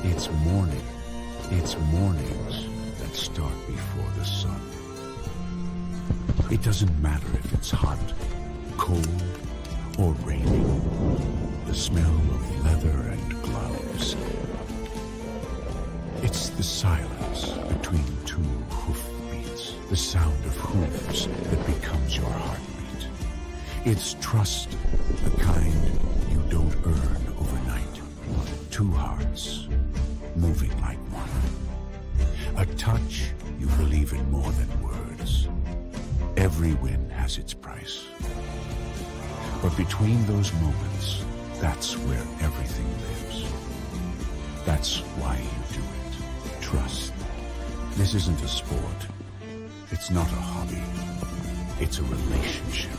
It's morning. It's mornings that start before the sun. It doesn't matter if it's hot, cold, or raining. The smell of leather and gloves. It's the silence between two hoofbeats. The sound of hooves that becomes your heartbeat. It's trust, the kind you don't earn overnight. Two hearts moving like one. A touch you believe in more than words. Every win has its price. But between those moments, that's where everything lives. That's why you do it. Trust. This isn't a sport. It's not a hobby. It's a relationship.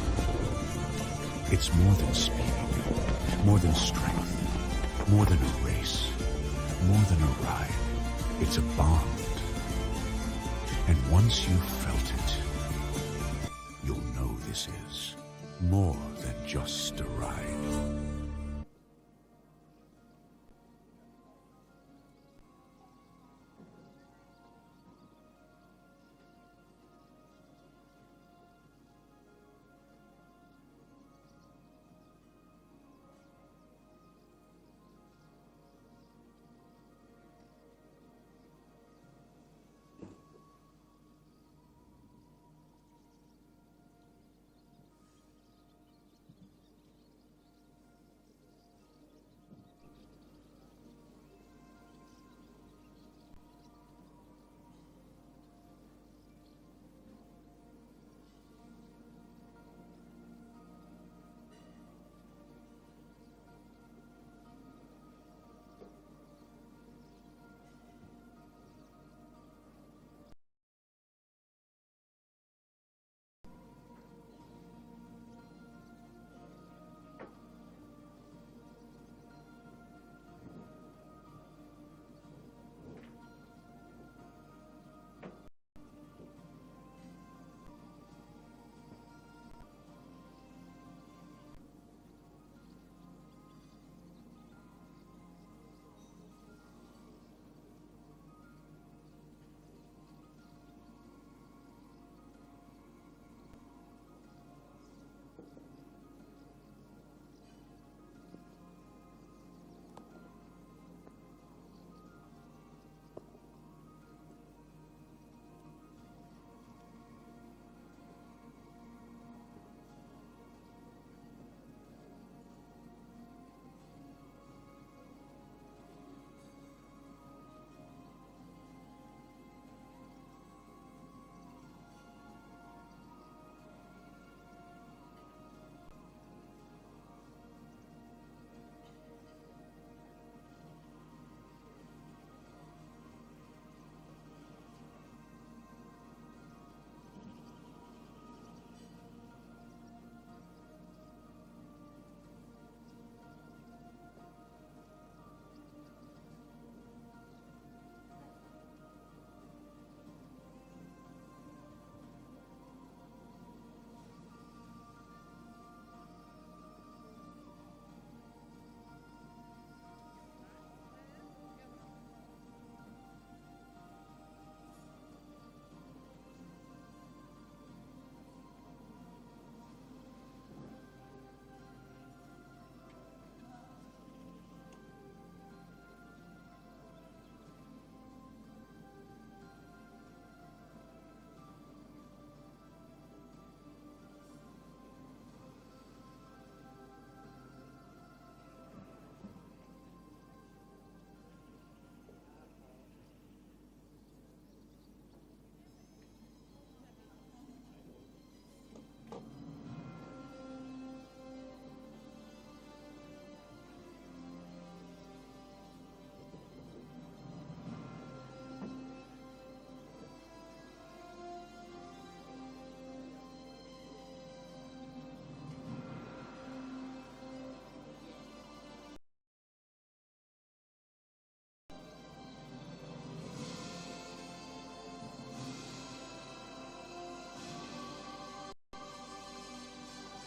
It's more than speed, more than strength, more than a race, more than a ride. It's a bond. And once you've felt it, you'll know this is more than just a ride.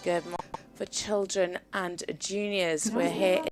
Good morning for children and juniors. We're here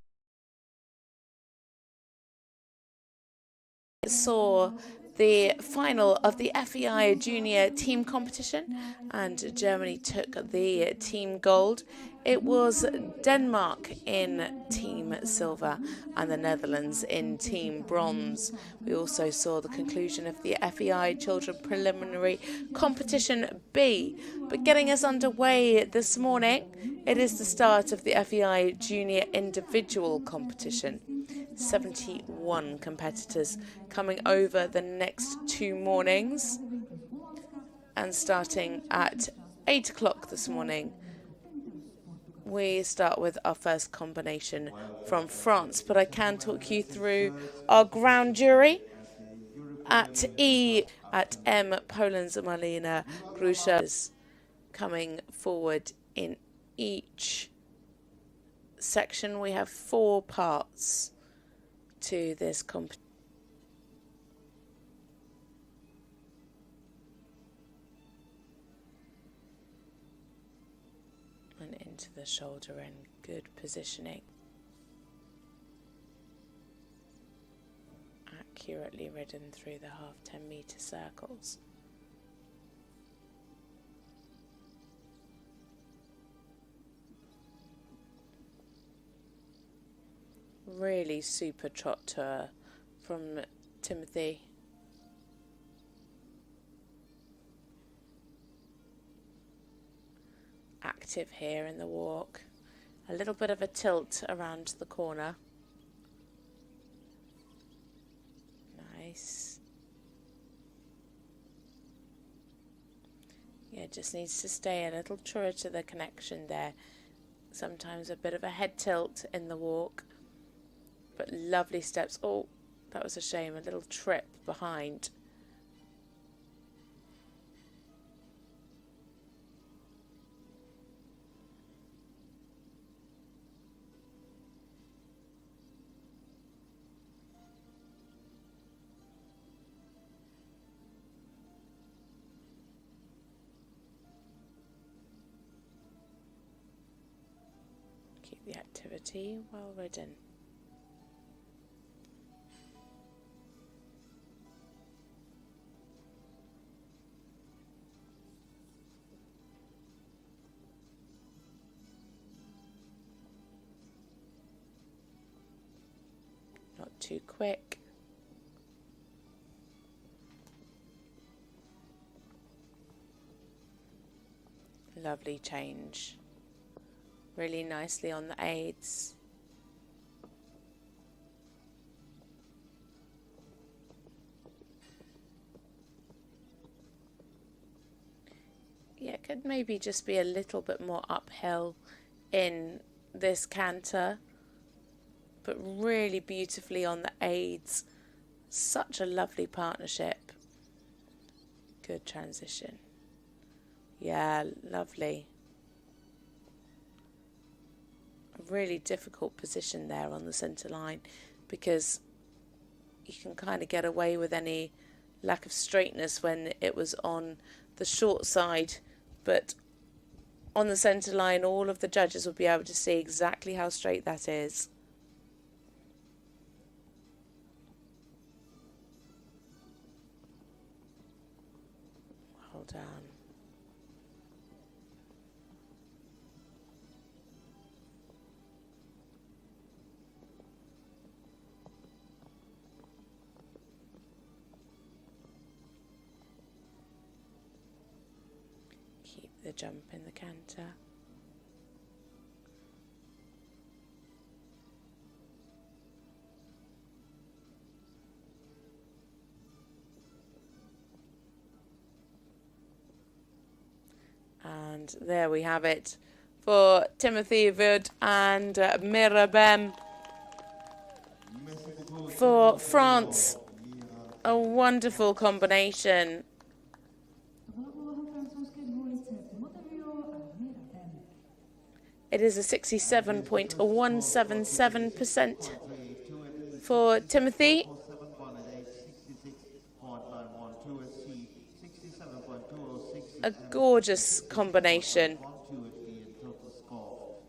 saw the final of the FEI Junior Team Competition, and Germany took the team gold. It was Denmark in team silver and the Netherlands in team bronze. We also saw the conclusion of the FEI Children Preliminary Competition B. But getting us underway this morning, it is the start of the FEI Junior Individual Competition. 71 competitors coming over the next 2 mornings, and starting at 8 o'clock this morning we start with our first combination from France. But I can talk you through our ground jury. At E, at M, Poland's Marlena Grusha is coming forward in each section. We have 4 parts to this competition. And into the shoulder and good positioning. Accurately ridden through the half 10-meter circles. Really super trot tour from Timothy. Active here in the walk. A little bit of a tilt around the corner. Nice. Yeah, just needs to stay a little truer to the connection there. Sometimes a bit of a head tilt in the walk. But lovely steps. Oh, that was a shame. A little trip behind. Keep the activity well ridden. Not too quick. Lovely change. Really nicely on the aids. Yeah, it could maybe just be a little bit more uphill in this canter. But really beautifully on the aids. Such a lovely partnership. Good transition. Yeah, lovely. A really difficult position there on the centre line, because you can kind of get away with any lack of straightness when it was on the short side, but on the centre line all of the judges will be able to see exactly how straight that is. Well done. Keep the jump in the canter. And there we have it for Timothy Wood and Mirabem. For France, a wonderful combination. It is a 67.177% for Timothy. A gorgeous combination.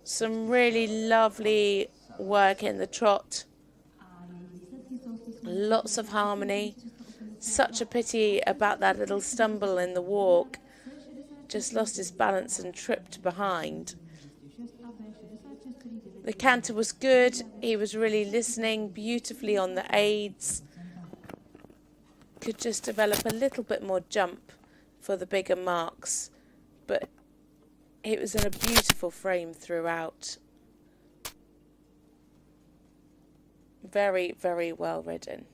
Some really lovely work in the trot. Lots of harmony. Such a pity about that little stumble in the walk. Just lost his balance and tripped behind. The canter was good. He was really listening beautifully on the aids. Could just develop a little bit more jump for the bigger marks. But it was in a beautiful frame throughout. Very, very well ridden.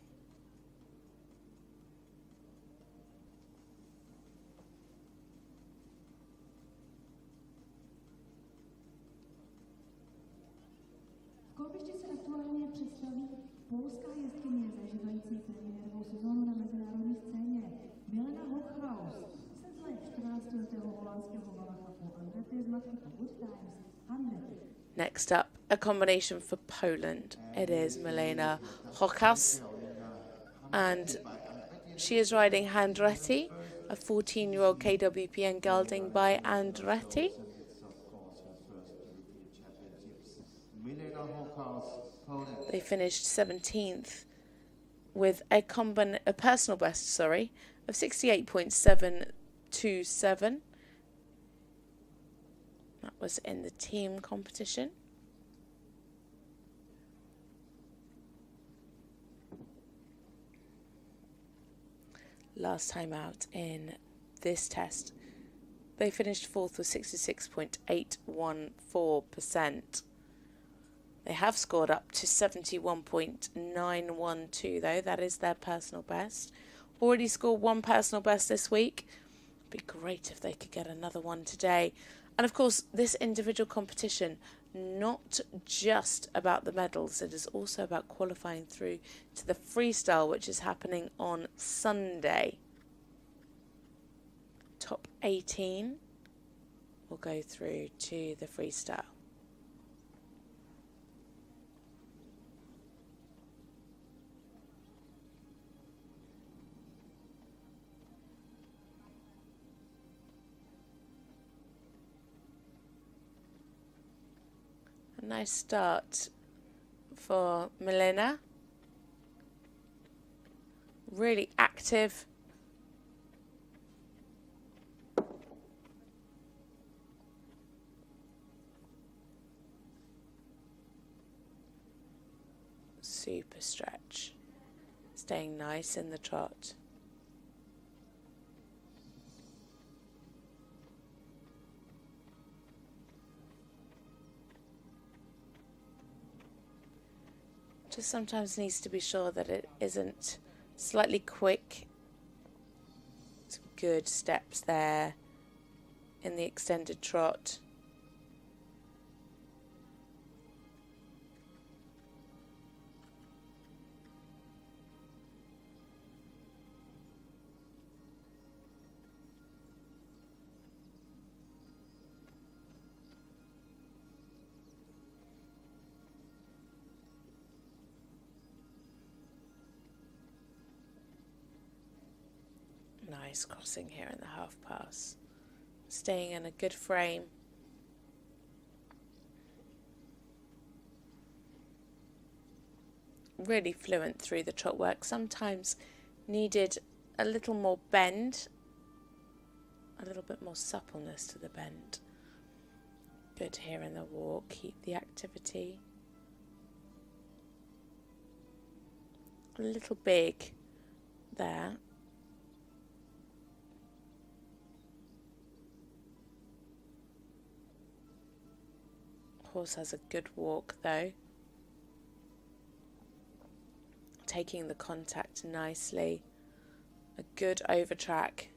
Kolbiště se aktuálně představí polská jezdkyně zažívající premiérovou sezónu na mezinárodní scéně. Milena Hochhaus se dle 14letého holandského valachafu Andrety z matky po Good Times Andrety. Next up, a combination for Poland. It is Milena Hochhaus, and she is riding Andretti, a 14-year-old KWPN gelding by Andretti. They finished 17th with a personal best, of 68.727. That was in the team competition. Last time out in this test, they finished fourth with 66.814%. They have scored up to 71.912 though. That is their personal best. Already scored one personal best this week. Be great if they could get another one today. And of course, this individual competition, not just about the medals, it is also about qualifying through to the freestyle, which is happening on Sunday. Top 18 will go through to the freestyle. Nice start for Milena. Really active. Super stretch. Staying nice in the trot. Just sometimes needs to be sure that it isn't slightly quick. Some good steps there in the extended trot. Nice crossing here in the half pass. Staying in a good frame. Really fluent through the trot work. Sometimes needed a little more bend. A little bit more suppleness to the bend. Good here in the walk. Keep the activity. A little big there. Horse has a good walk though, taking the contact nicely, a good over track.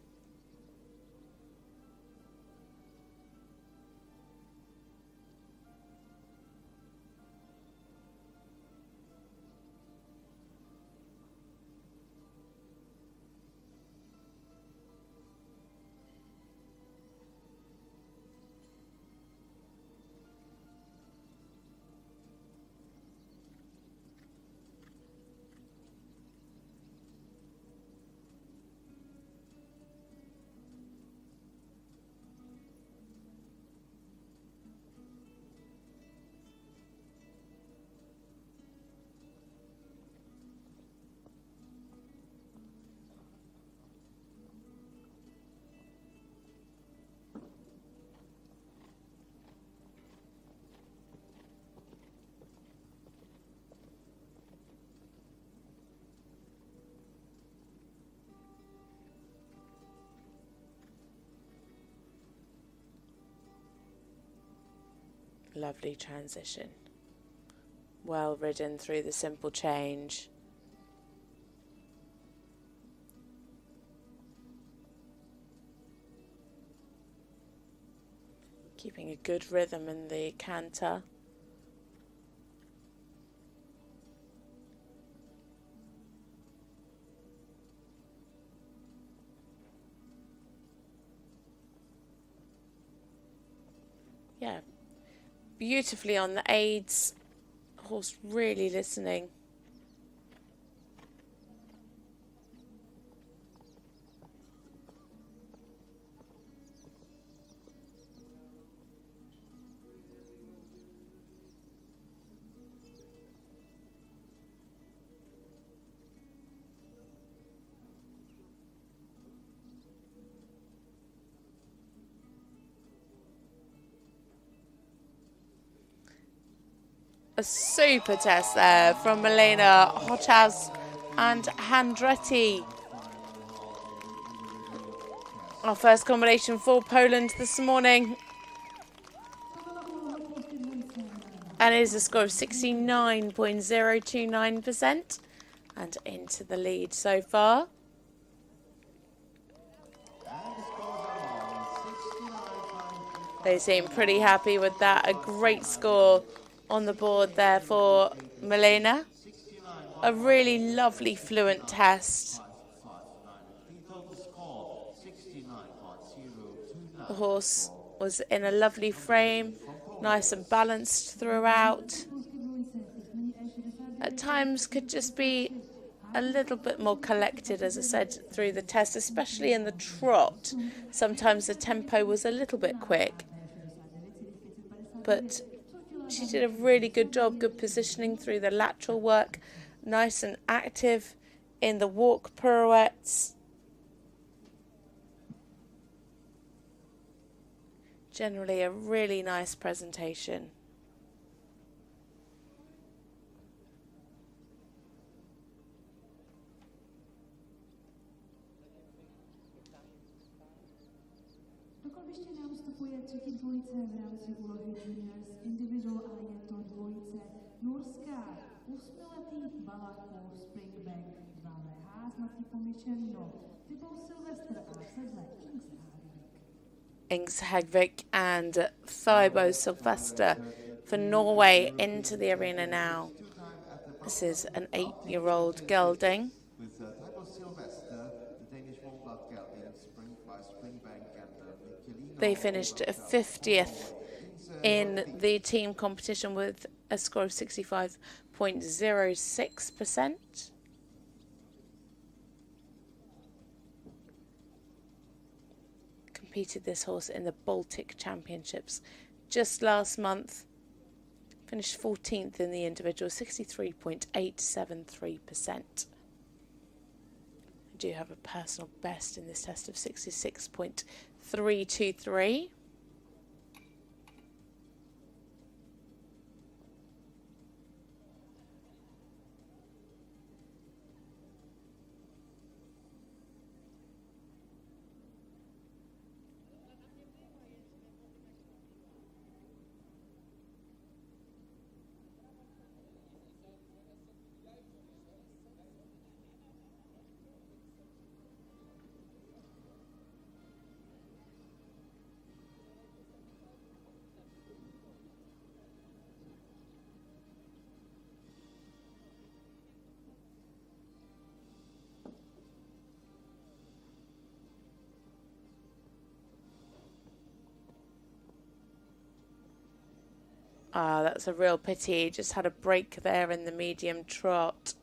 Lovely transition. Well ridden through the simple change. Keeping a good rhythm in the canter. Yeah, beautifully on the aids. Horse really listening. A super test there from Milena, Hotaz and Handretti. Our first combination for Poland this morning. And it is a score of 69.029% and into the lead so far. They seem pretty happy with that. A great score on the board there for Milena. A really lovely fluent test. The horse was in a lovely frame, nice and balanced throughout. At times could just be a little bit more collected, as I said, through the test, especially in the trot. Sometimes the tempo was a little bit quick. But she did a really good job, good positioning through the lateral work, nice and active in the walk pirouettes. Generally a really nice presentation. Do kolbiště nám vstupuje třetí dvojice v rámci úlohy juniors individual a je to dvojice norská. 8letý Balachu Springbank 2VH znatý pomyčelino. Typou Silvestr a sedle Ings Hagvik and Thibaut Sylvester for Norway into the arena now. This is an 8-year-old gelding. They finished 50th in the team competition with a score of 65.06%. Competed this horse in the Baltic Championships just last month. Finished 14th in the individual, 63.873%. I do have a personal best in this test of 66.323. Ah, that's a real pity. Just had a break there in the medium trot.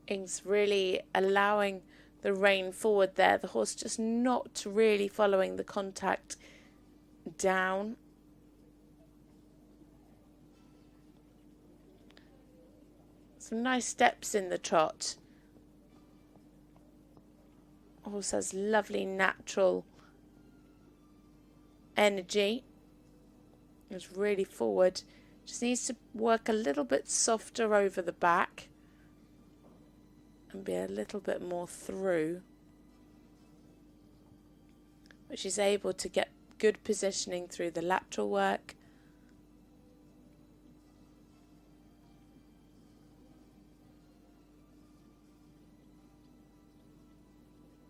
Ings really allowing the rein forward there. The horse just not really following the contact down. Some nice steps in the trot. Horse has lovely natural energy. It's really forward. Just needs to work a little bit softer over the back and be a little bit more through. But she's able to get good positioning through the lateral work.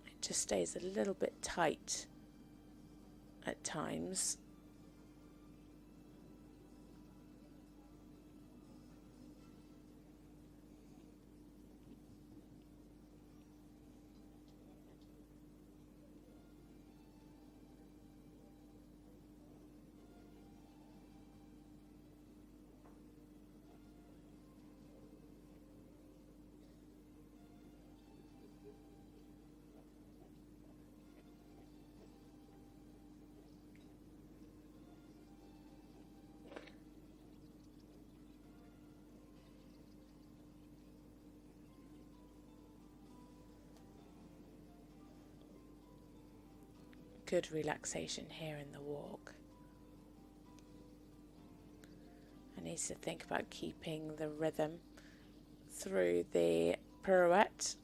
It just stays a little bit tight at times. Good relaxation here in the walk. I need to think about keeping the rhythm through the pirouette.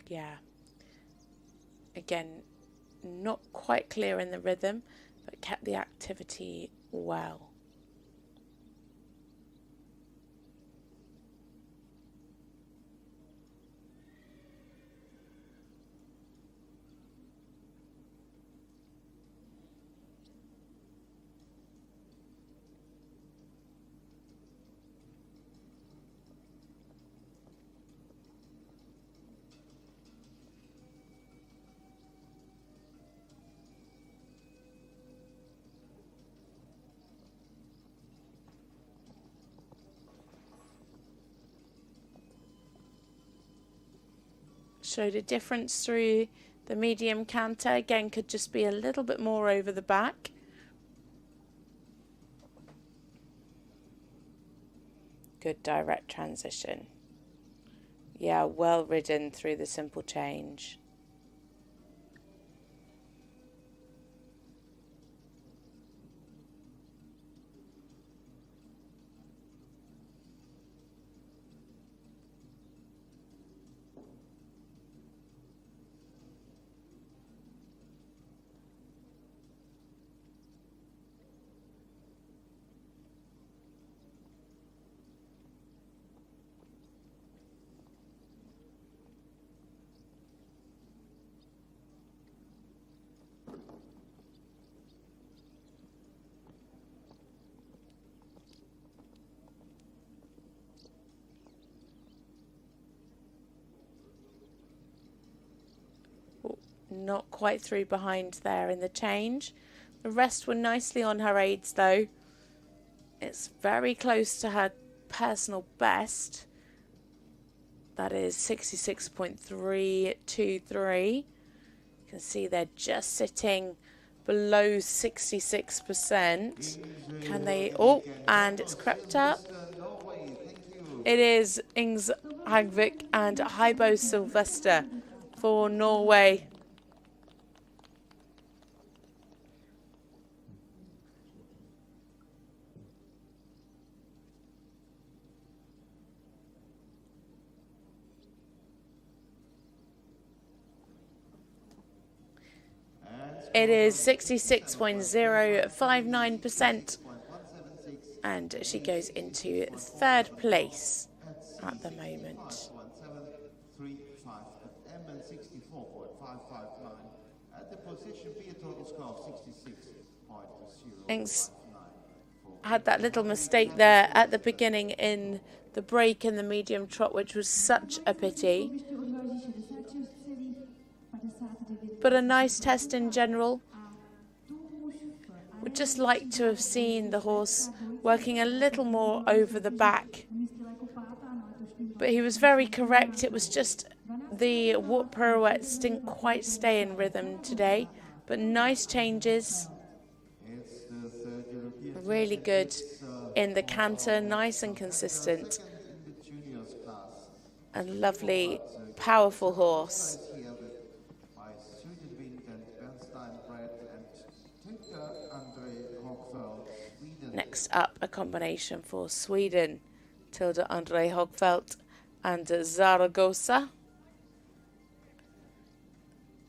Yeah. Again, not quite clear in the rhythm, but kept the activity well. Showed a difference through the medium canter. Again, could just be a little bit more over the back. Good direct transition. Yeah, well ridden through the simple change. Not quite through behind there in the change. The rest were nicely on her aids though. It's very close to her personal best. That is 66.323. You can see they're just sitting below 66%. Can they... Oh, and it's crept up. It is Ings Hagvik and Hybo Sylvester for Norway. It is 66.059%, and she goes into third place at the moment. Ings had that little mistake there at the beginning in the break in the medium trot, which was such a pity. Ještě odváží 66,59. But a nice test in general. Tu už Would just like to have seen the horse working a little more over the back. umístila jako pátá na letošním But he was very correct. It was just the warp pirouettes didn't quite stay in rhythm today. But nice changes. Really good in the canter, nice and consistent. A lovely, powerful horse. Next up, a combination for Sweden. Tilda Andre Hogfeldt and Zaragoza.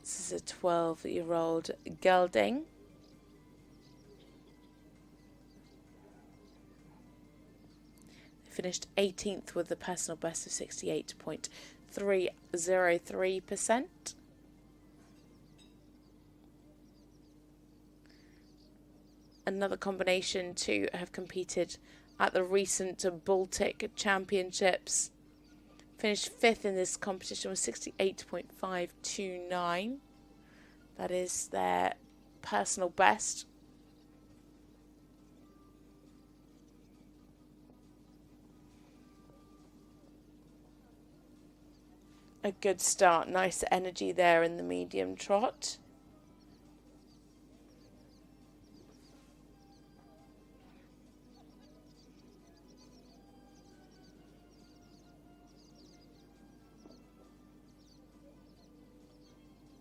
This is a 12-year-old gelding. Finished 18th with a personal best of 68.303%. Another combination to have competed at the recent Baltic Championships. Finished 5th in this competition with 68.529. That is their personal best. A good start, nice energy there in the medium trot.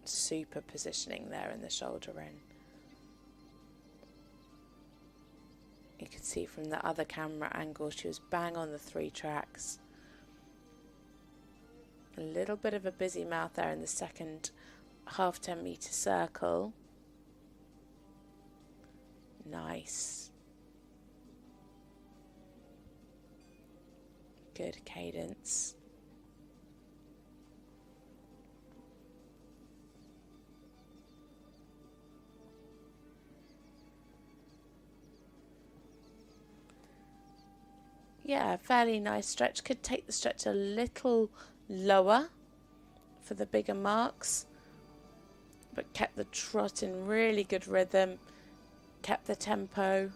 Super positioning there in the shoulder in. You can see from the other camera angle she was bang on the 3 tracks. A little bit of a busy mouth there in the second half 10 metre circle. Nice. Good cadence. Yeah, fairly nice stretch. Could take the stretch a little lower for the bigger marks, but kept the trot in really good rhythm, kept the tempo.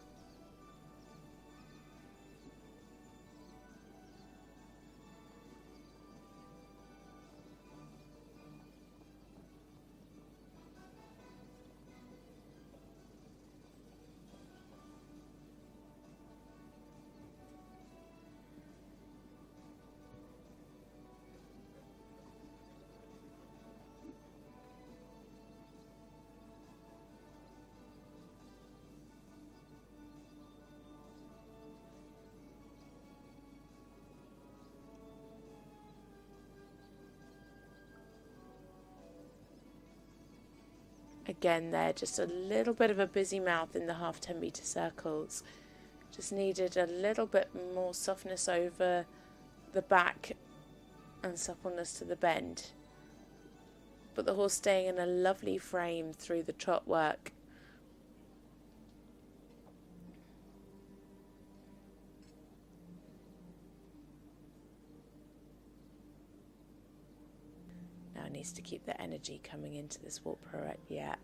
Again there, just a little bit of a busy mouth in the half 10 metre circles. Just needed a little bit more softness over the back and suppleness to the bend. But the horse staying in a lovely frame through the trot work. Now needs to keep the energy coming into this walk pirouette. Yeah,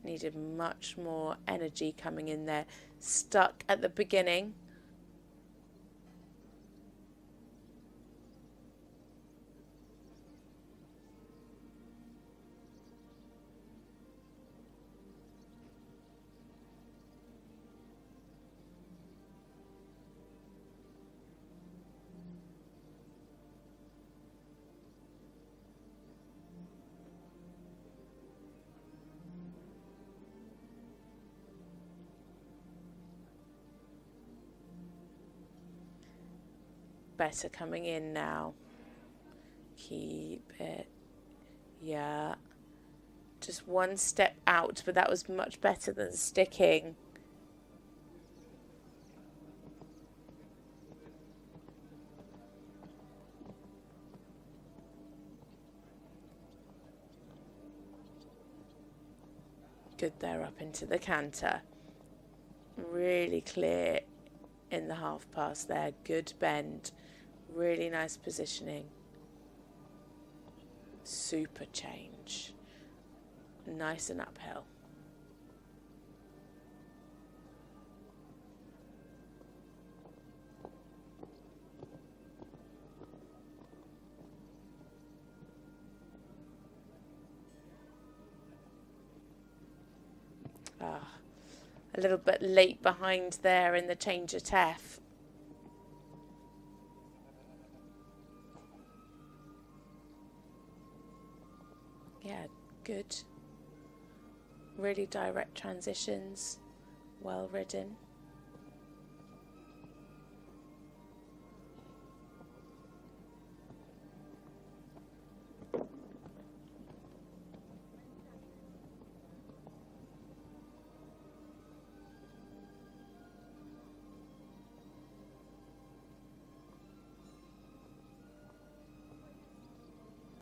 needed much more energy coming in there. Stuck at the beginning. Better coming in now. Keep it. Yeah. Just one step out, but that was much better than sticking. Good there up into the canter. Really clear in the half pass there. Good bend. Really nice positioning. Super change. Nice and uphill. A little bit late behind there in the change at F. Yeah, good. Really direct transitions. Well ridden.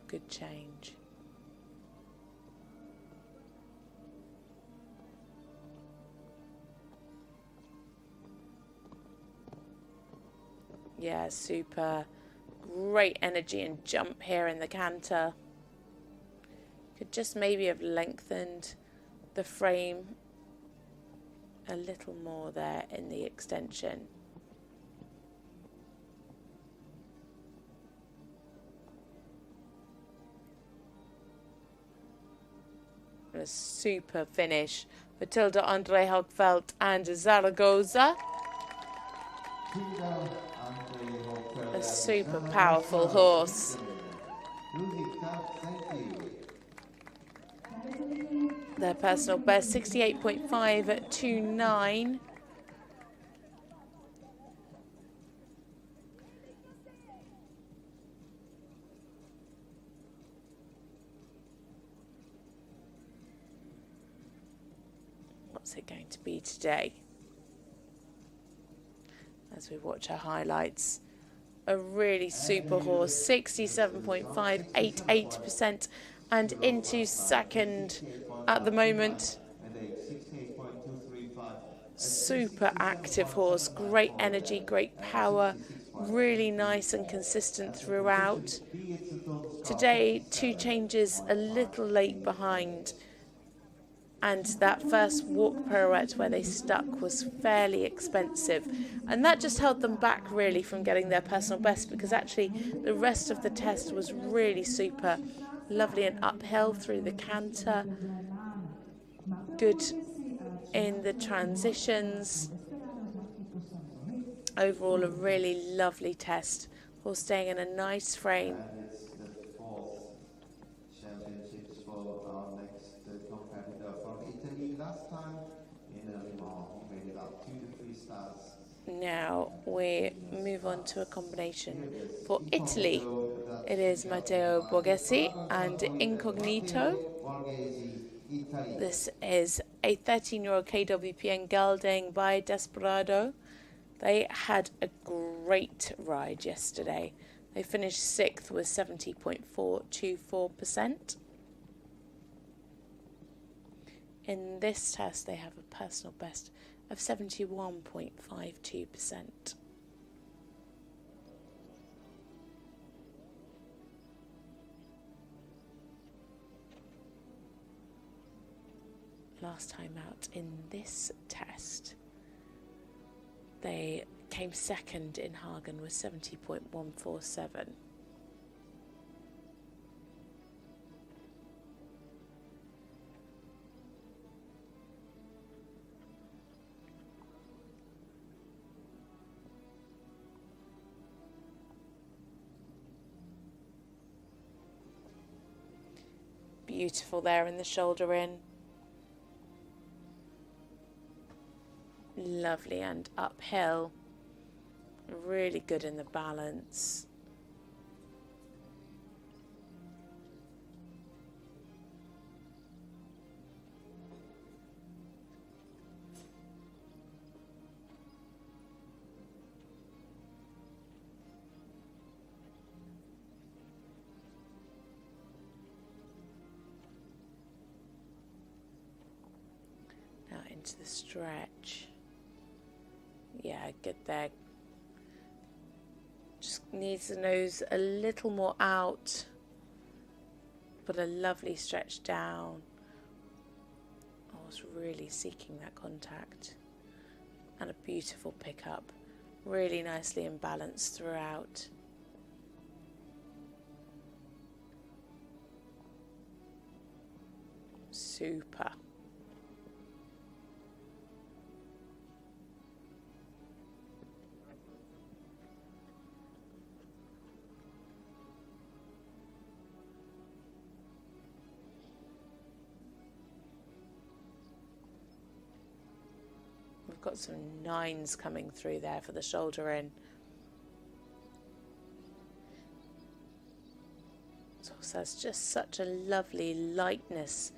Good change. Yeah, super. Great energy and jump here in the canter. Could just maybe have lengthened the frame a little more there in the extension. A super finish for Tilda Andre Hochfeld and Zaragoza. A super powerful horse. Their personal best 68.529. What's it going to be today? As we watch our highlights, a really super horse, 67.588%, and into second at the moment. Super active horse, great energy, great power, really nice and consistent throughout. Today, 2 changes a little late behind. And that first walk pirouette where they stuck was fairly expensive. And that just held them back really from getting their personal best, because actually the rest of the test was really super. Lovely and uphill through the canter. Good in the transitions. Overall a really lovely test. Horse staying in a nice frame. Now we move on to a combination for Italy. It is Matteo Borghesi and Incognito. This is a 13-year-old KWPN gelding by Desperado. They had a great ride yesterday. They finished 6th with 70.424%. In this test, they have a personal best of 71.52%. Last time out in this test, they came second in Hagen with 70.147. Beautiful there in the shoulder in. Lovely and uphill. Really good in the balance. Now into the stretch. Yeah, Yeah, good there. Just needs the nose a little more out, but a lovely stretch down. I was really seeking that contact. And a beautiful pickup, really nicely in balance throughout. Super. We've got some 9s coming through there for the shoulder in. So it's just such a lovely lightness.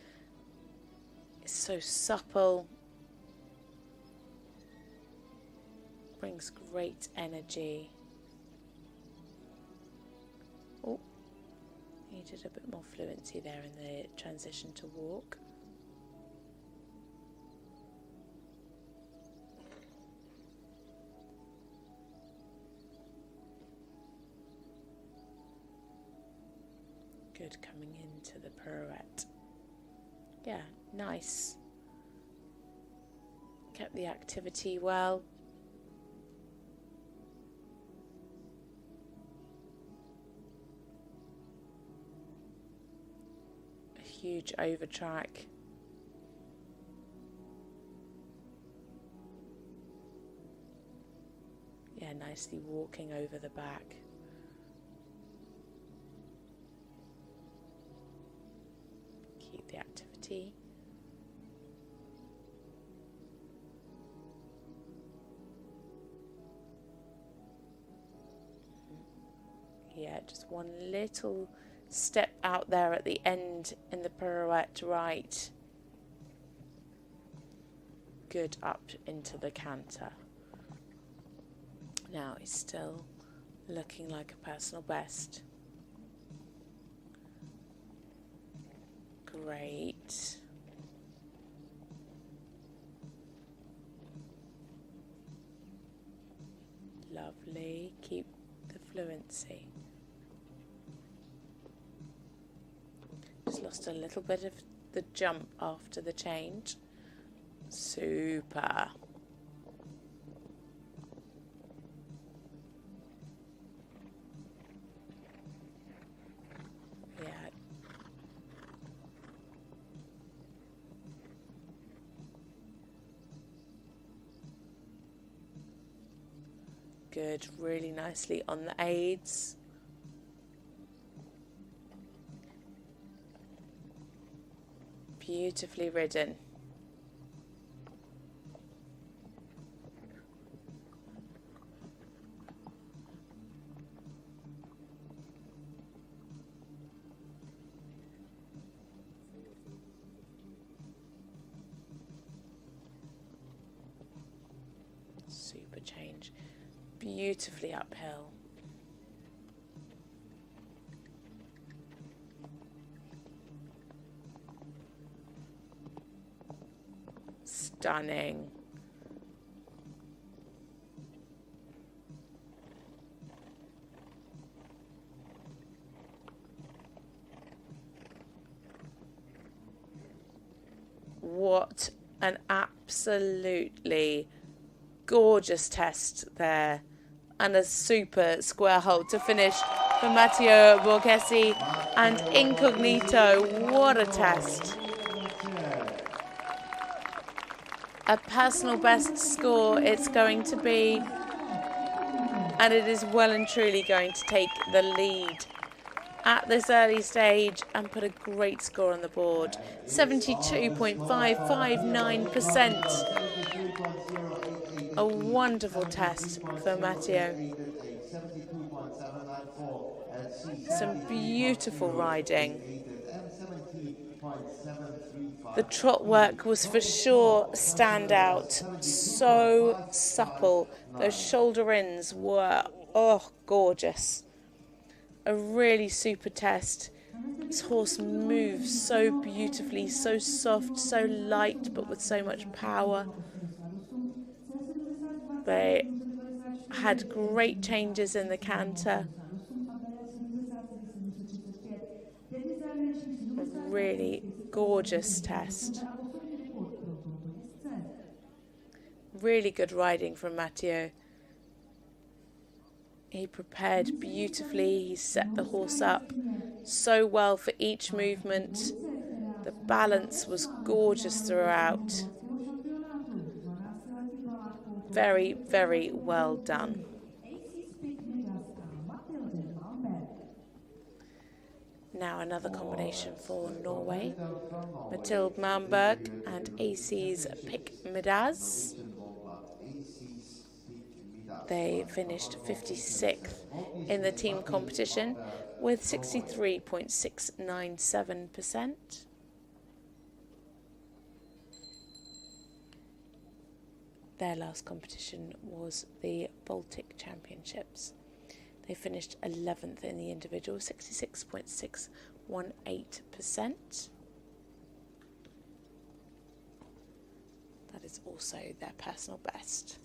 It's so supple. Brings great energy. Oh, needed a bit more fluency there in the transition to walk. Good coming into the pirouette. Yeah, nice. Kept the activity well. A huge overtrack. Yeah, nicely walking over the back. Keep the activity. Yeah, just one little step out there at the end in the pirouette right. Good up into the canter. Now he's still looking like a personal best. Great. Lovely. Keep the fluency. Just lost a little bit of the jump after the change. Super. Yeah. Good, really nicely on the aids. Beautifully ridden. Super change. Beautifully uphill. Stunning. What an absolutely gorgeous test there, and a super square hold to finish for Matteo Borghesi and Incognito. What a test. A personal best score it's going to be, and it is well and truly going to take the lead at this early stage and put a great score on the board. 72.559%. A wonderful test for Matteo. Some beautiful riding. The trot work was for sure standout. So supple. Those shoulder ins were, gorgeous. A really super test. This horse moves so beautifully, so soft, so light, but with so much power. They had great changes in the canter. A really gorgeous test. Really good riding from Matteo. He prepared beautifully. He set the horse up so well for each movement. The balance was gorgeous throughout. Very, very well done. Now another combination for Norway. Mathilde Malmberg and AC's Pick Midaz. They finished 56th in the team competition with 63.697%. Their last competition was the Baltic Championships. They finished 11th in the individual, 66.618%. That is also their personal best.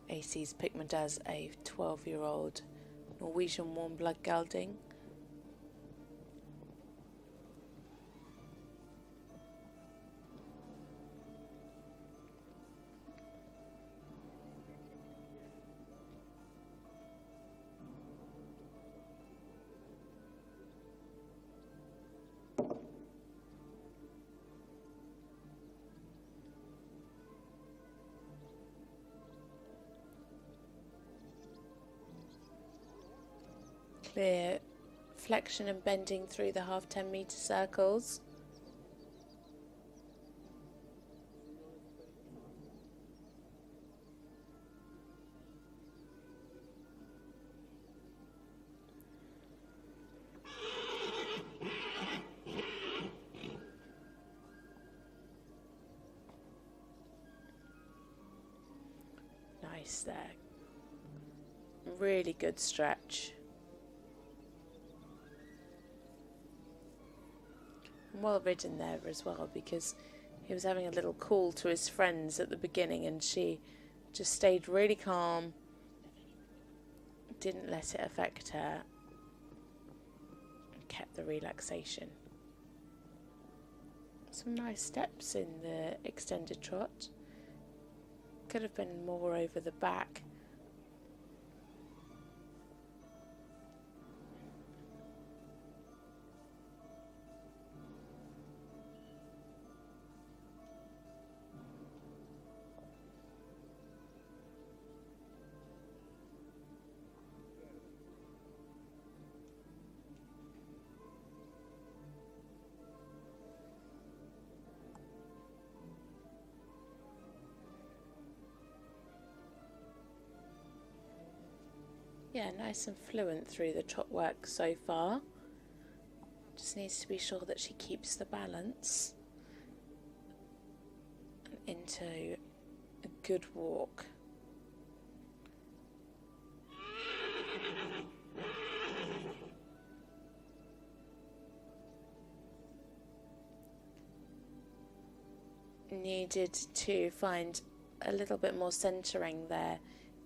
AC's Pickman does a 12-year-old Norwegian warm blood gelding. Clear flexion and bending through the half 10-meter circles. Nice there. Really good stretch. Well ridden there as well, because he was having a little call to his friends at the beginning and she just stayed really calm, didn't let it affect her, and kept the relaxation. Some nice steps in the extended trot. Could have been more over the back. Yeah, nice and fluent through the trot work so far. Just needs to be sure that she keeps the balance and into a good walk. Needed to find a little bit more centering there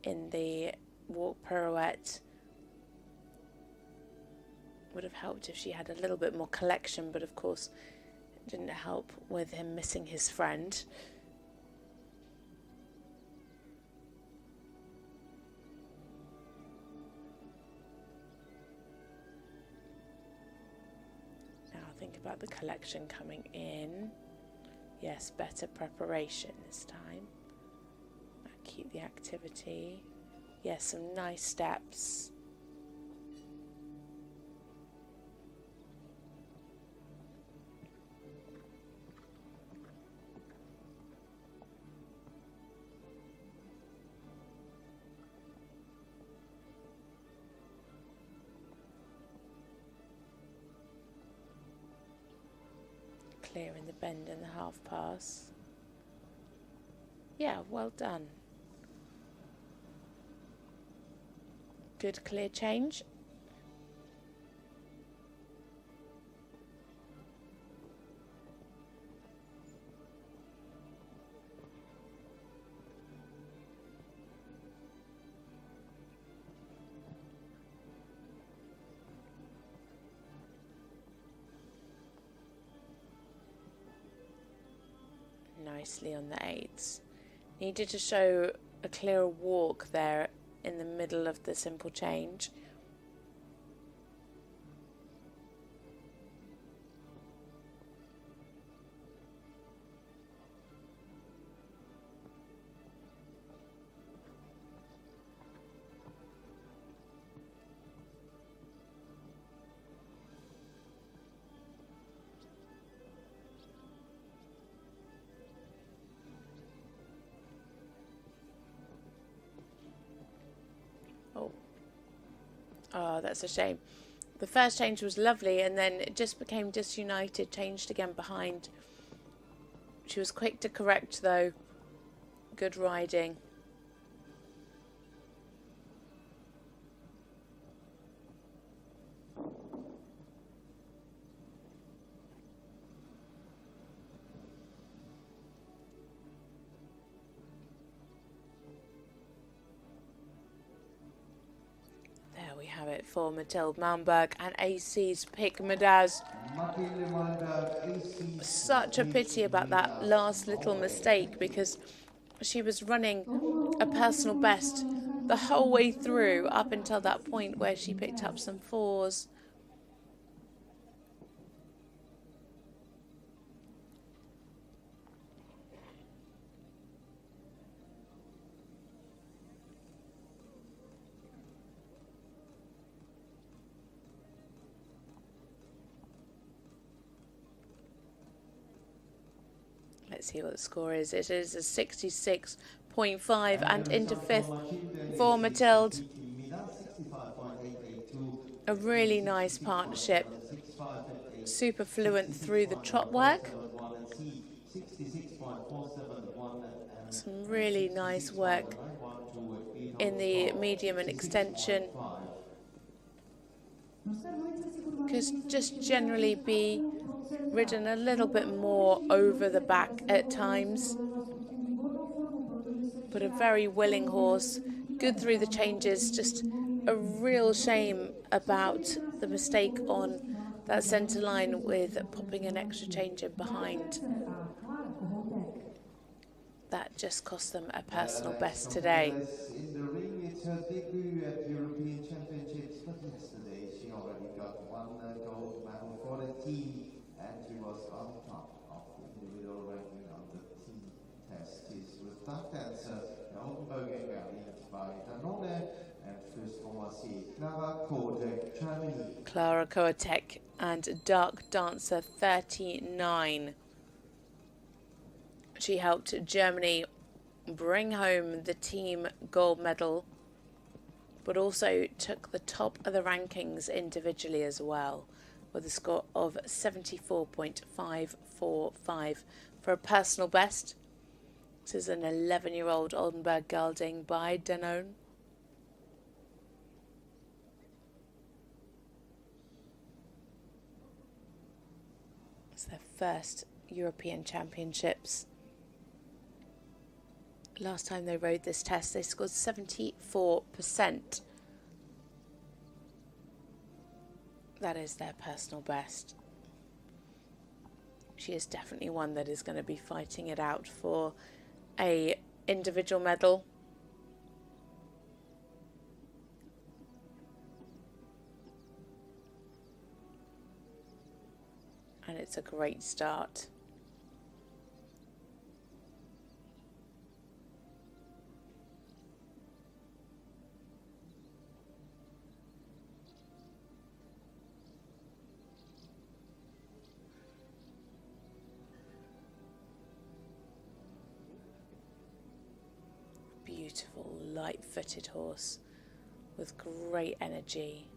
in the walk pirouette. Would have helped if she had a little bit more collection, but of course it didn't help with him missing his friend. Now think about the collection coming in. Yes, better preparation this time. Now keep the activity. Yes, some nice steps. clearing the bend in the half pass. Yeah, well done. Good clear change. Nicely on the 8s. Needed to show a clearer walk there in the middle of the simple change. Oh, that's a shame. The first change was lovely and then it just became disunited, changed again behind. She was quick to correct though. Good riding. Have it for Mathilde Malmberg and AC's pick Madaz. Such a pity about that last little mistake because she was running a personal best the whole way through up until that point where she picked up some 4s. Let's see what the score is. It is a 66.5 and into 5th for Mathilde. A really nice partnership. Super fluent through the trot work. Some really nice work in the medium and extension. Could just generally be ridden a little bit more over the back at times, but a very willing horse, good through the changes. Just a real shame about the mistake on that centre line with popping an extra change in behind. That just cost them a personal best today. In the ring, it's her debut at European Championships, but yesterday she already got 1 gold medal for the team. And she was on top of the individual ranking on the team test. She's with that dancer, Oldenburger lead by Danone, and first Romancier Clara Kotek, Germany. Clara Kotek and Dark Dancer 39. She helped Germany bring home the team gold medal, but also took the top of the rankings individually as well, with a score of 74.545 for a personal best. This is an 11-year-old Oldenburg gelding by Danone. It's their first European Championships. Last time they rode this test, they scored 74%. That is their personal best. She is definitely one that is going to be fighting it out for a individual medal. And it's a great start. Beautiful, light-footed horse with great energy.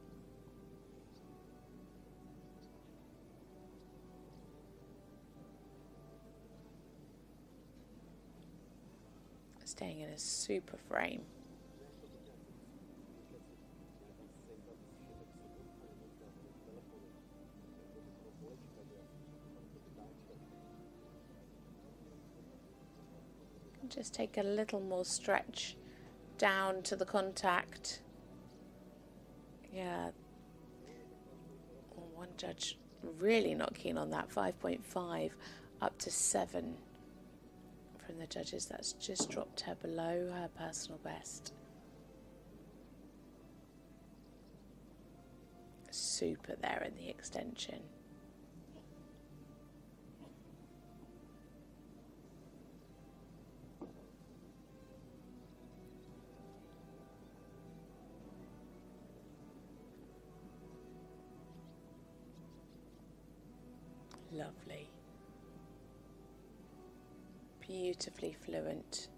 Staying in a super frame. Just take a little more stretch down to the contact. Yeah. One judge really not keen on that. 5.5 up to 7 from the judges. That's just dropped her below her personal best. Super there in the extension. Lovely. Beautifully fluent.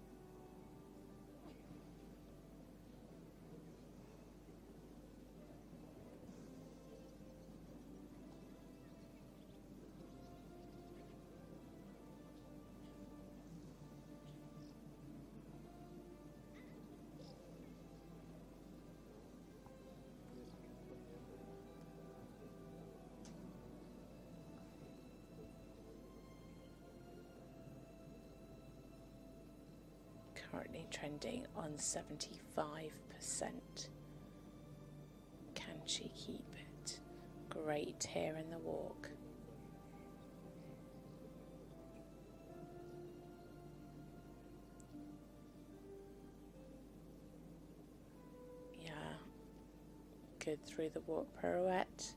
Currently trending on 75%. Can she keep it? Great here in the walk. Yeah, good through the walk pirouette.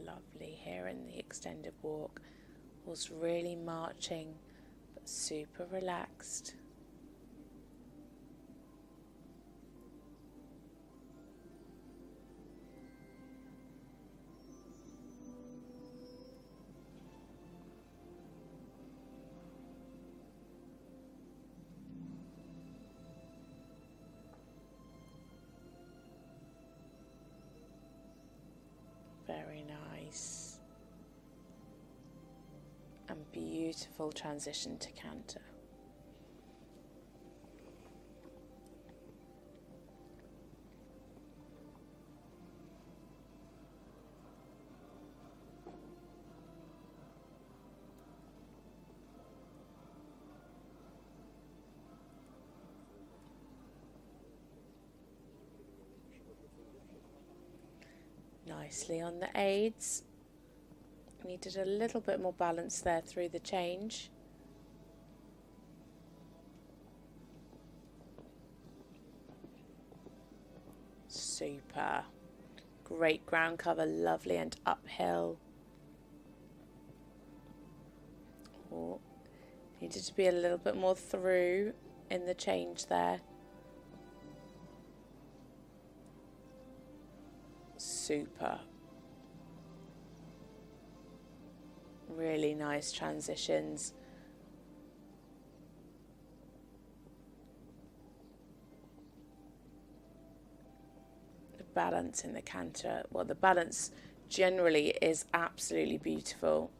Lovely here in the extended walk. Was really marching, but super relaxed. Very nice. And beautiful transition to canter. Nicely on the aids. Needed a little bit more balance there through the change. Super. Great ground cover, lovely and uphill. Oh, needed to be a little bit more through in the change there. Super. Really nice transitions. The balance in the canter, well, the balance generally is absolutely beautiful.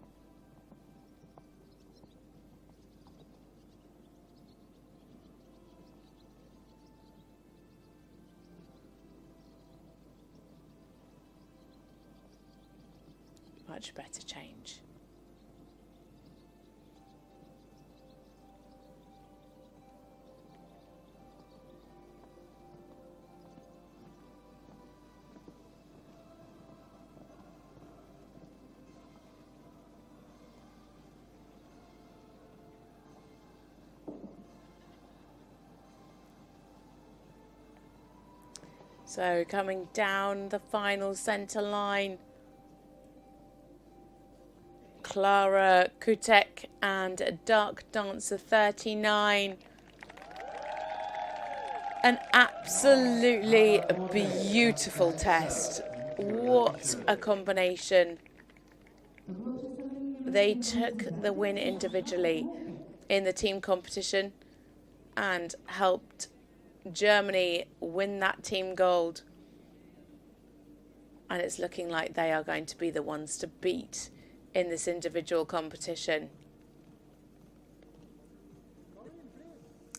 Much better change. So coming down the final centre line, Klara Kutek and Dark Dancer 39. An absolutely beautiful test. What a combination. They took the win individually in the team competition and helped Germany win that team gold. And it's looking like they are going to be the ones to beat in this individual competition.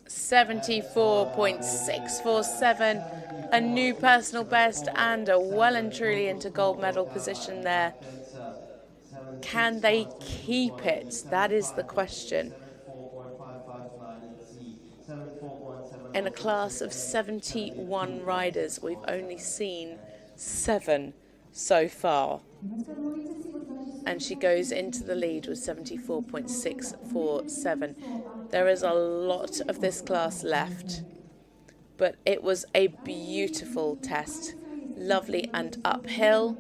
74.647, a new personal best and a well and truly into gold medal position there. Can they keep it? That is the question. In a class of 71 riders, we've only seen 7 so far. And she goes into the lead with 74.647. There is a lot of this class left, but it was a beautiful test. Lovely and uphill.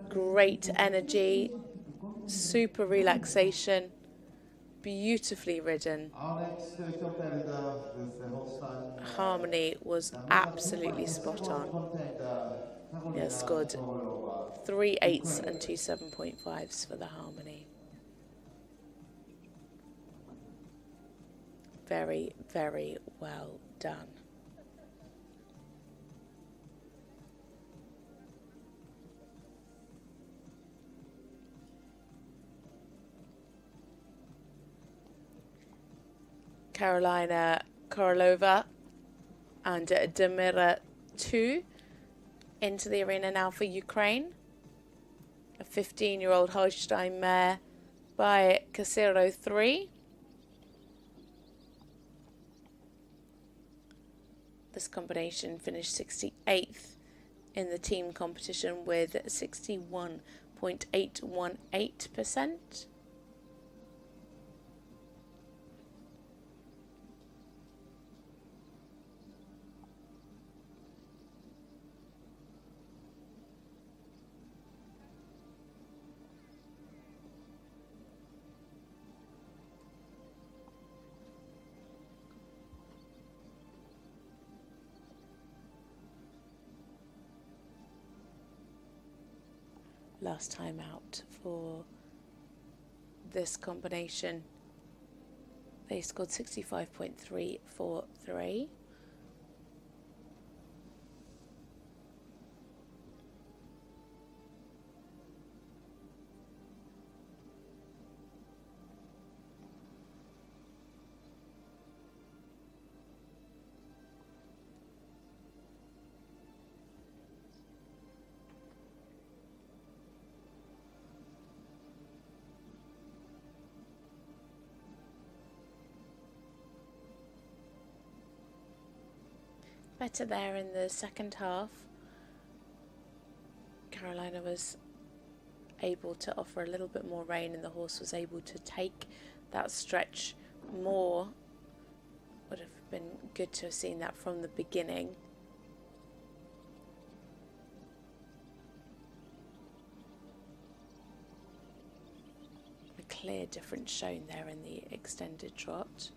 Great energy, super relaxation, beautifully ridden. Harmony was absolutely spot on. Yeah, scored 3 8s and 2 7.5s for the harmony. Very, very well done. Karolina Korolova and Demira 2 into the arena now for Ukraine. A 15-year-old Holstein mare by Casero 3. This combination finished 68th in the team competition with 61.818%. Last time out for this combination, they scored 65.343. Better there in the second half. Carolina was able to offer a little bit more rein and the horse was able to take that stretch more. Would have been good to have seen that from the beginning. A clear difference shown there in the extended trot.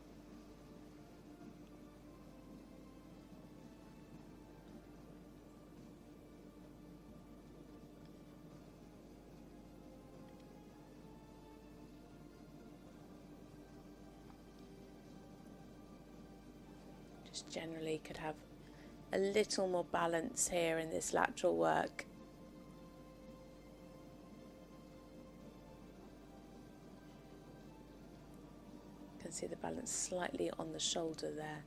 Generally could have a little more balance here in this lateral work. You can see the balance slightly on the shoulder there.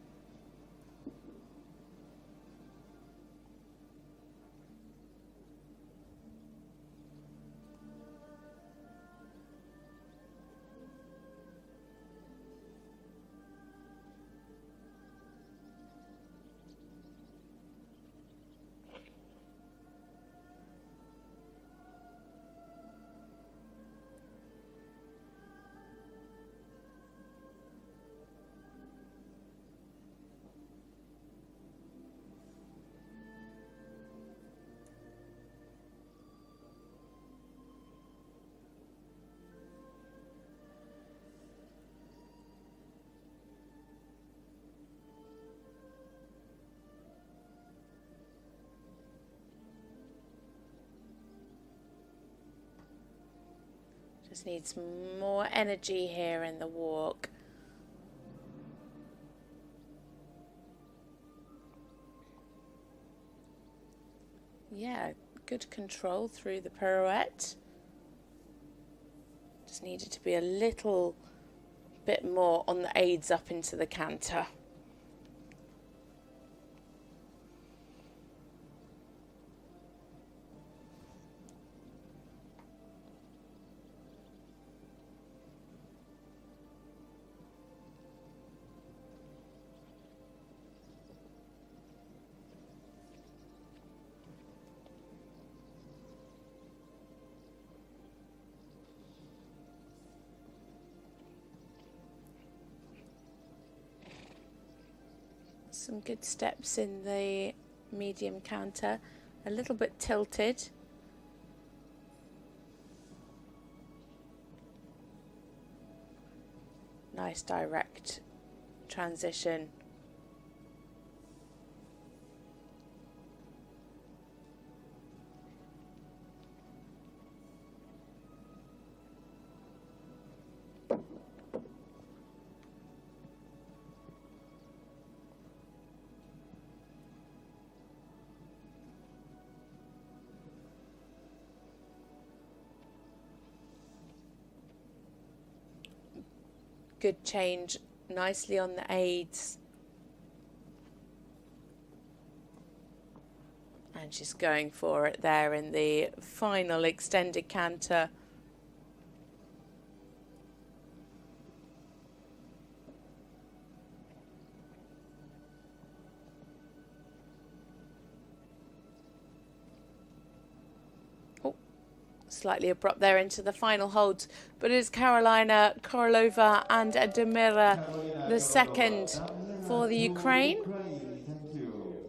Just needs more energy here in the walk. Yeah, good control through the pirouette. Just needed to be a little bit more on the aids up into the canter. Some good steps in the medium canter, a little bit tilted. Nice direct transition. Good change, nicely on the aids. And she's going for it there in the final extended canter. Slightly abrupt there into the final hold, but it's Karolina Korolova and Demira the second for the Ukraine. Thank you.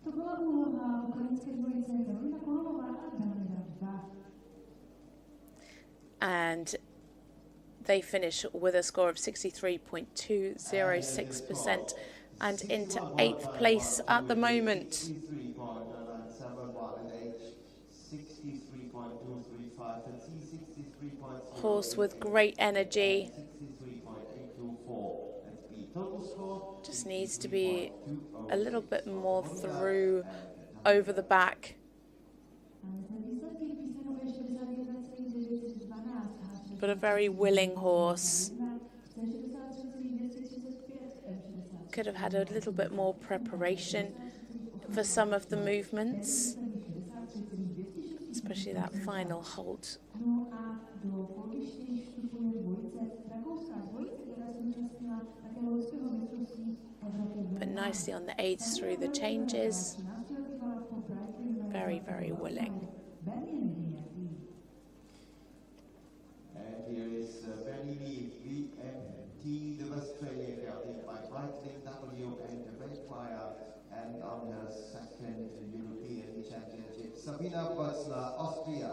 To byla úloha ukrajinské dvojice Karolina Korolová a Damira 2. And they finish with a score of 63.206% and into 8th place at the moment. 63.235 and C63.0. Horse with great energy. 63.824 and the total score Just needs to be a little bit more through over the back. But a very willing horse. Could have had a little bit more preparation for some of the movements, especially that final hold. But nicely on the aids through the changes. Very, very willing. And here is Benny VMT, the Australian gelding by Breitling W and the Weltmeier, and on her second European Championship, Sabina Bötzler, Austria.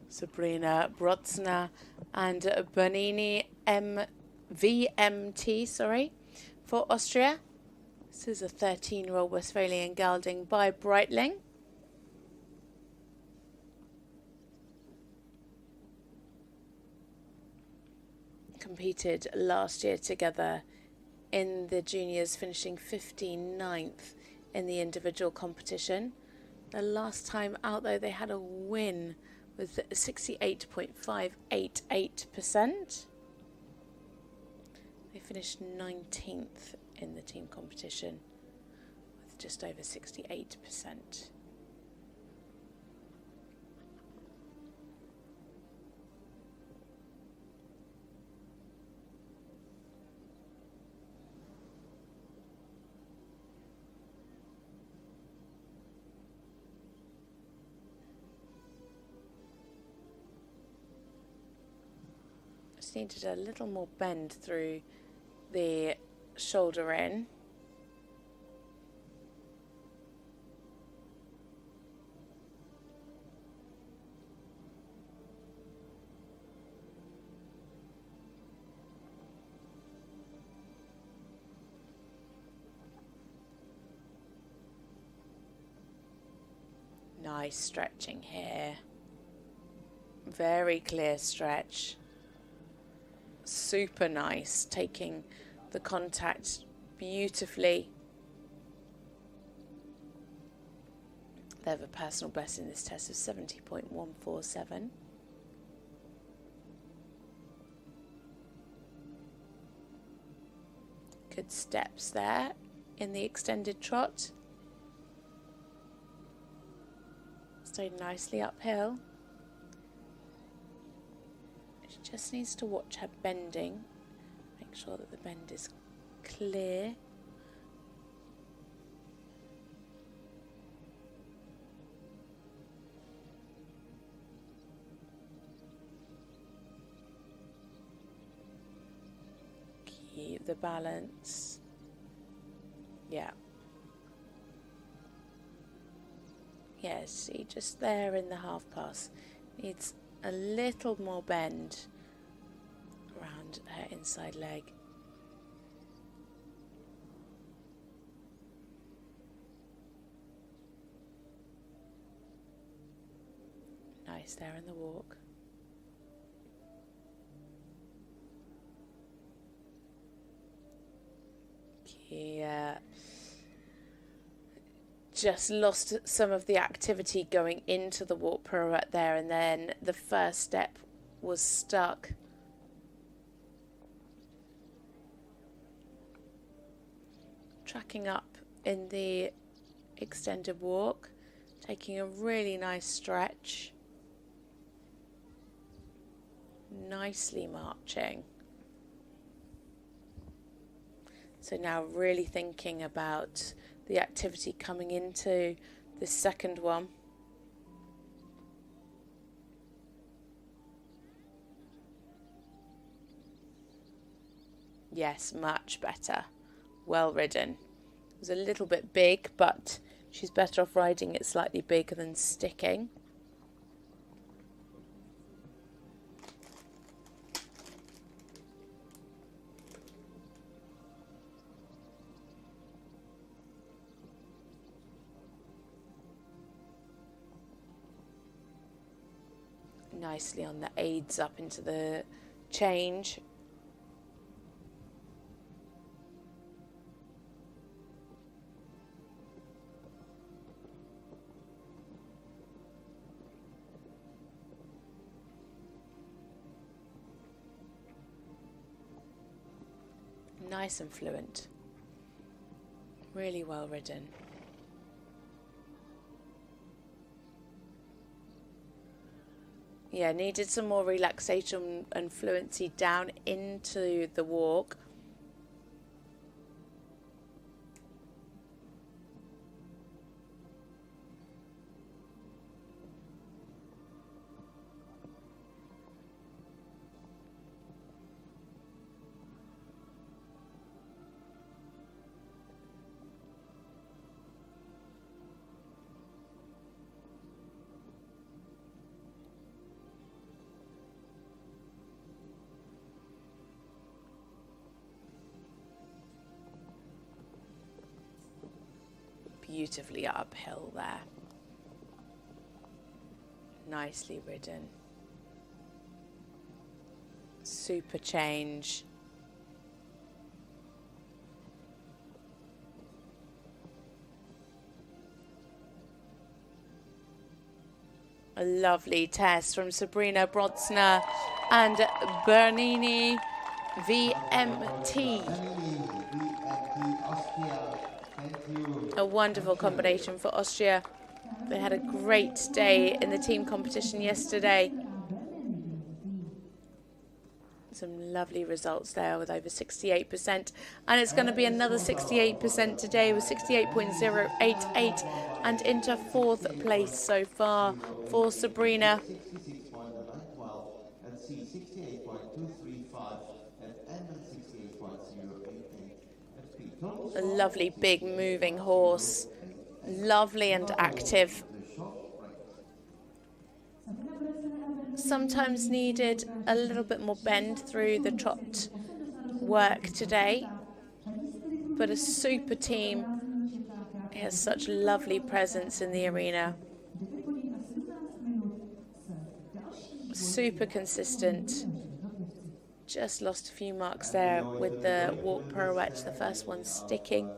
Sabrina Brotzner and Bernini VMT, for Austria. This is a 13-year-old Westphalian gelding by Breitling. Competed last year together in the juniors, finishing 59th in the individual competition. The last time out, though, they had a win with 68.588%. They finished 19th in the team competition with just over 68%. Needed a little more bend through the shoulder in. Nice stretching here. Very clear stretch. Super nice, taking the contact beautifully. They have a personal best in this test of 70.147. Good steps there in the extended trot. Stayed nicely uphill. She just needs to watch her bending. Make sure that the bend is clear. Keep the balance. Yeah. Yeah, see, just there in the half pass. Needs a little more bend around her inside leg. Nice there in the walk. Yeah. Just lost some of the activity going into the walk pirouette there, and then the first step was stuck. Tracking up in the extended walk, taking a really nice stretch. Nicely marching. So now really thinking about the activity coming into the second one. Yes, much better. Well ridden. It was a little bit big, but she's better off riding it slightly bigger than sticking. Nicely on the aids up into the change. Nice and fluent. Really well ridden. Yeah, needed some more relaxation and fluency down into the walk. Beautifully uphill there. Nicely ridden. Super change. A lovely test from Sabrina Brodsner and Bernini VMT. A wonderful combination for Austria. They had a great day in the team competition yesterday. Some lovely results there with over 68%. And it's going to be another 68% today with 68.088 and into fourth place so far for Sabrina. A lovely big moving horse, lovely and active. Sometimes needed a little bit more bend through the trot work today, but a super team. It has such lovely presence in the arena. super consistent. Just lost a few marks there with the walk pirouette, the first one sticking.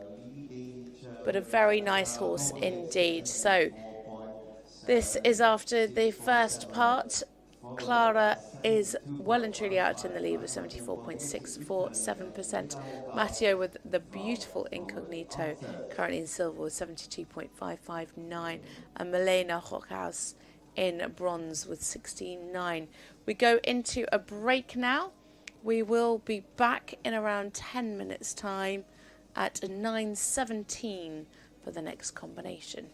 But a very nice horse indeed. So this is after the first part. Clara is well and truly out in the lead with 74.647%. Matteo with the beautiful Incognito, currently in silver with 72.559. And Milena Hochhaus in bronze with 69. We go into a break now. We will be back in around 10 minutes' time at 9:17 for the next combination.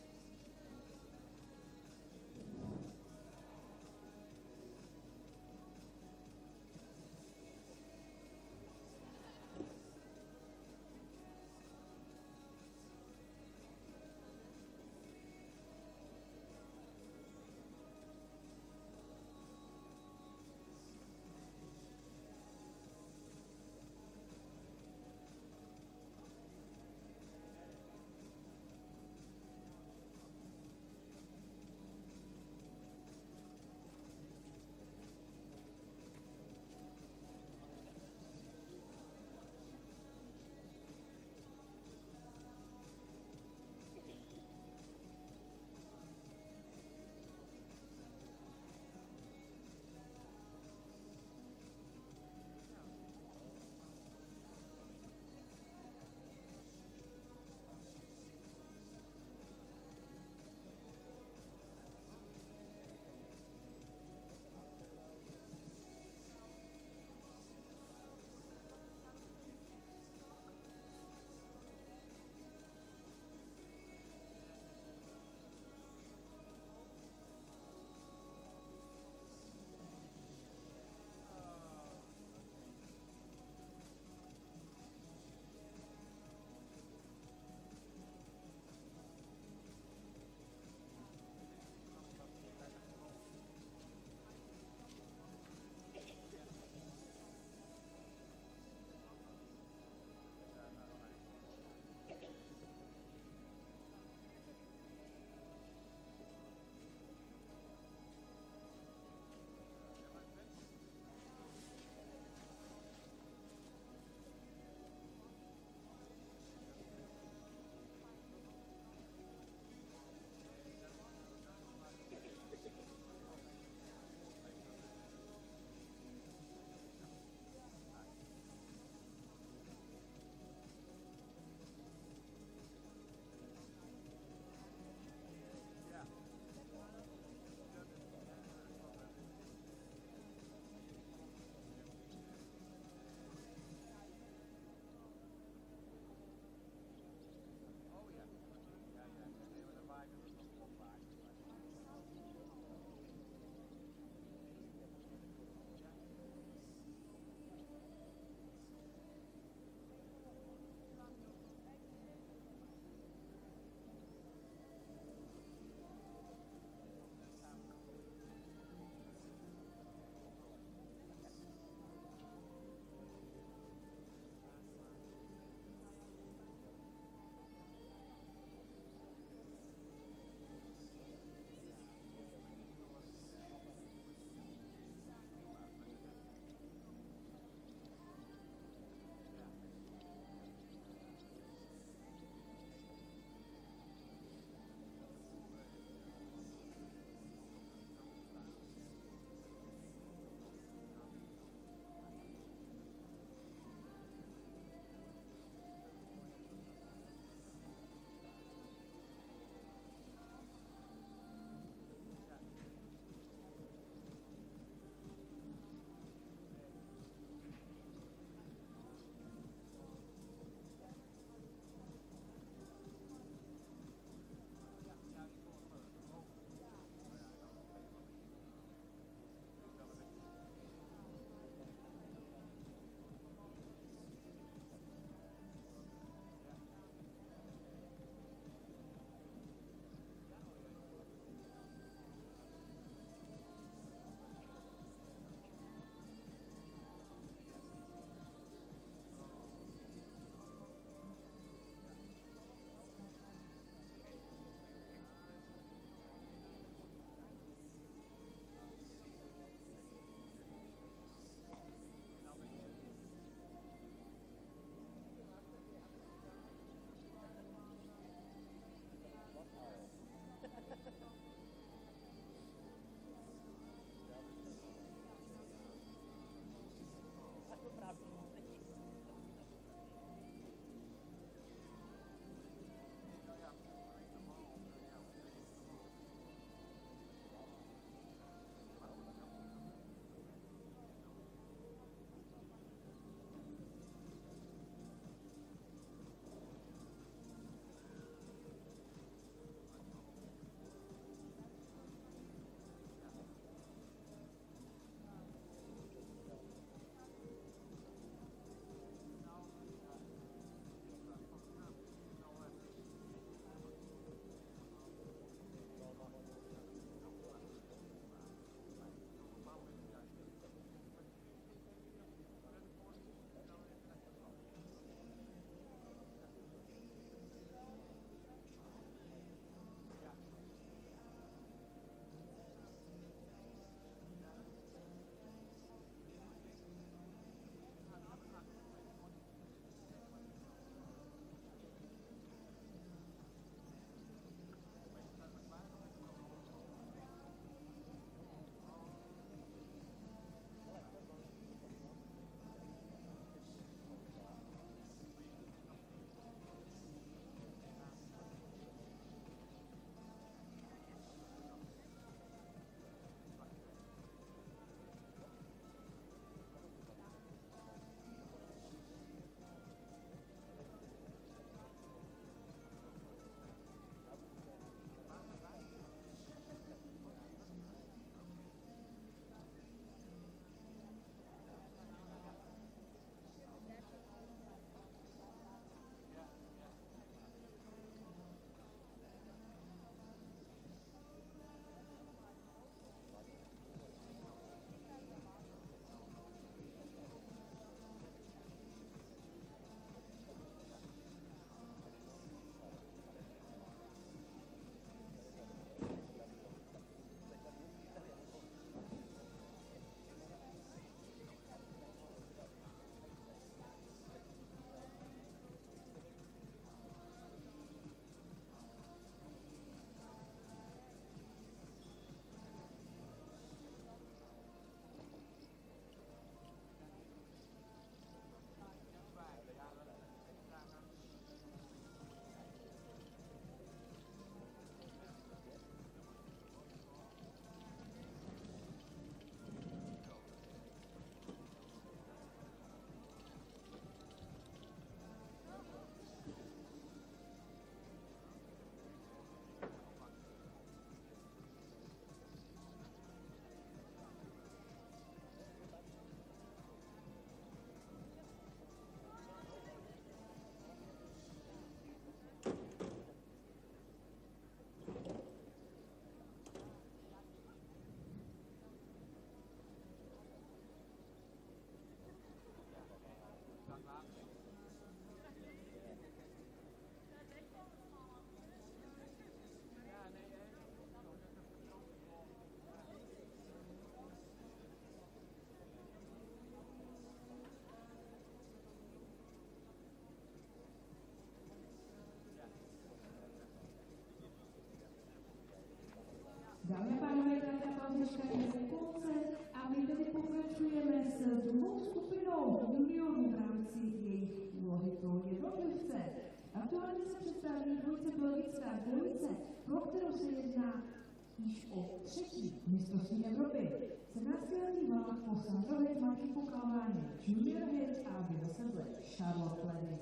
již o třetí mistrovství Evropy. 17letý Valach po Sandro Hetmanky pokáváně Junior Hit a vyvesedle Charlotte Levy.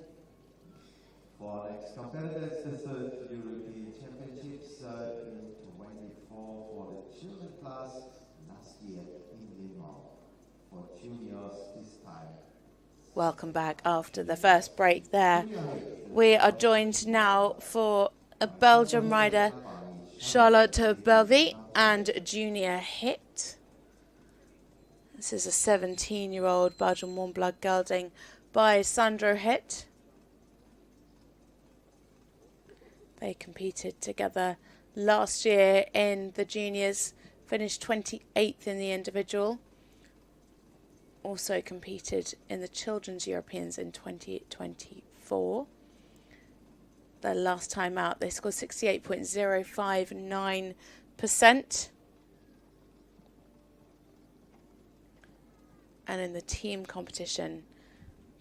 For next competitors, the third European Championships in 24 for the children class last year in Lyon. For juniors this time. Welcome back after the first break there. We are joined now for a Belgian rider, Charlotte Belvy, and Junior Hit. This is a 17-year-old Belgian warm-blood gelding by Sandro Hit. They competed together last year in the juniors, finished 28th in the individual. Also competed in the Children's Europeans in 2024. Their last time out, they scored 68.059%. And in the team competition,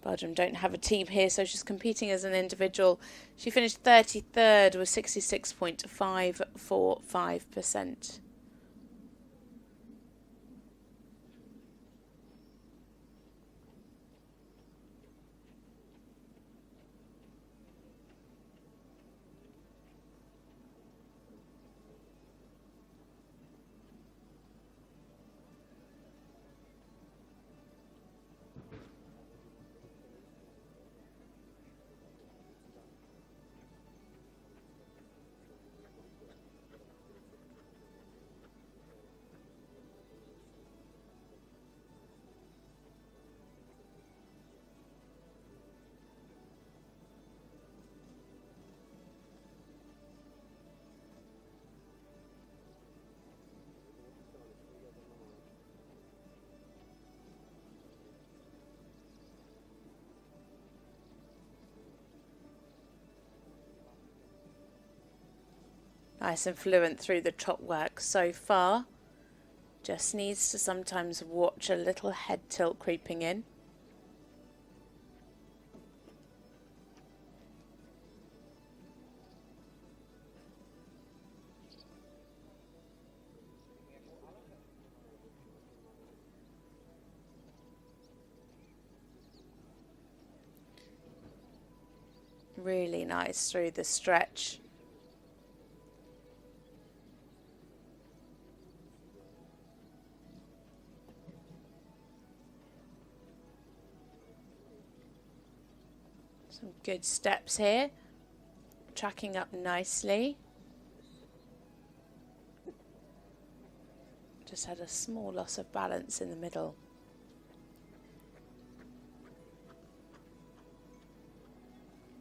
Belgium don't have a team here, so she's competing as an individual. She finished 33rd with 66.545%. Nice and fluent through the trot work so far. Just needs to sometimes watch a little head tilt creeping in. Really nice through the stretch. Some good steps here, tracking up nicely. Just had a small loss of balance in the middle.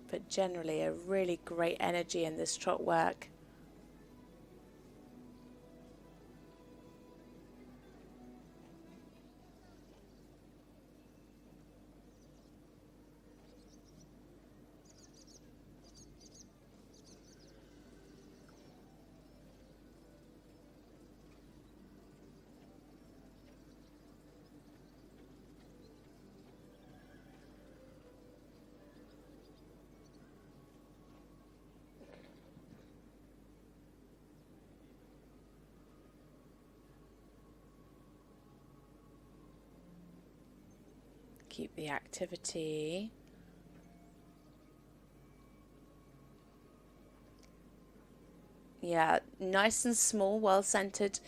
But generally a really great energy in this trot work. Keep the activity. Yeah, nice and small, well centered.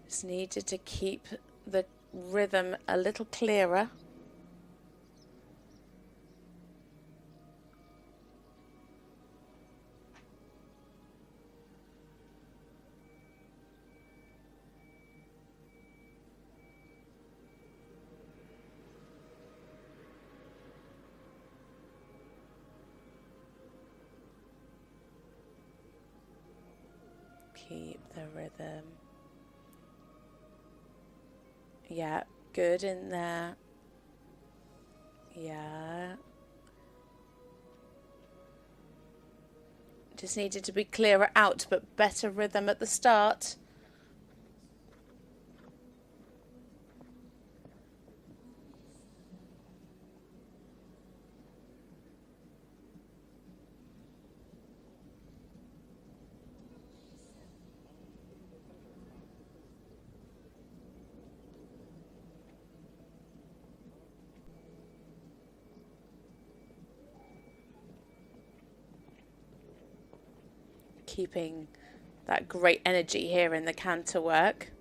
Just needed to keep the rhythm a little clearer. Keep the rhythm. Yeah, good in there. Yeah. Just needed to be clearer out, but better rhythm at the start. keeping that great energy here in the canter work.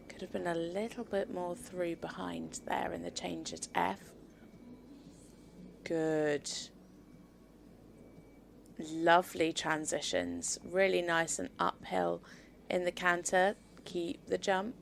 Could have been a little bit more through behind there in the change at F. Good. Lovely transitions. Really nice and uphill in the canter. Keep the jump.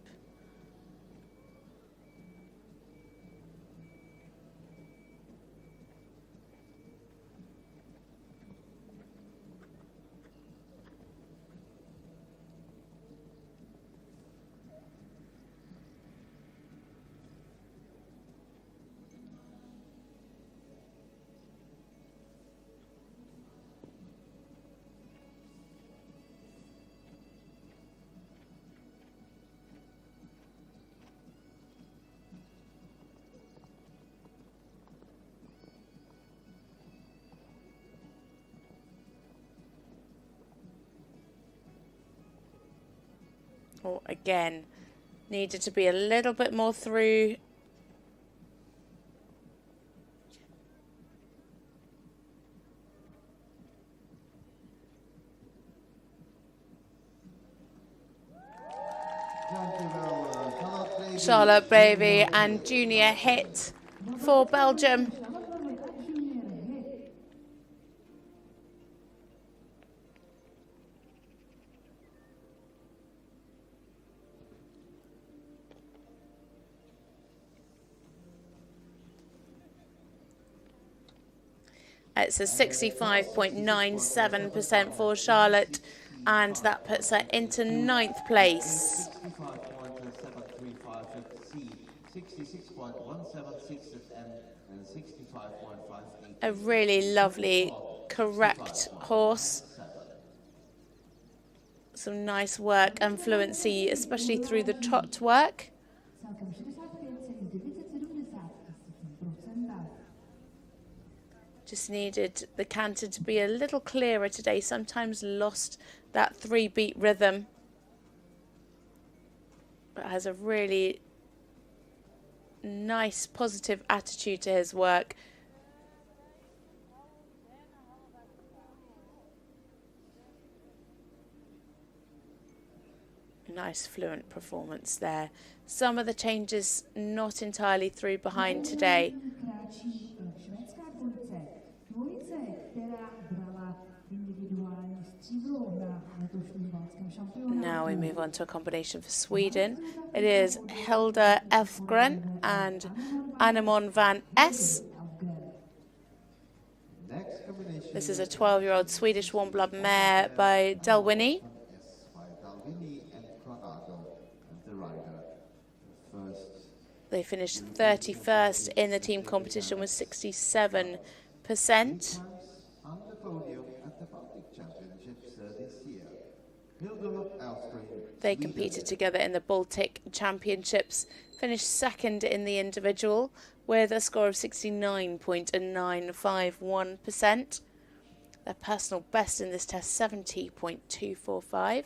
Oh, again, needed to be a little bit more through. Charlotte Baby and junior hit for Belgium. It's a 65.97% for Charlotte, and that puts her into 9th place. 66.176 A really lovely, correct horse. Some nice work and fluency, especially through the trot work. Celkem 65,970 Just needed the canter to be a little clearer today. Sometimes lost that 3-beat rhythm. But has a really nice, positive attitude to his work. Nice fluent performance there. Some of the changes not entirely through behind today. Now we move on to a combination for Sweden. It is Hilda Elfgren and Anemon van S. This is a 12-year-old Swedish warm-blood mare by Delwini. They finished 31st in the team competition with 67%. They competed together in the Baltic Championships, finished 2nd in the individual with a score of 69.951%. Their personal best in this test, 70.245.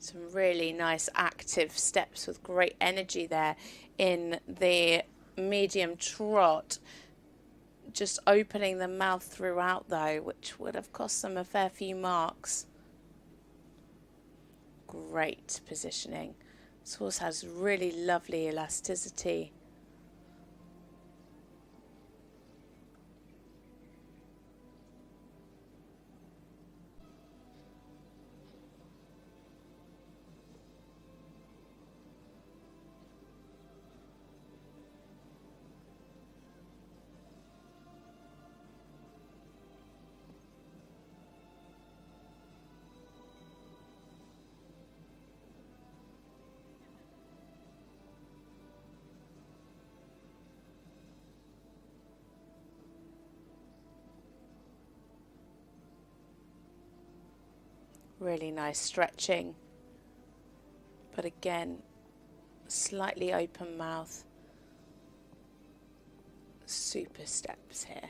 Some really nice active steps with great energy there in the medium trot. Just opening the mouth throughout though, which would have cost them a fair few marks. Great positioning. This horse has really lovely elasticity. Really nice stretching. But again, slightly open mouth. Super steps here.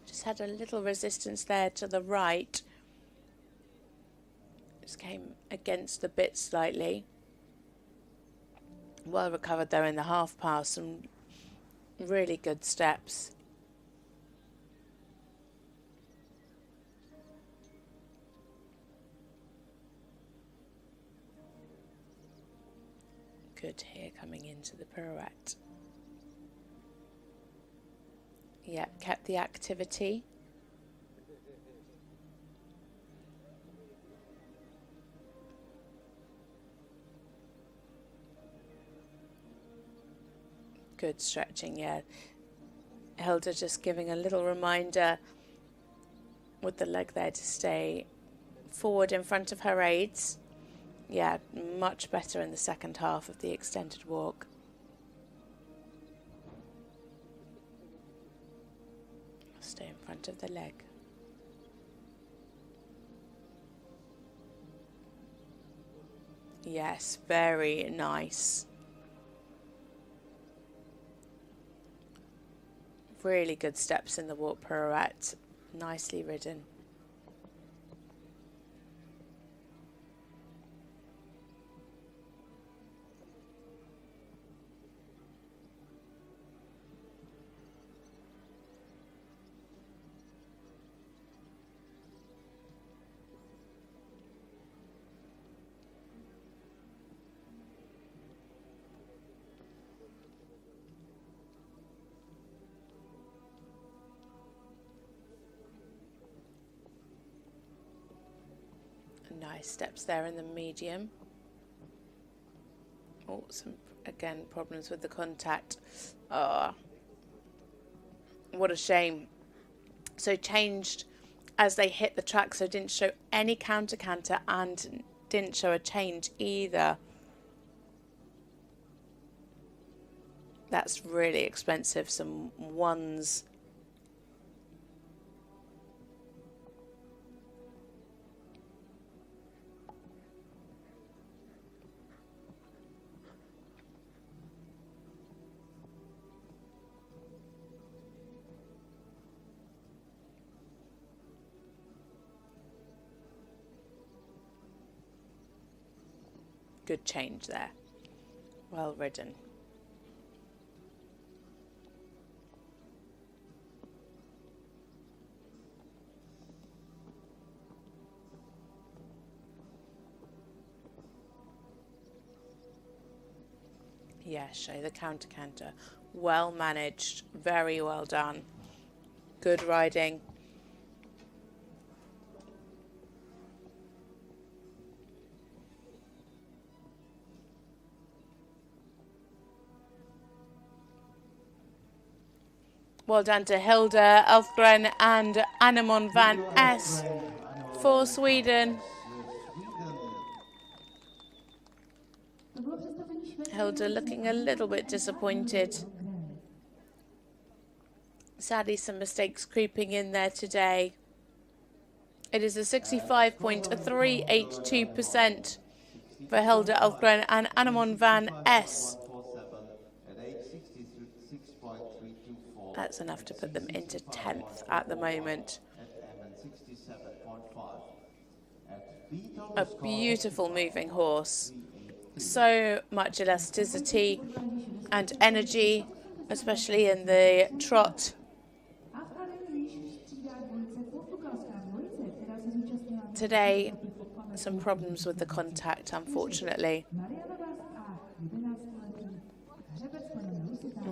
Just had a little resistance there to the right. Just came against the bit slightly. Well recovered though in the half pass. Some really good steps. Good here coming into the pirouette. Yeah, kept the activity. Good stretching, yeah. Hilda just giving a little reminder with the leg there to stay forward in front of her aids. Yeah, much better in the second half of the extended walk. Stay in front of the leg. Yes, very nice. Really good steps in the walk pirouette. Nicely ridden. Nice steps there in the medium. Oh, some, again, problems with the contact. Oh, what a shame. So changed as they hit the track, so didn't show any counter-canter and didn't show a change either. That's really expensive. Some ones. Good change there. Well ridden. Yeah, show the counter-canter. Well managed. Very well done. Good riding. Well done to Hilda Elfgren and Anemon van Es for Sweden. Hilda looking a little bit disappointed. Sadly, some mistakes creeping in there today. It is a 65.382% for Hilda Elfgren and Anemon van Es. That's enough to put them into 10th at the moment. A beautiful moving horse. So much elasticity and energy, especially in the trot. Today, some problems with the contact, unfortunately.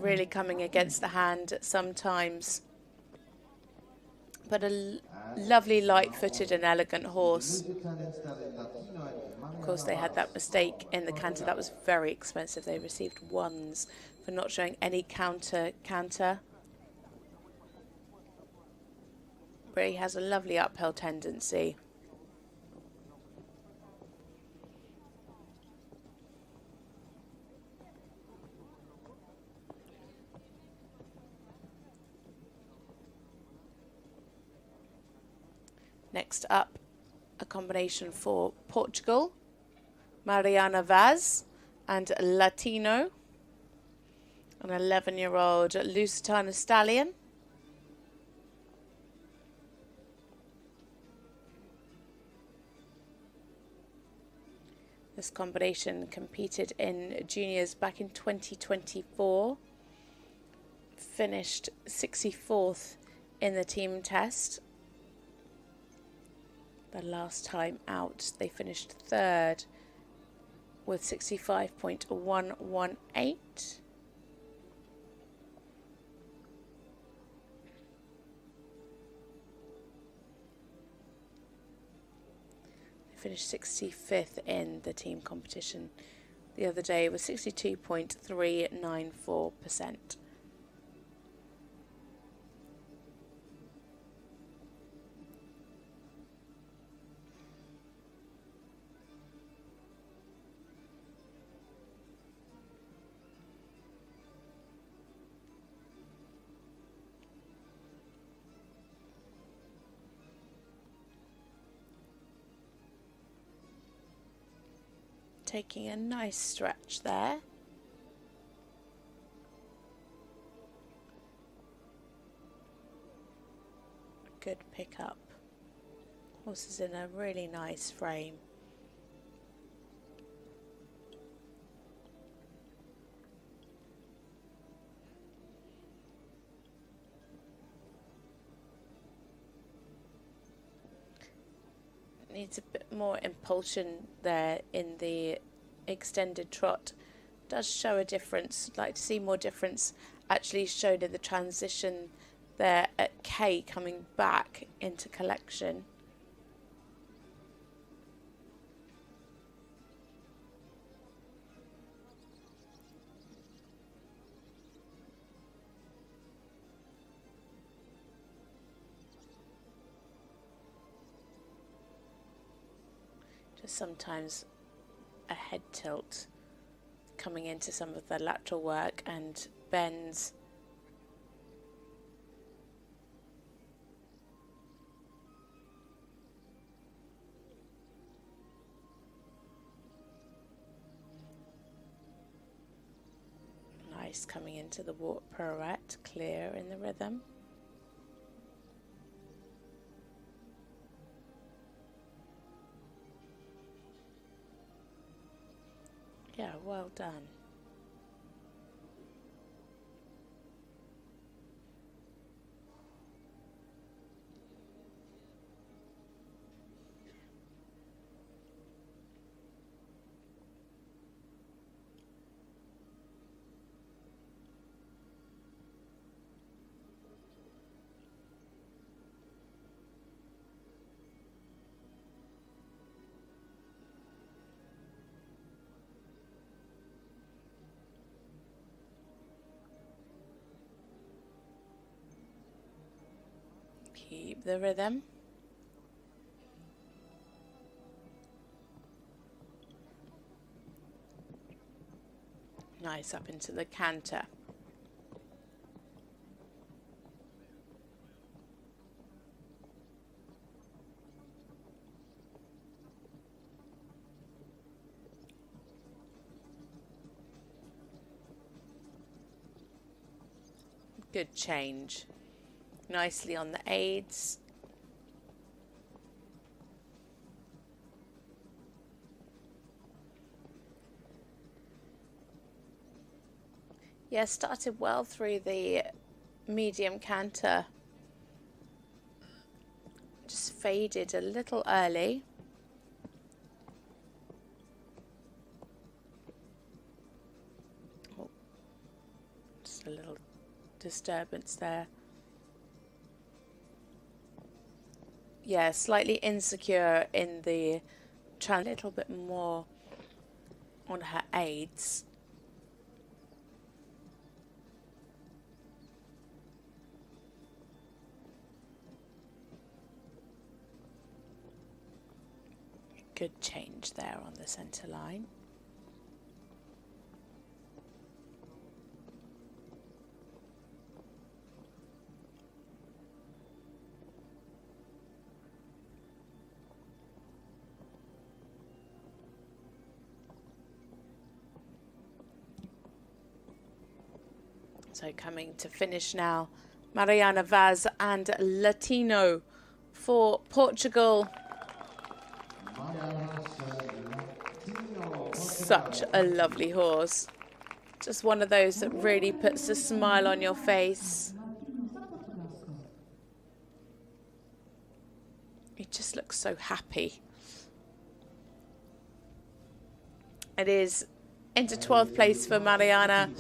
really coming against the hand sometimes. But a lovely, light-footed and elegant horse. Of course, they had that mistake in the canter. That was very expensive. They received ones for not showing any canter. But he has a lovely uphill tendency. Next up, a combination for Portugal, Mariana Vaz and Latino, an 11-year-old Lusitana stallion. This combination competed in juniors back in 2024, finished 64th in the team test. The last time out, they finished third with 65.118. They finished 65th in the team competition the other day with 62.394%. Taking a nice stretch there. Good pickup. Horse is in a really nice frame. Needs a bit more impulsion there in the extended trot. Does show a difference. I'd like to see more difference actually showed in the transition there at K coming back into collection. Sometimes a head tilt coming into some of the lateral work and bends. Nice coming into the walk pirouette, clear in the rhythm. Yeah, well done. Keep the rhythm. Nice up into the canter. Good change. Nicely on the aids. Yeah, started well through the medium canter. Just faded a little early. Oh, just a disturbance there. Yeah, slightly insecure in the trying a little bit more on her aids. Good change there on the centre line. So coming to finish now, Mariana Vaz and Latino for Portugal. Such a lovely horse. Just one of those that really puts a smile on your face. He just looks so happy. It is into 12th place for Mariana,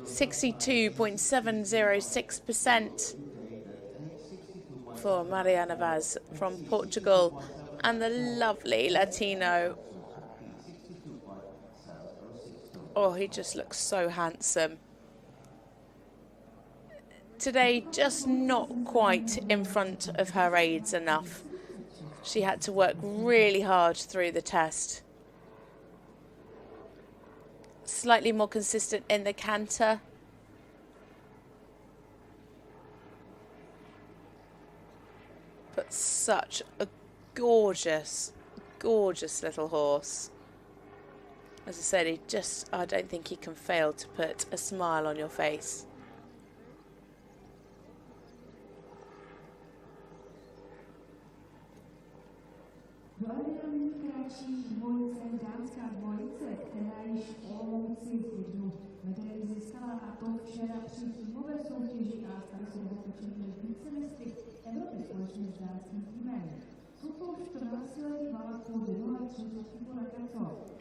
62.706% for Mariana Vaz from Portugal, and the lovely Latino. Oh, he just looks so handsome. Today, just not quite in front of her aids enough. She had to work really hard through the test. Slightly more consistent in the canter. But such a gorgeous, gorgeous little horse. As I said, I don't think he can fail to put a smile on your face.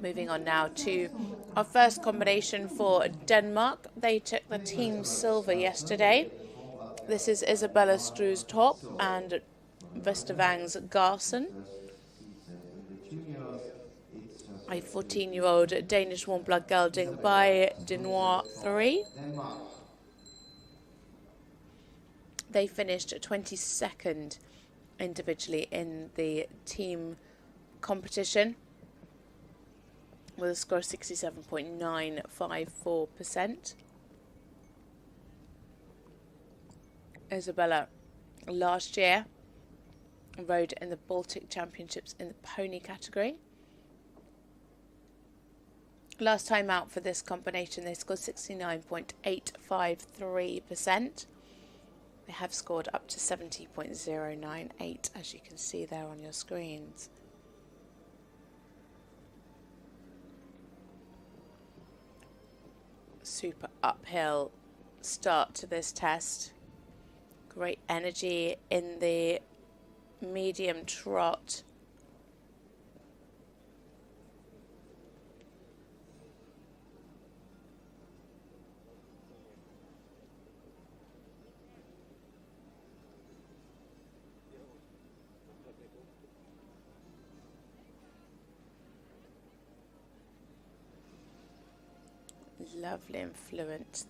Moving on now to our first combination for Denmark. They took the team silver yesterday. This is Isabella Strue's top and Vestervang's Garson. A 14-year-old Danish warm-blood gelding by Denoir 3. They finished 22nd individually in the team competition with a score of 67.954%. Isabella last year rode in the Baltic Championships in the pony category. Last time out for this combination, they scored 69.853%. They have scored up to 70.098, as you can see there on your screens. Super uphill start to this test. Great energy in the medium trot. Lovely and fluent.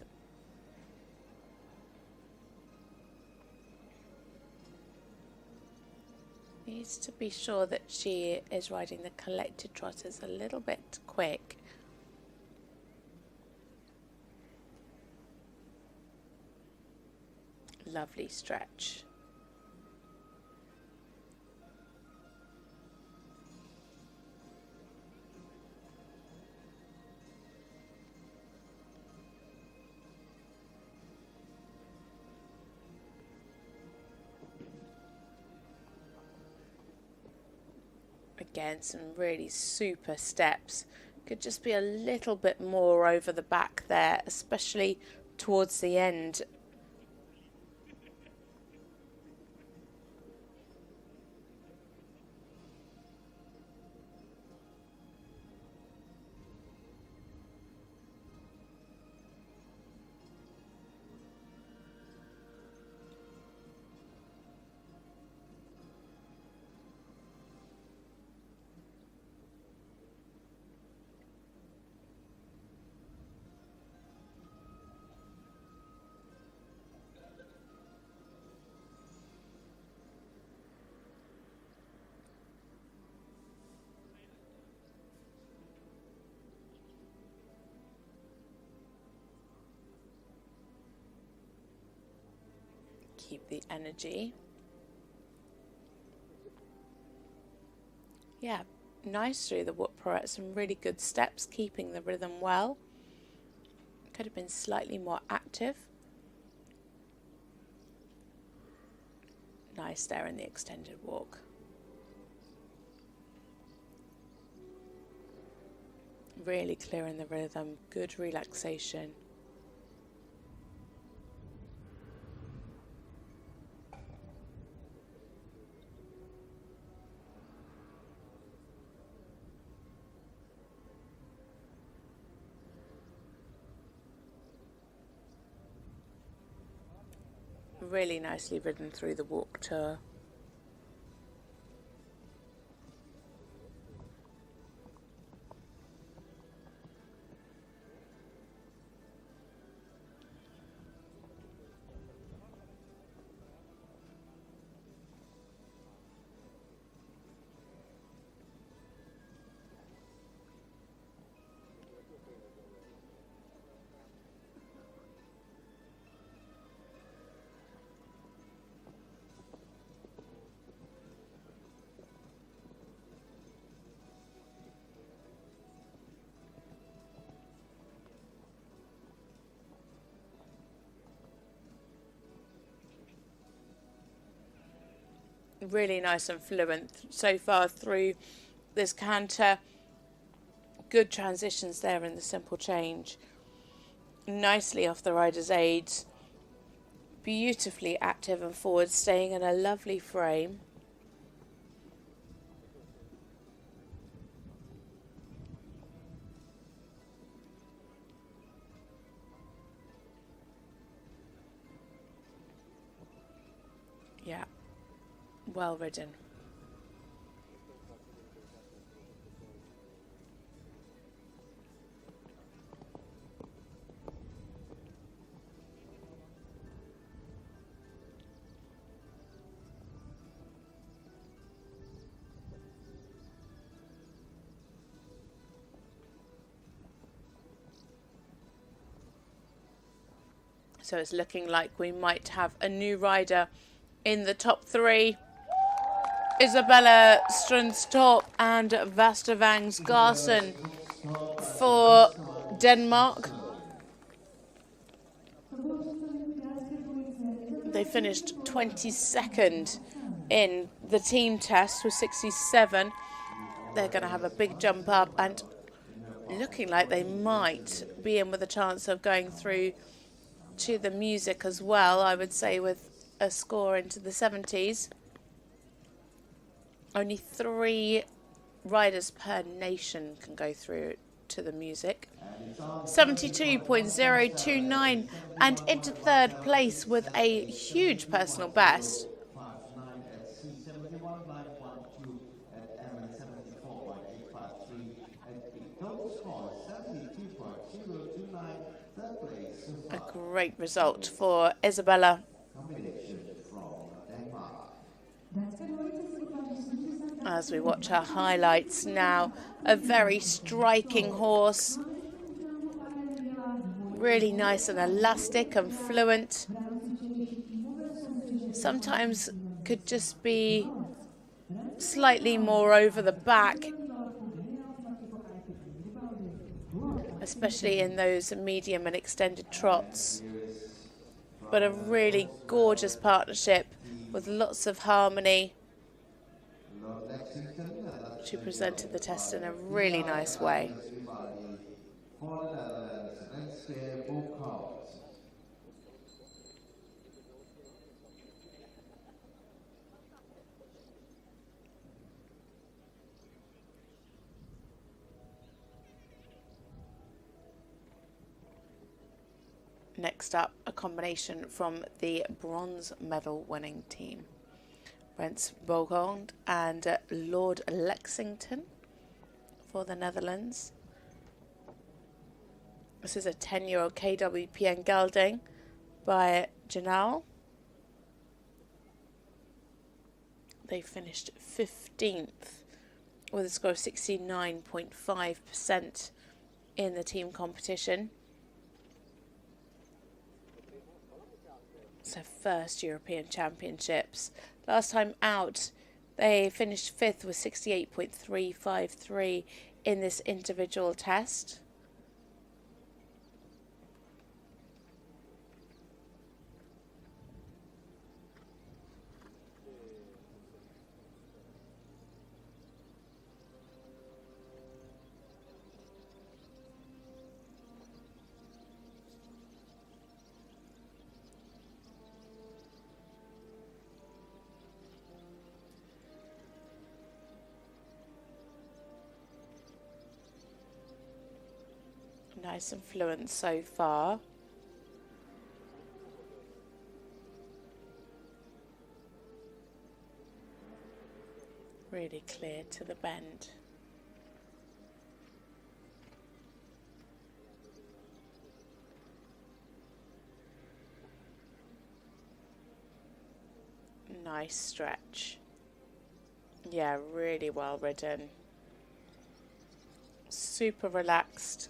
Needs to be sure that she is riding the collected trotters a little bit quick. Lovely stretch. Again, some really super steps. Could just be a little bit more over the back there, especially towards the end. keep the energy. Yeah, nice through the whoop pirouette. Some really good steps, keeping the rhythm well. Could have been slightly more active. Nice there in the extended walk. Really clearing the rhythm, good relaxation. Really nicely ridden through the walk tour. Really nice and fluent so far through this canter. Good transitions there in the simple change. Nicely off the rider's aids. Beautifully active and forward, staying in a lovely frame. Yeah. Well ridden. So it's looking like we might have a new rider in the top three. Isabella Strundstorp and Vastervangs Garson for Denmark. They finished 22nd in the team test with 67. They're going to have a big jump up and looking like they might be in with a chance of going through to the music as well, I would say, with a score into the 70s. Only 3 riders per nation can go through to the music. 72.029 and into third place with a huge personal best. A great result for Isabella. As we watch her highlights now, a very striking horse. Really nice and elastic and fluent. Sometimes could just be slightly more over the back, especially in those medium and extended trots. But a really gorgeous partnership with lots of harmony. She presented the test in a really nice way. Next up, a combination from the bronze medal winning team. Rens Bogond and Lord Lexington for the Netherlands. This is a 10-year-old KWPN gelding by Janal. They finished 15th with a score of 69.5% in the team competition. So first European Championships. Last time out, they finished 5th with 68.353 in this individual test. Nice and fluent so far. Really clear to the bend. Nice stretch. Yeah, really well ridden. Super relaxed.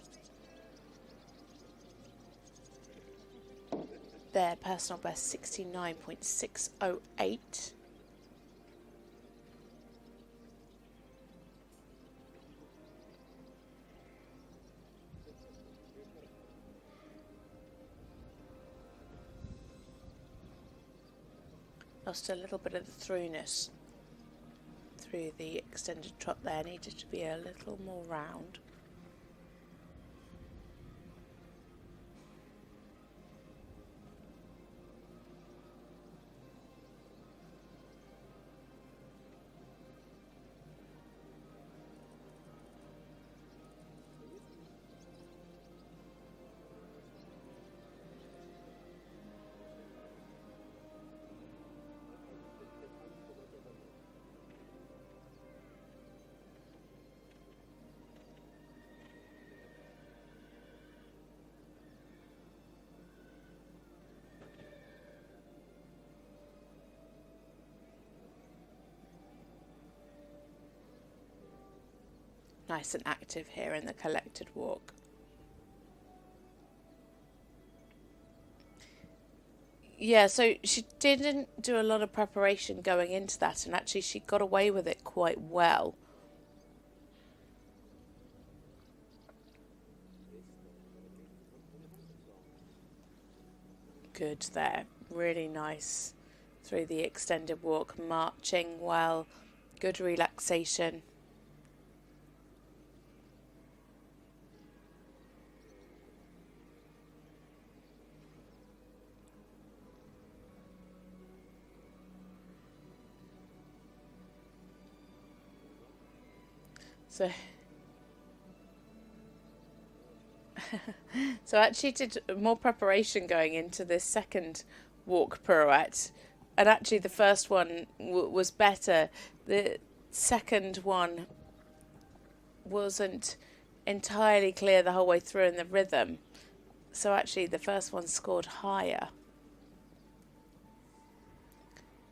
Their personal best 69.608. Lost a little bit of the throughness through the extended trot there, needed to be a little more round. Nice and active here in the collected walk. Yeah, so she didn't do a lot of preparation going into that, and actually she got away with it quite well. Good there, really nice through the extended walk, marching well, good relaxation. So I actually did more preparation going into this second walk pirouette, and actually the first one was better. The second one wasn't entirely clear the whole way through in the rhythm, so actually the first one scored higher.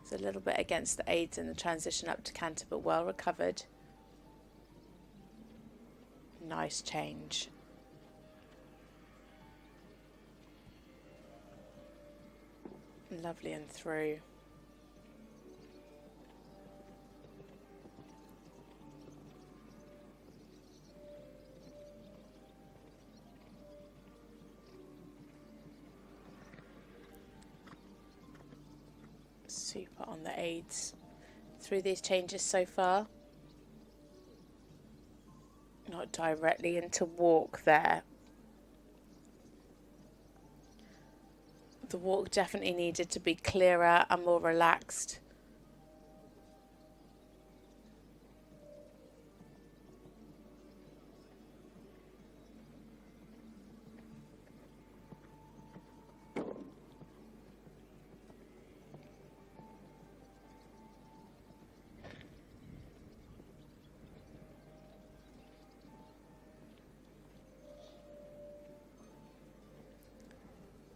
It's a little bit against the aids in the transition up to canter, but well recovered. Nice change. Lovely and through. Super on the aids through these changes so far. Not directly into walk there. The walk definitely needed to be clearer and more relaxed.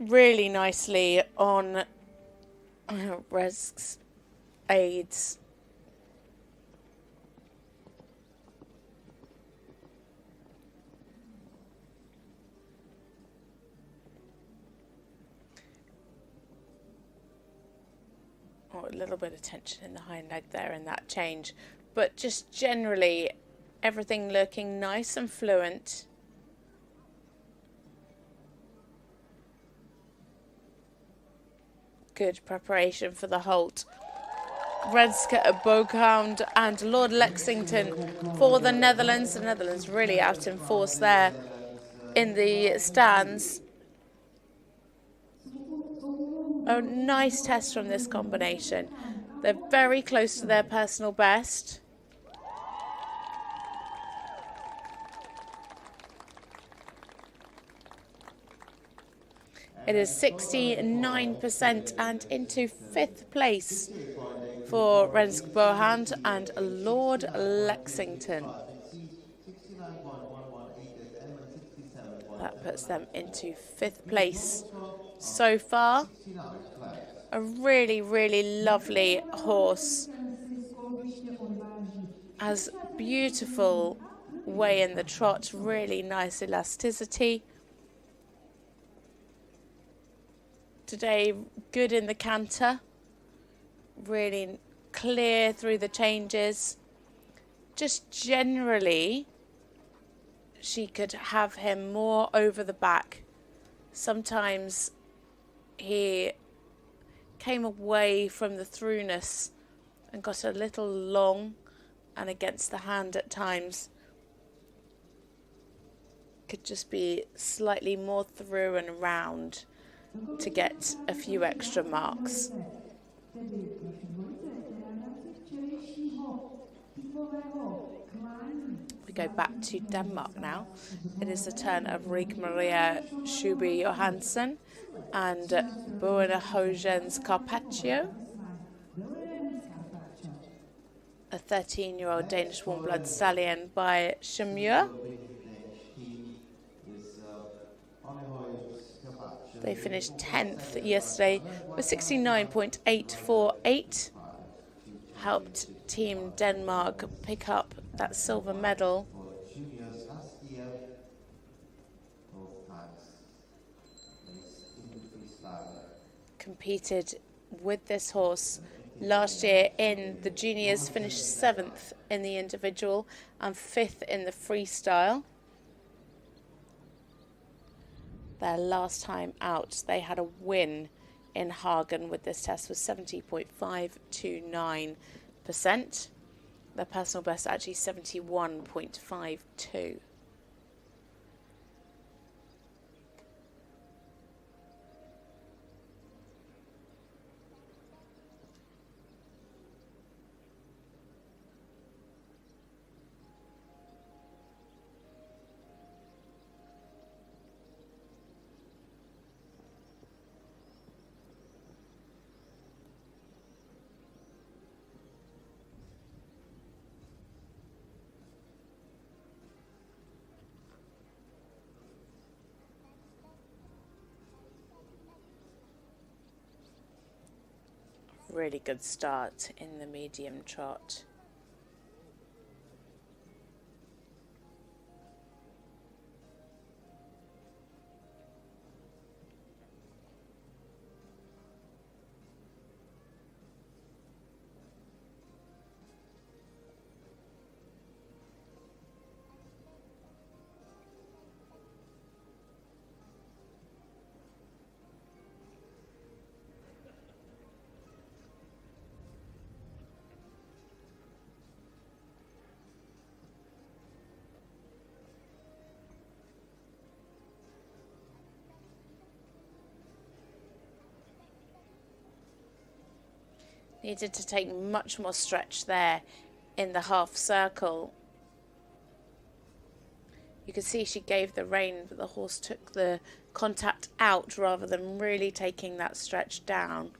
Really nicely on Rez's aids. Oh, a little bit of tension in the hind leg there in that change. But just generally, everything looking nice and fluent. Good preparation for the halt. Renske Boekhound and Lord Lexington for the Netherlands. The Netherlands really out in force there in the stands. A nice test from this combination. They're very close to their personal best. It is 69% and into 5th place for Renske Boekhound and Lord Lexington. That puts them into 5th place so far. A really, really lovely horse. Has beautiful way in the trot, really nice elasticity. Today, good in the canter. Really clear through the changes. Just generally, she could have him more over the back. Sometimes he came away from the throughness and got a little long and against the hand at times. Could just be slightly more through and round to get a few extra marks. We go back to Denmark now. It is the turn of Rik-Maria Schuby Johansen and Boena Hogens Carpaccio. A 13-year-old Danish warm-blood stallion by Chemure. They finished 10th yesterday with 69.848. Helped Team Denmark pick up that silver medal. Competed with this horse last year in the juniors, finished 7th in the individual and 5th in the freestyle. Their last time out, they had a win in Hagen with this test was 70.529%. Their personal best actually 71.52. Really good start in the medium trot. Needed to take much more stretch there in the half circle. You can see she gave the rein, but the horse took the contact out rather than really taking that stretch down.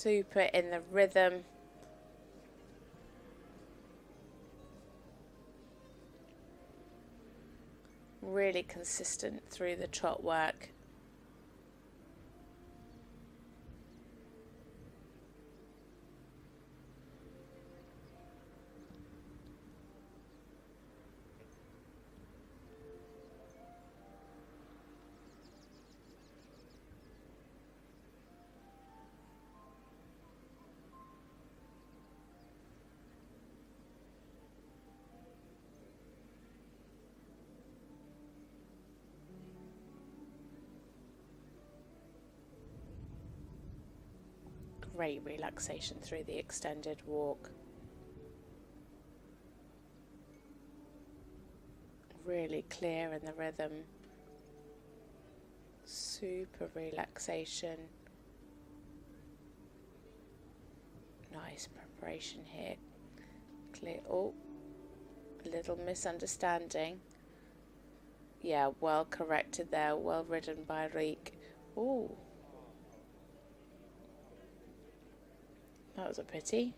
Super in the rhythm. Really consistent through the trot work. Great relaxation through the extended walk. Really clear in the rhythm. Super relaxation. Nice preparation here. Clear. Oh, a little misunderstanding. Yeah, well corrected there. Well ridden by Riek. Oh. That was a pity.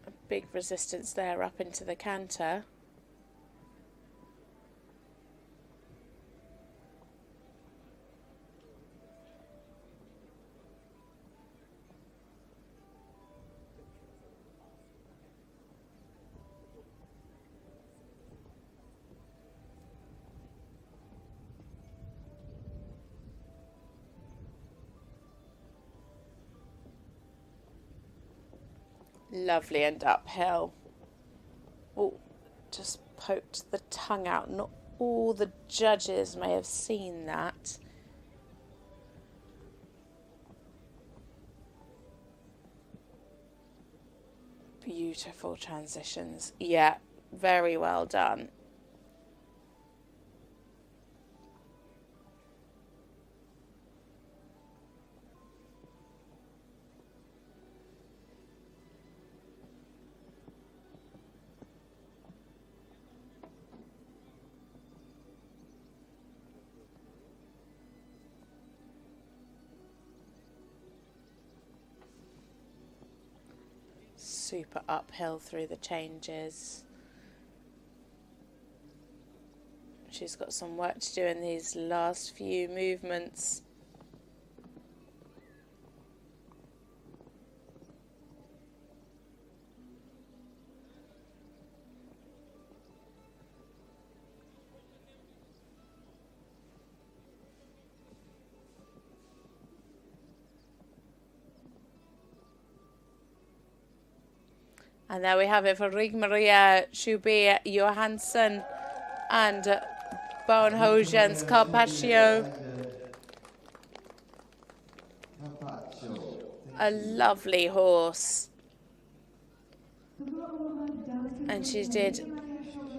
A big resistance there up into the canter. Lovely and uphill. Oh, just poked the tongue out. Not all the judges may have seen that. Beautiful transitions. Yeah, very well done. Super uphill through the changes. She's got some work to do in these last few movements. And there we have it for Rigmaria Schubi Johansson and Bauernhogen's Carpaccio. A lovely horse. And she did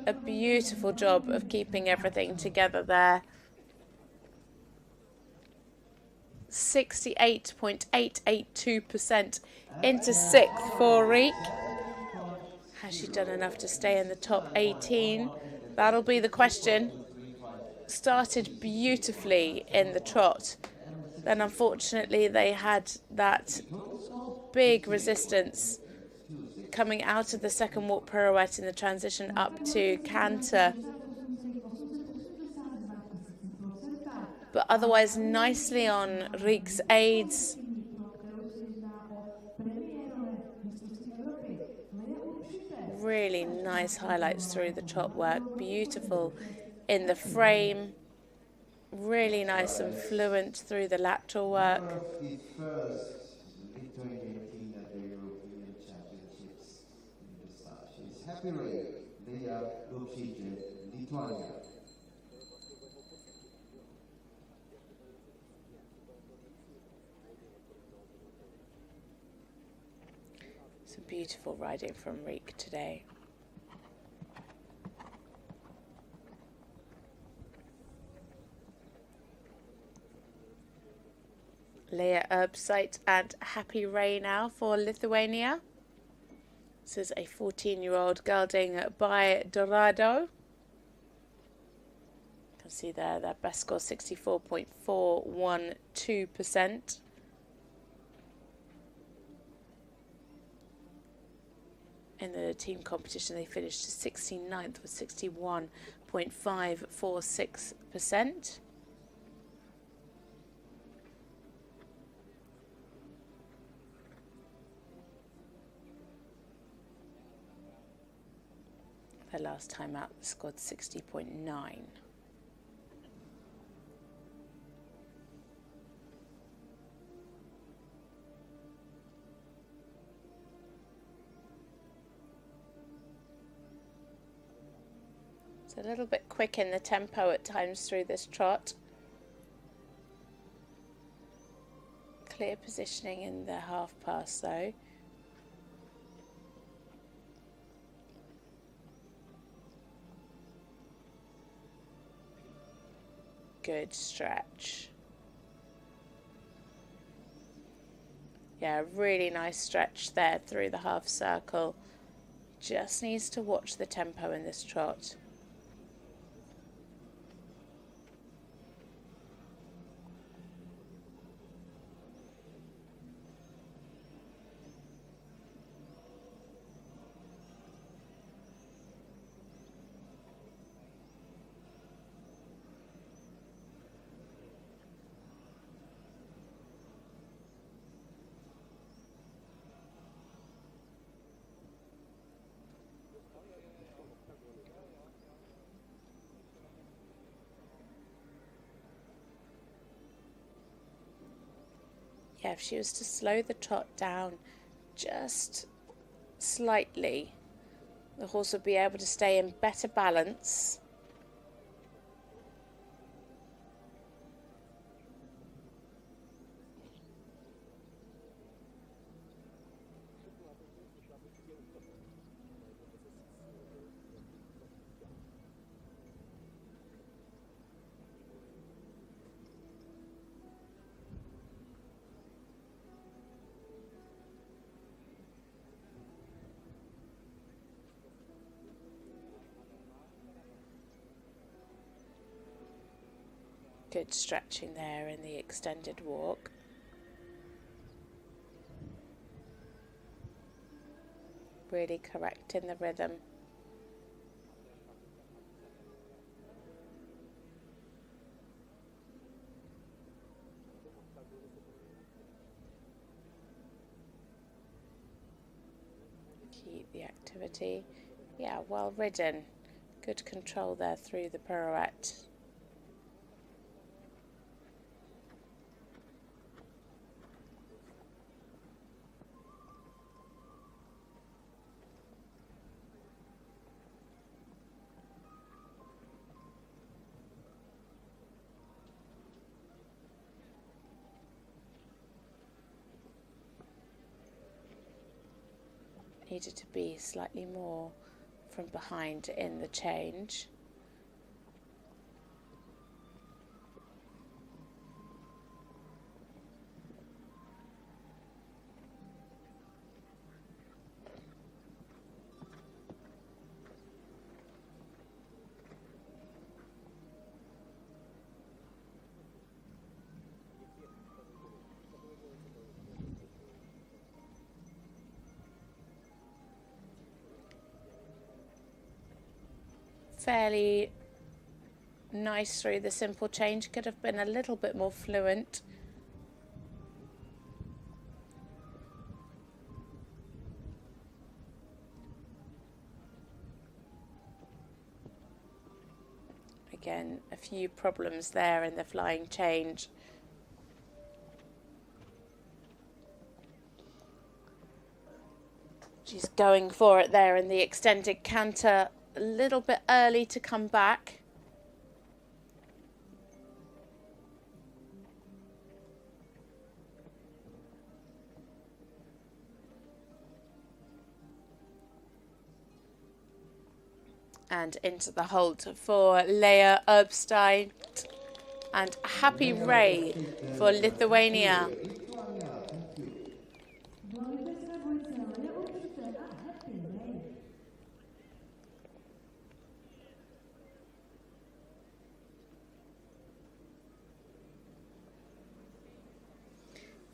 a beautiful job of keeping everything together there. 68.882% into 6th for Riek. Has she done enough to stay in the top 18? That'll be the question. Started beautifully in the trot. Then unfortunately they had that big resistance coming out of the second walk pirouette in the transition up to canter. But otherwise nicely on Riek's aids. Really nice highlights through the trot work. Beautiful in the frame. Really nice and fluent through the lateral work. Some beautiful riding from Riek today. Leah Erbseit and Happy Ray now for Lithuania. This is a 14-year-old gelding by Dorado. You can see there, their best score 64.412%. In the team competition, they finished 69th with 61.546%. Their last time out, they scored 60.9. It's a little bit quick in the tempo at times through this trot. Clear positioning in the half pass though. Good stretch. Yeah, really nice stretch there through the half circle. Just needs to watch the tempo in this trot. Yeah, if she was to slow the trot down just slightly, the horse would be able to stay in better balance. Good stretching there in the extended walk. Really correct in the rhythm. Keep the activity. Yeah, well ridden. Good control there through the pirouette. Needed to be slightly more from behind in the change. Fairly nice through the simple change, could have been a little bit more fluent. Again, a few problems there in the flying change. She's going for it there in the extended canter. A little bit early to come back. And into the hold for Leah Erbstein and Happy Ray for Lithuania.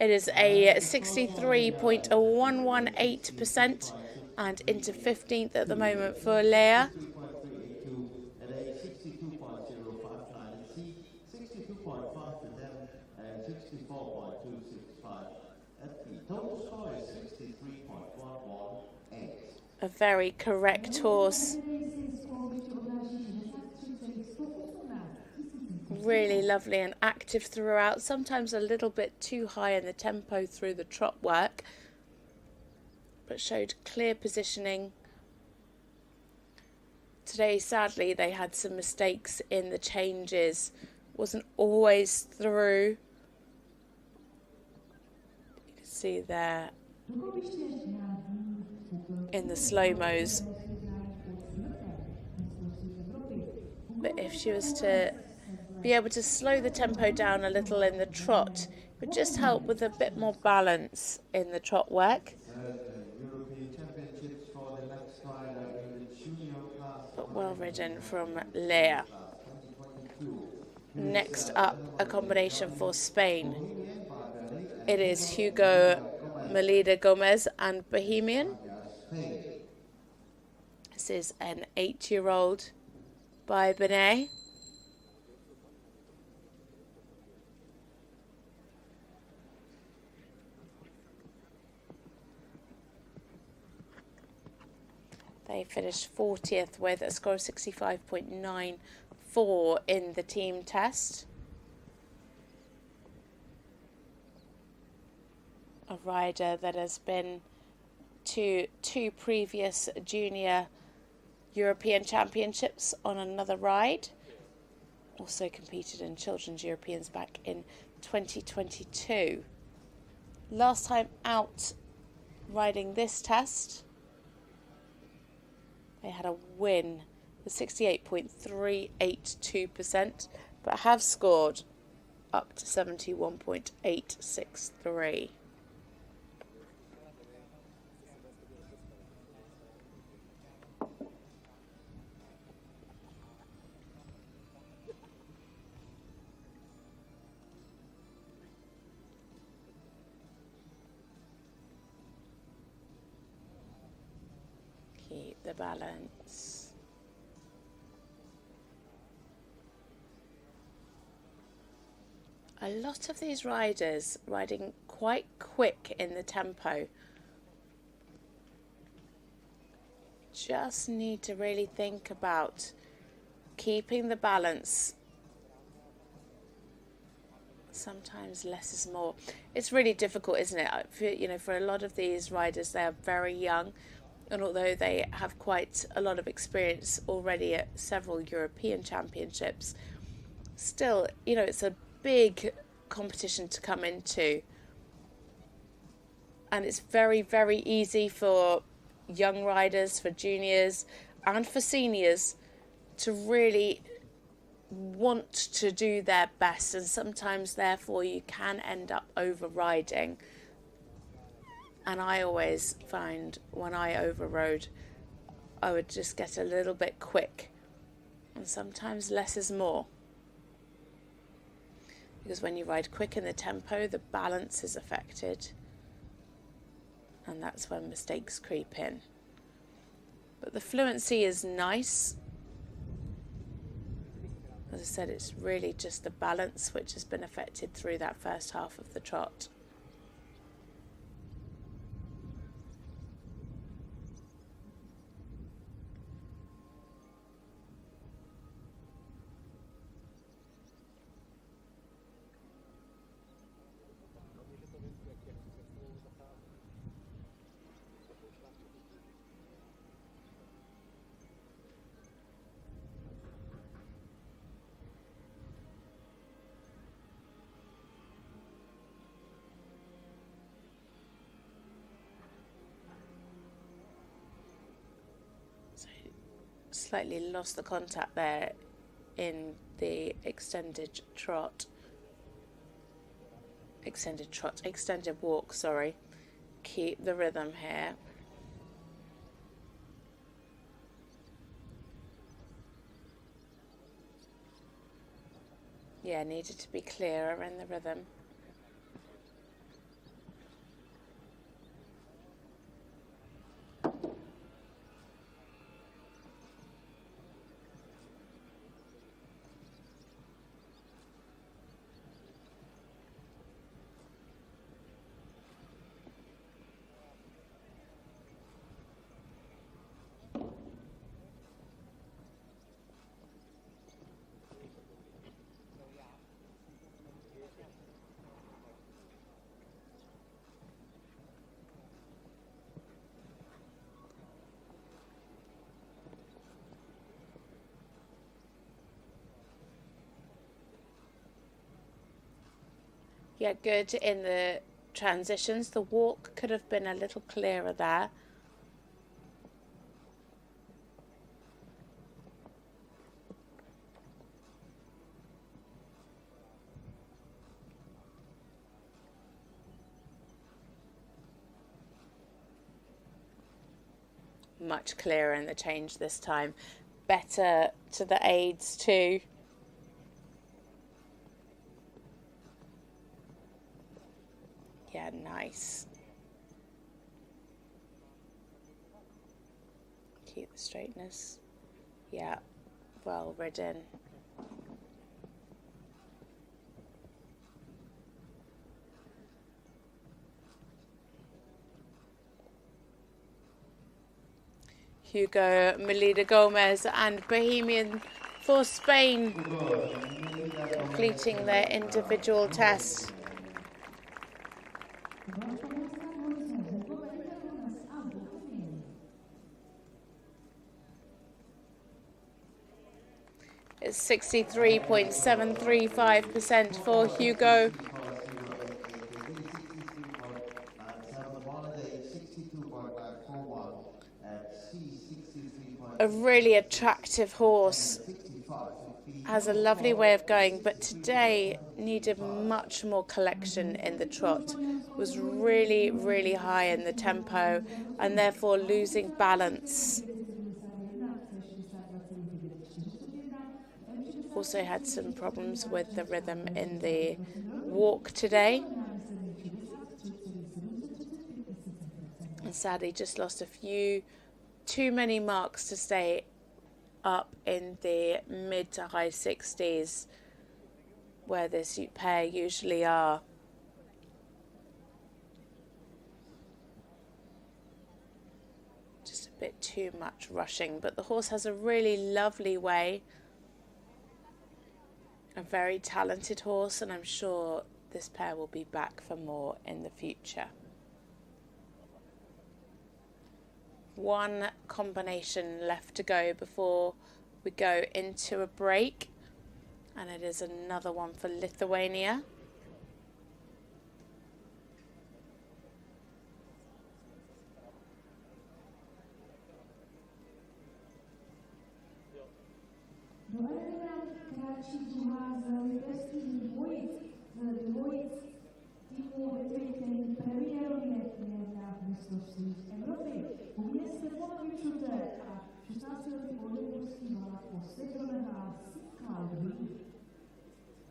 It is a 63.118% and into 15th at the moment for Leia. 62.382 and A 62.059 and C 62.5 and M 64.265. And the total score is 63.118. A very correct horse. Really lovely and active throughout, sometimes a little bit too high in the tempo through the trot work, but showed clear positioning. Today, sadly, they had some mistakes in the changes, wasn't always through. You can see there in the slow-mos. But if she was to be able to slow the tempo down a little in the trot, it would just help with a bit more balance in the trot work. European Championships for the next rider in the junior class. But well ridden from Leia. Next up, a combination for Spain. It is Hugo Melida Gomez and Bohemian. This is an 8-year-old by Benet. They finished 40th with a score of 65.94 in the team test. A rider that has been to 2 previous junior European Championships on another ride. Also competed in Children's Europeans back in 2022. Last time out riding this test, they had a win with 68.382%, but have scored up to 71.863. Keep the balance. A lot of these riders riding quite quick in the tempo. Just need to really think about keeping the balance. Sometimes less is more. It's really difficult, isn't it? For a lot of these riders, they are very young. And although they have quite a lot of experience already at several European Championships, still, it's a big competition to come into. And it's very, very easy for young riders, for juniors, and for seniors to really want to do their best. And sometimes, therefore, you can end up overriding. And I always find when I overrode, I would just get a little bit quick. And sometimes less is more. Because when you ride quick in the tempo, the balance is affected. And that's when mistakes creep in. But the fluency is nice. As I said, it's really just the balance which has been affected through that first half of the trot. Slightly lost the contact there in the extended walk, sorry. Keep the rhythm here. Yeah, needed to be clearer in the rhythm. Yeah, good in the transitions. The walk could have been a little clearer there. Much clearer in the change this time. Better to the aids too. Yeah, nice. Keep the straightness. Yeah, well ridden. Hugo Melida Gomez and Bohemian for Spain completing their individual test. It's 63.735% for Hugo. A really attractive horse. Has a lovely way of going, but today needed much more collection in the trot. Was really, really high in the tempo and therefore losing balance. Also had some problems with the rhythm in the walk today. And sadly just lost a few too many marks to stay up in the mid to high 60s where this pair usually are. Just a bit too much rushing, but the horse has a really lovely way. A very talented horse, and I'm sure this pair will be back for more in the future. One combination left to go before we go into a break, and it is another one for Lithuania.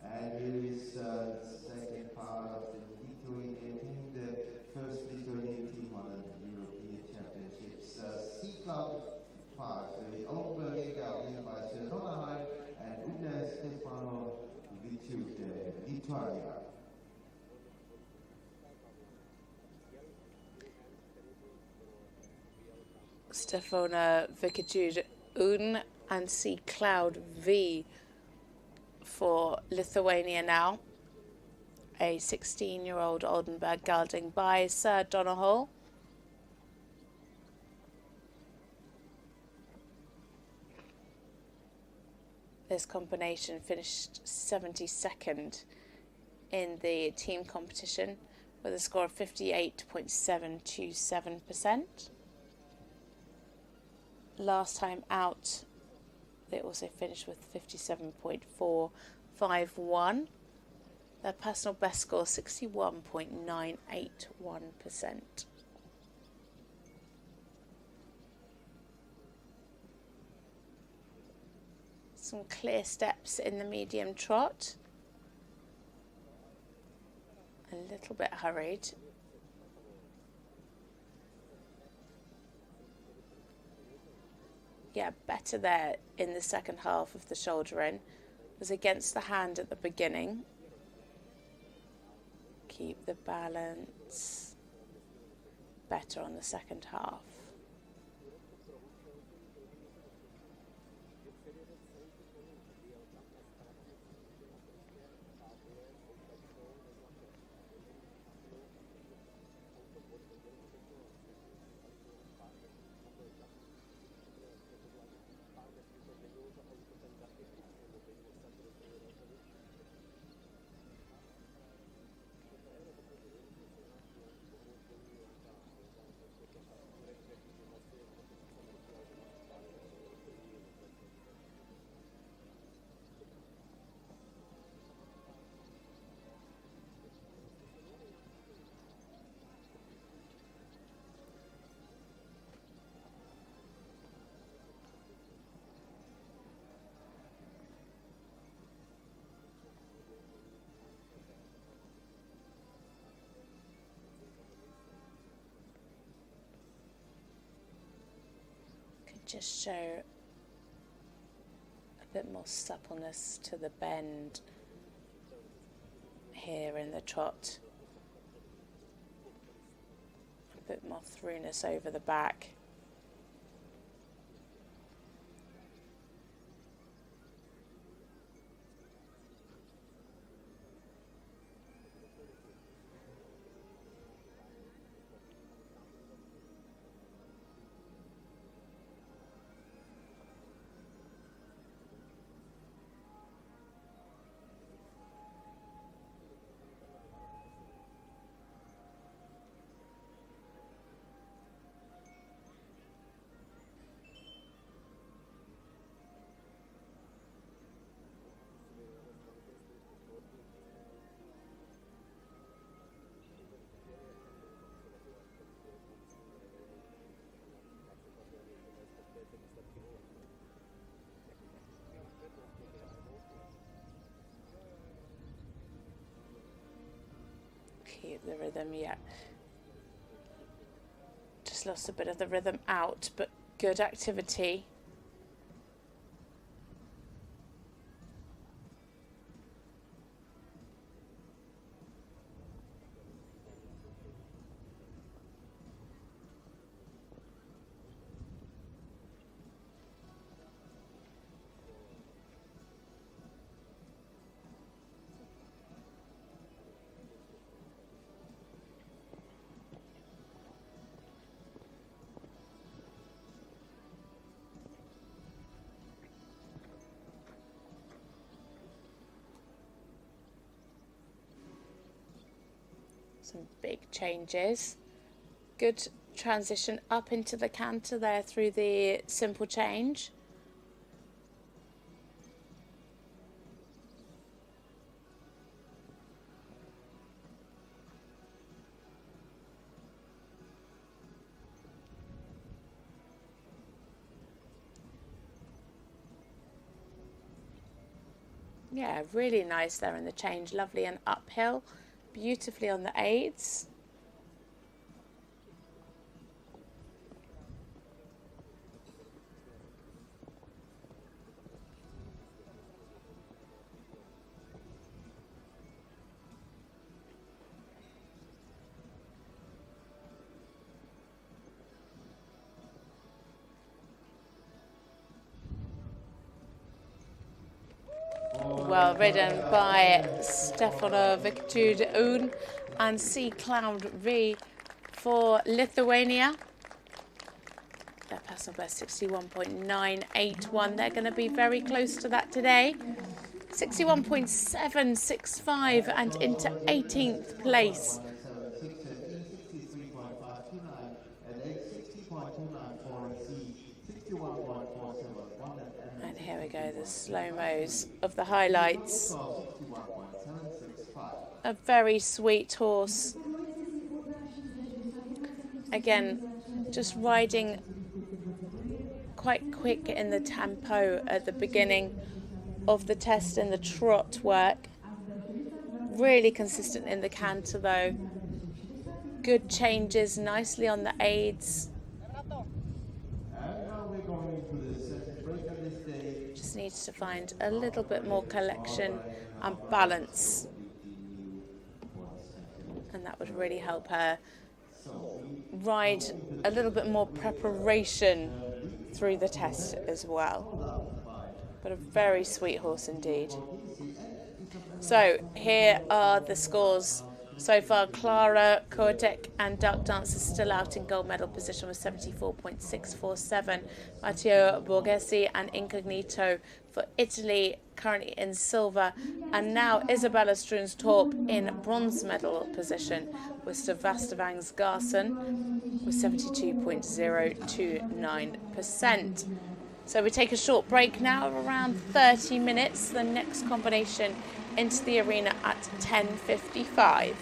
And here is the second part of the Lithuanian team, the first Lithuanian team on the European Championships. C-Cloud 5, the Oberliga lead by Ronahai and Una Stefano Viciute, Lithuania. Stefana Viciute Un and C Cloud V for Lithuania now. A 16-year-old Oldenburg gelding by Sir Donoghue. This combination finished 72nd in the team competition with a score of 58.727%. Last time out, they also finished with 57.451. Their personal best score 61.981%. Some clear steps in the medium trot. A little bit hurried. Yeah, better there in the second half of the shouldering. Was against the hand at the beginning. Keep the balance. Better on the second half. just show a bit more suppleness to the bend here in the trot. A bit more throughness over the back. Keep the rhythm, yeah. Just lost a bit of the rhythm out, but good activity. Some big changes. Good transition up into the canter there through the simple change. Yeah, really nice there in the change. Lovely and uphill. Beautifully on the aids. Well ridden by Stefano Victor and C Cloud V for Lithuania. Their personal best 61.981. They're going to be very close to that today. 61.765 and into 18th place. And here we go, the slow-mos of the highlights. A very sweet horse. Again, just riding quite quick in the tempo at the beginning of the test in the trot work. Really consistent in the canter though. Good changes, nicely on the aids. Just needs to find a little bit more collection and balance. And that would really help her ride a little bit more preparation through the test as well. But a very sweet horse indeed. So here are the scores so far. Clara Kotek and Dark Dancer still out in gold medal position with 74.647. Matteo Borghesi and Incognito for Italy currently in silver, and now Isabella Strunstorp in bronze medal position with Sevastavang's Garson with 72.029%. So we take a short break now of around 30 minutes. The next combination into the arena at 10:55.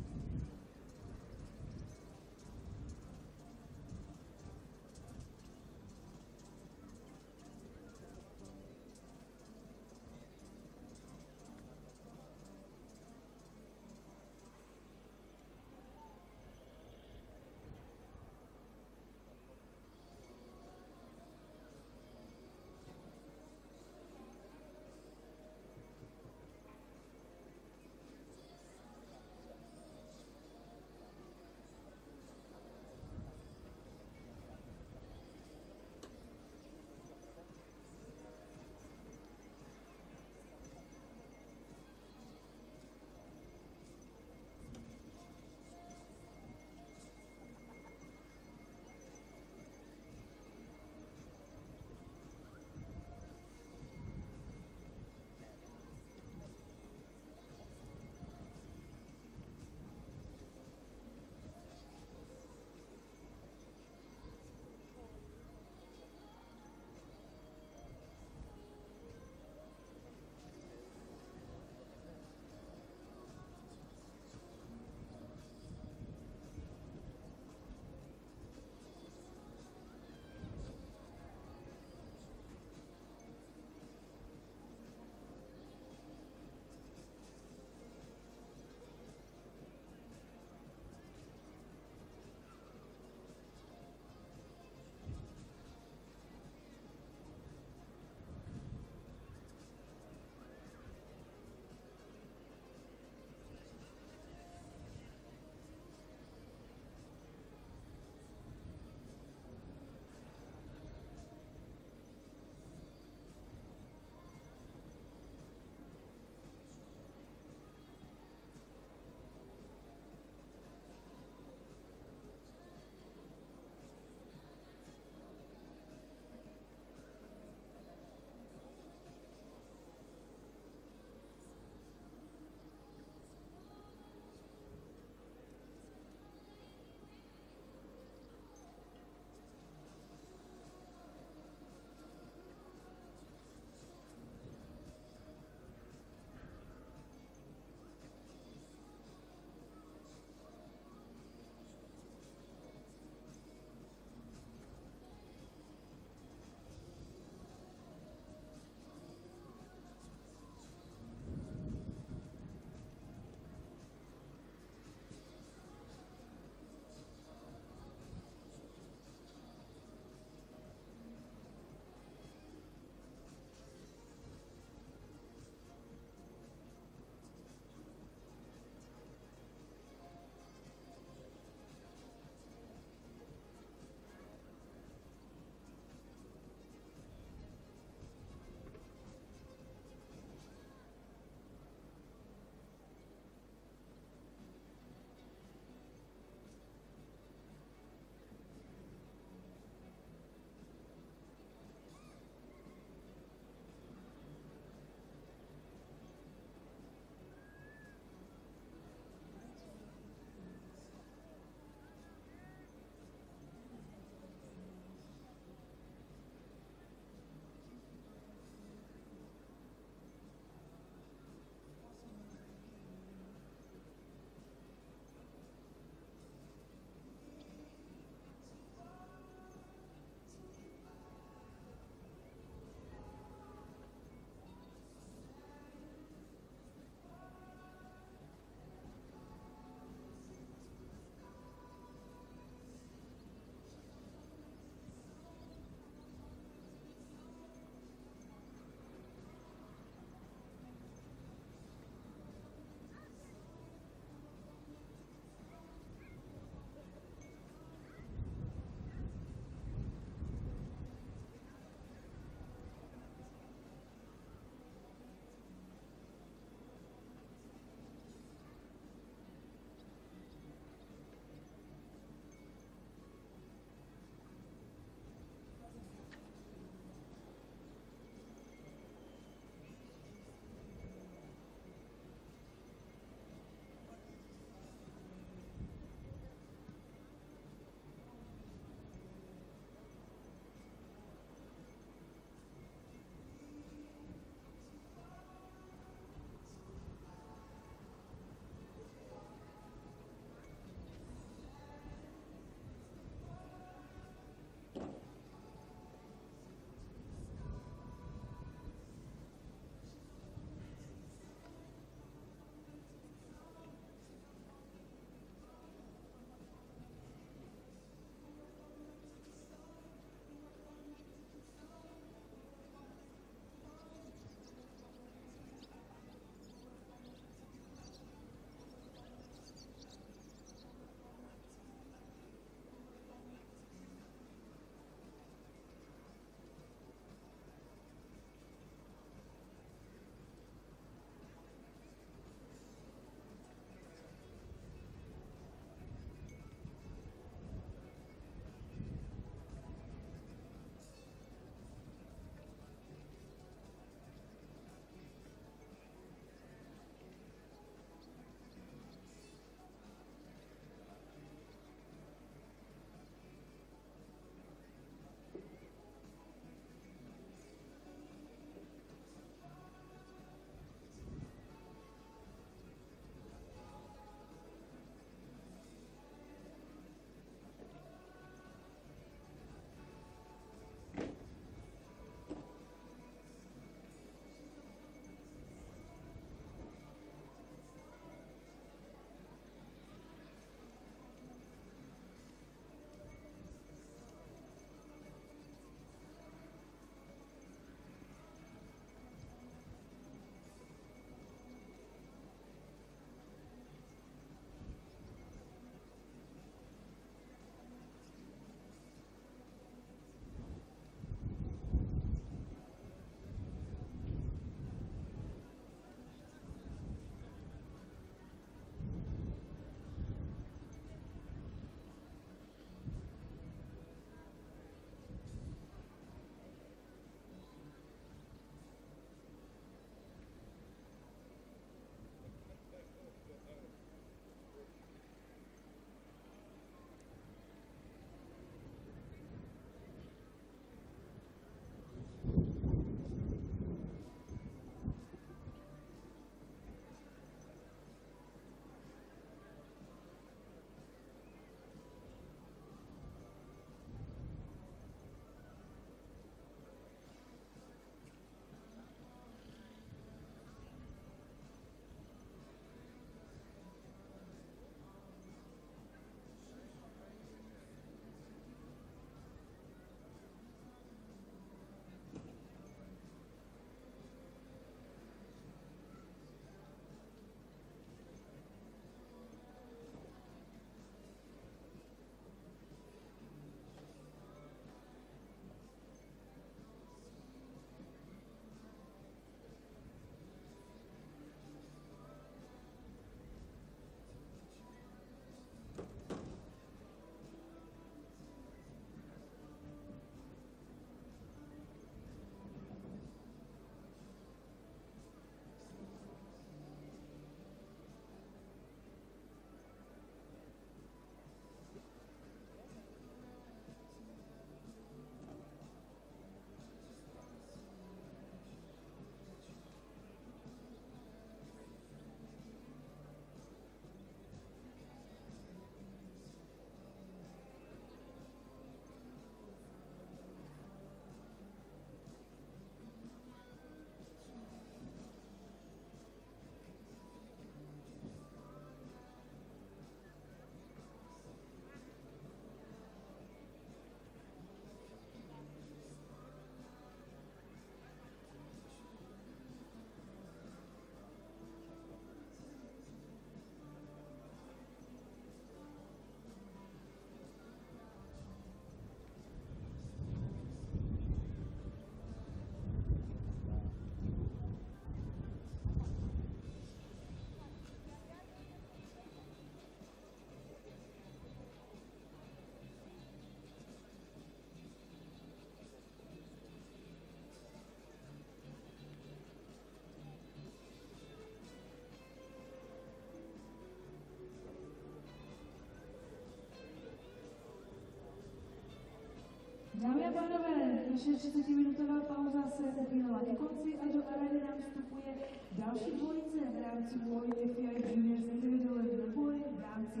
pánové, naše 30-minutová pauza se upínala ke konci a do arény nám vstupuje další dvojice v rámci boje FEI Juniors individuální boj v rámci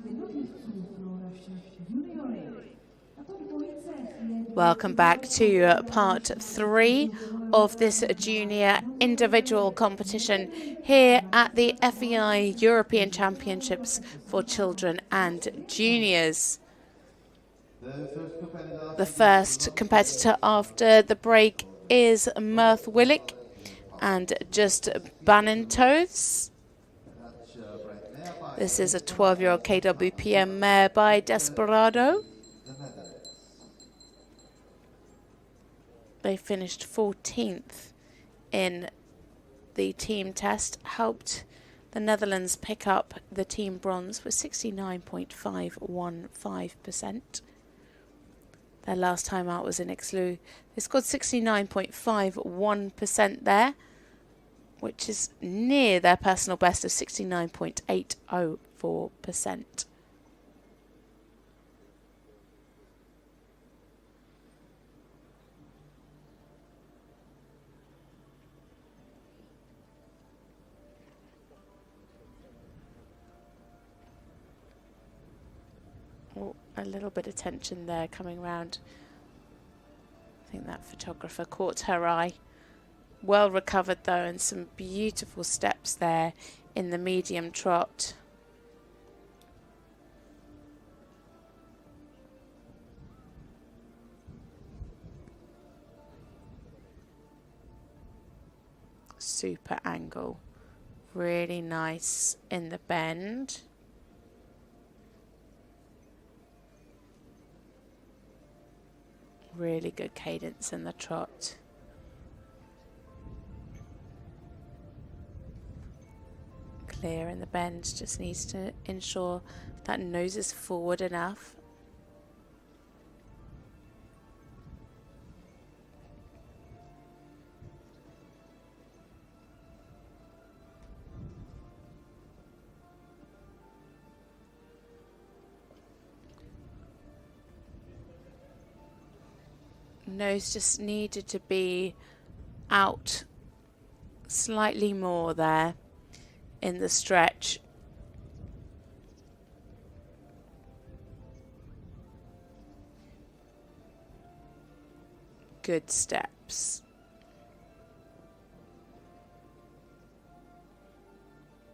jednotlivců pro naše juniory. Welcome back to part 3 of this junior individual competition here at the FEI European Championships for Children and Juniors. The first competitor after the break is Mirth Willick and Just Banentoes. This is a 12-year-old KWPM mare by Desperado. They finished 14th in the team test, helped the Netherlands pick up the team bronze with 69.515%. Their last time out was in Ixlu. They scored 69.51% there, which is near their personal best of 69.804%. Oh, a little bit of tension there coming round. I think that photographer caught her eye. Well recovered though, and some beautiful steps there in the medium trot. Super angle. Really nice in the bend. Really good cadence in the trot. Clear in the bend, just needs to ensure that nose is forward enough. Nose just needed to be out slightly more there in the stretch. Good steps.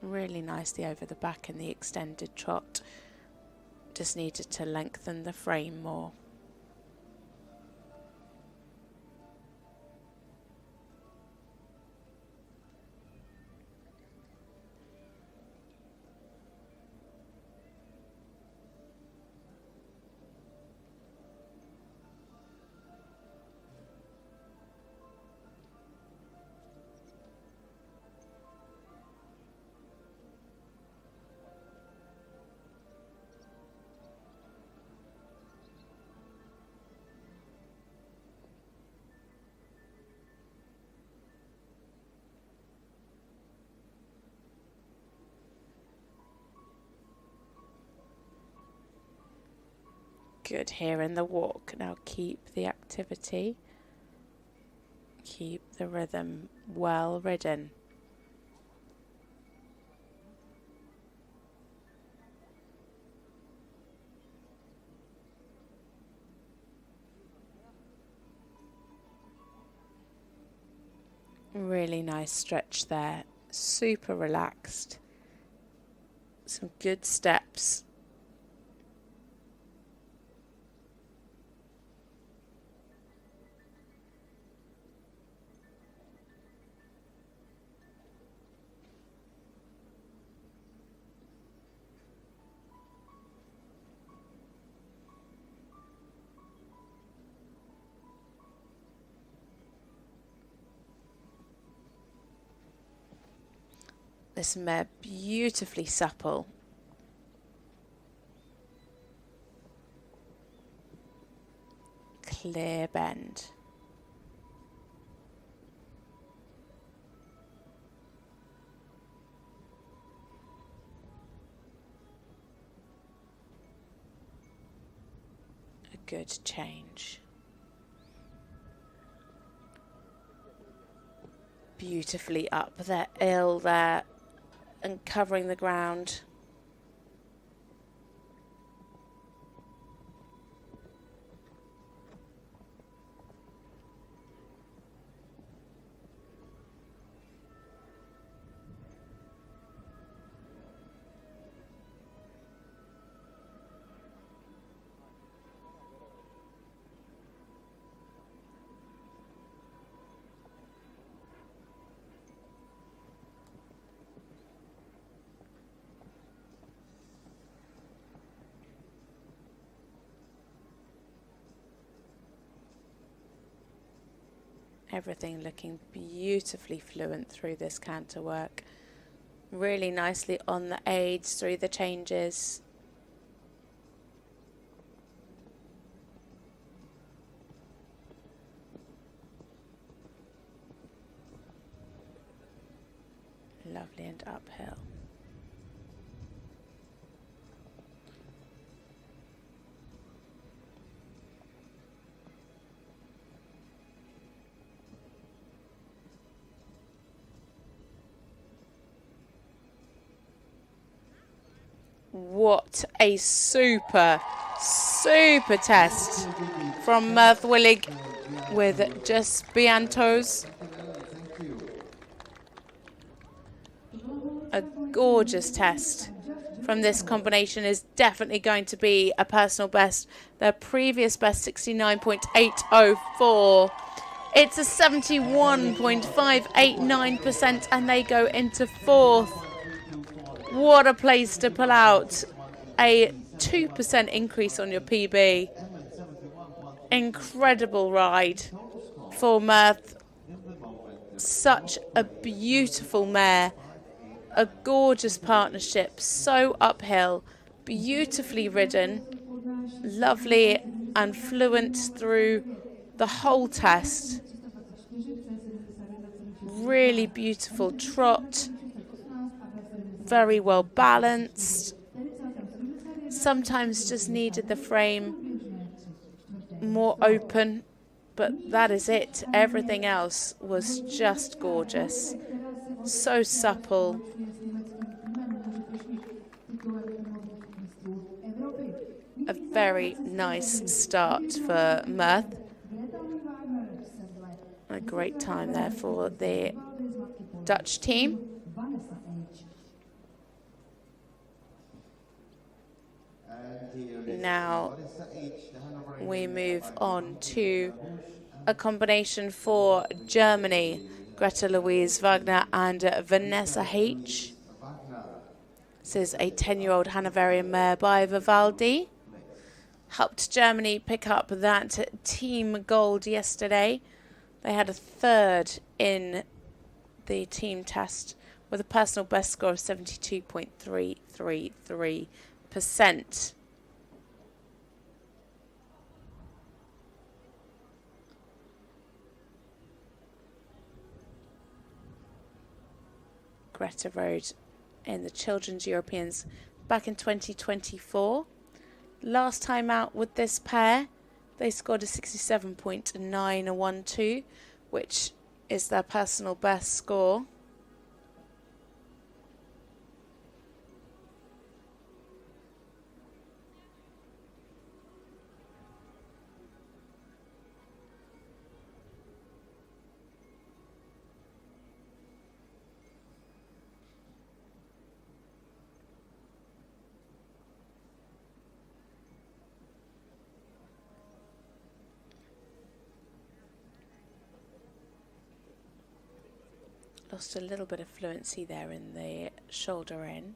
Really nicely over the back in the extended trot. Just needed to lengthen the frame more. Good here in the walk. Now keep the activity. Keep the rhythm well ridden. Really nice stretch there. Super relaxed. Some good steps. This mare beautifully supple. Clear bend. A good change. beautifully up their ill there and covering the ground. Everything looking beautifully fluent through this canter work. Really nicely on the aids through the changes. Lovely and uphill. What a super test from Mirth Willig with just Biantos. A gorgeous test from this combination is definitely going to be a personal best. Their previous best 69.804. It's a 71.589% and they go into fourth. What a place to pull out a 2% increase on your PB. Incredible ride for Mirth. Such a beautiful mare. A gorgeous partnership. So uphill. Beautifully ridden. Lovely and fluent through the whole test. Really beautiful trot. Very well balanced. Sometimes just needed the frame more open, but that is it. Everything else was just gorgeous. So supple. A very nice start for Mirth. A great time there for the Dutch team. Now we move on to a combination for Germany. Greta Louise Wagner and Vanessa H. This is a 10-year-old Hanoverian mare by Vivaldi. Helped Germany pick up that team gold yesterday. They had a third in the team test with a personal best score of 72.333%. Greta rode in the Children's Europeans back in 2024. Last time out with this pair, they scored a 67.912, which is their personal best score. Lost a little bit of fluency there in the shoulder in.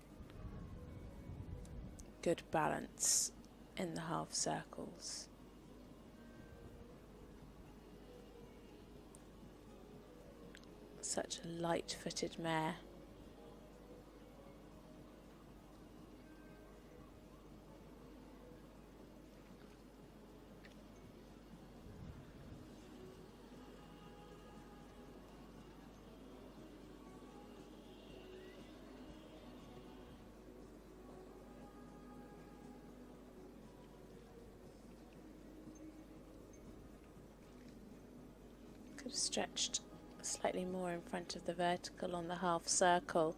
Good balance in the half circles. Such a light-footed mare. Stretched Slightly more in front of the vertical on the half circle.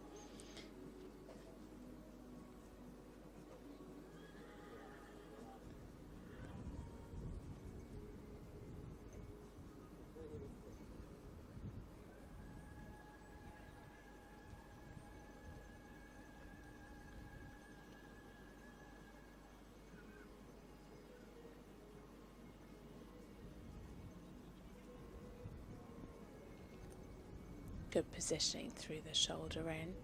Good positioning through the shoulder in.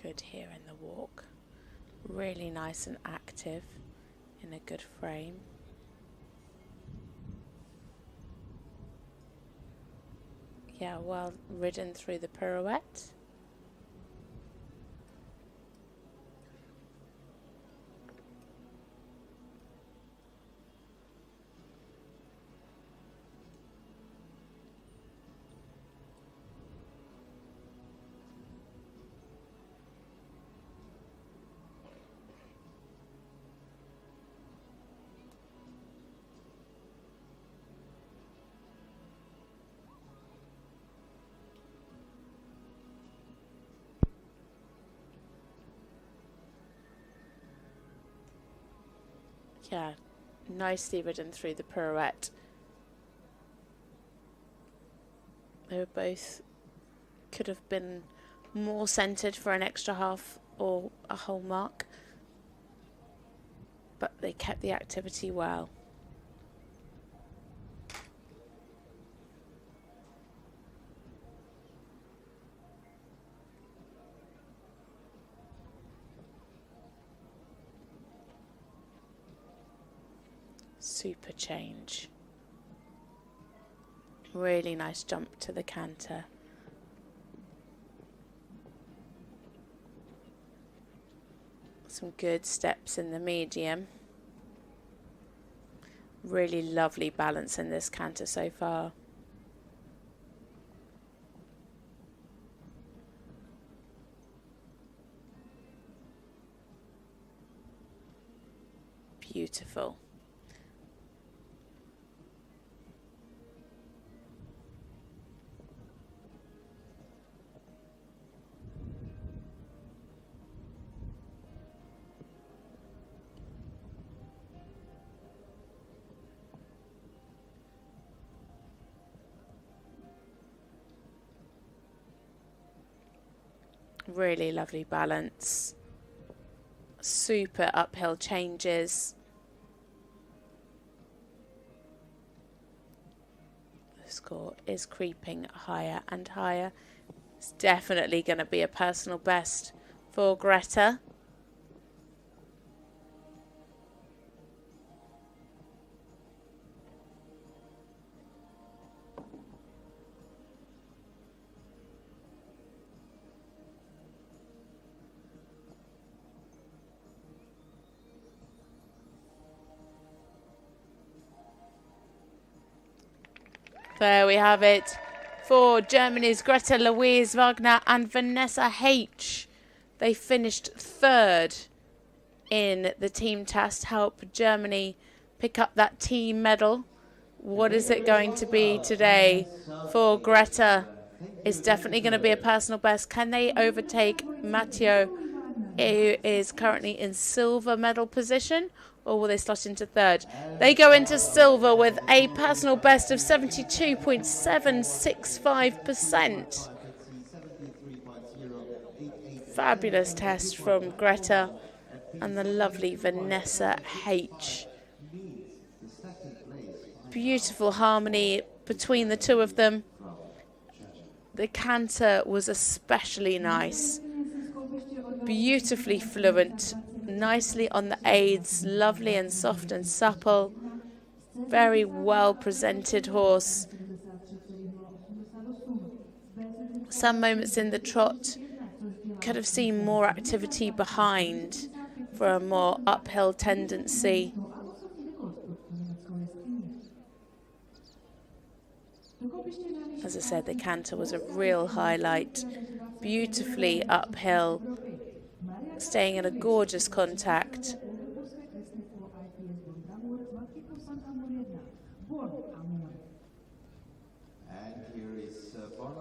Good here in the walk. Really nice and active in a good frame. Yeah, well ridden through the pirouette. Yeah, nicely ridden through the pirouette. They were both, could have been more centered for an extra half or a whole mark, but they kept the activity well. Super change. Really nice jump to the canter. Some good steps in the medium. Really lovely balance in this canter so far. Beautiful. Really lovely balance. Super uphill changes. The score is creeping higher and higher. It's definitely going to be a personal best for Greta. There we have it for Germany's Greta Louise Wagner and Vanessa H. They finished third in the team test, help Germany pick up that team medal. What is it going to be today for Greta? It's definitely going to be a personal best. Can they overtake Matteo, who is currently in silver medal position? Or will they slot into third? They go into silver with a personal best of 72.765%. Fabulous test from Greta and the lovely Vanessa H. Beautiful harmony between the two of them. The canter was especially nice. Beautifully fluent. Nicely on the aids, lovely and soft and supple. Very well presented horse. Some moments in the trot could have seen more activity behind for a more uphill tendency. As I said, the canter was a real highlight. Beautifully uphill, staying in a gorgeous contact.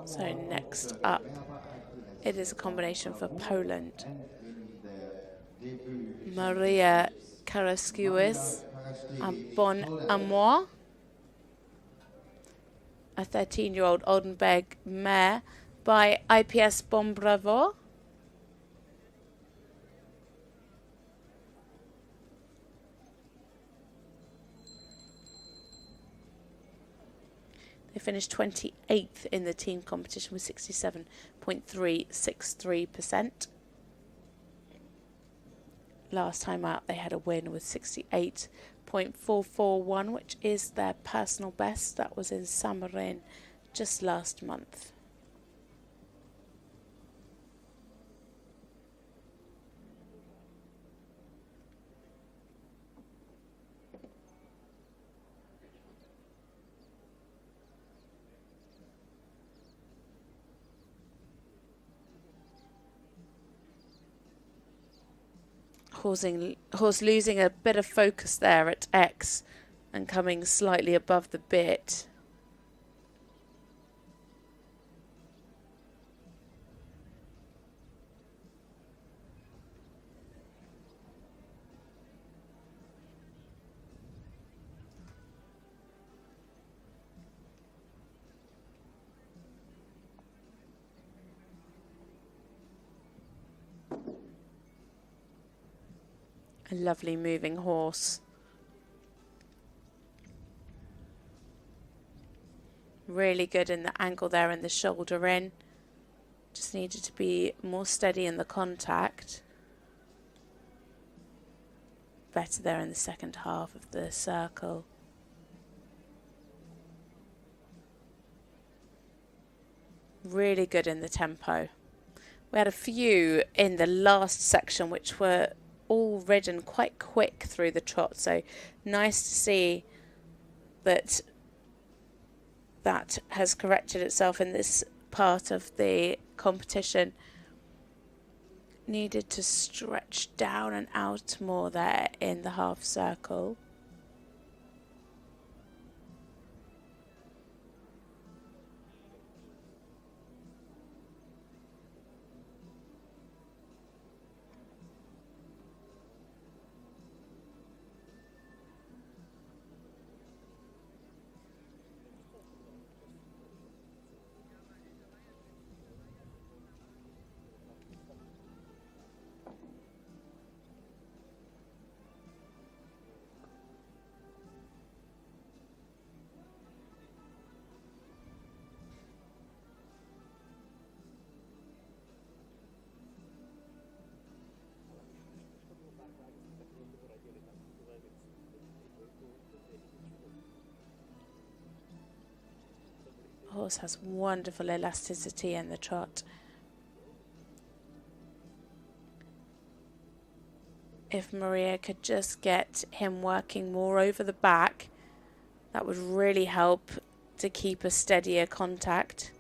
So next up, it is a combination for Poland. Maria Karaskiewicz and Bon Amour. A 13-year-old Oldenburg mare by IPS Bon Bravo. They finished 28th in the team competition with 67.363%. Last time out, they had a win with 68.441, which is their personal best. That was in Saint-Marin just last month. Horse losing a bit of focus there at X and coming slightly above the bit. A lovely moving horse. Really good in the angle there and the shoulder in. Just needed to be more steady in the contact. Better there in the second half of the circle. Really good in the tempo. We had a few in the last section which were all ridden quite quick through the trot, so nice to see that that has corrected itself in this part of the competition. Needed to stretch down and out more there in the half circle. Horse has wonderful elasticity in the trot. If Maria could just get him working more over the back, that would really help to keep a steadier contact.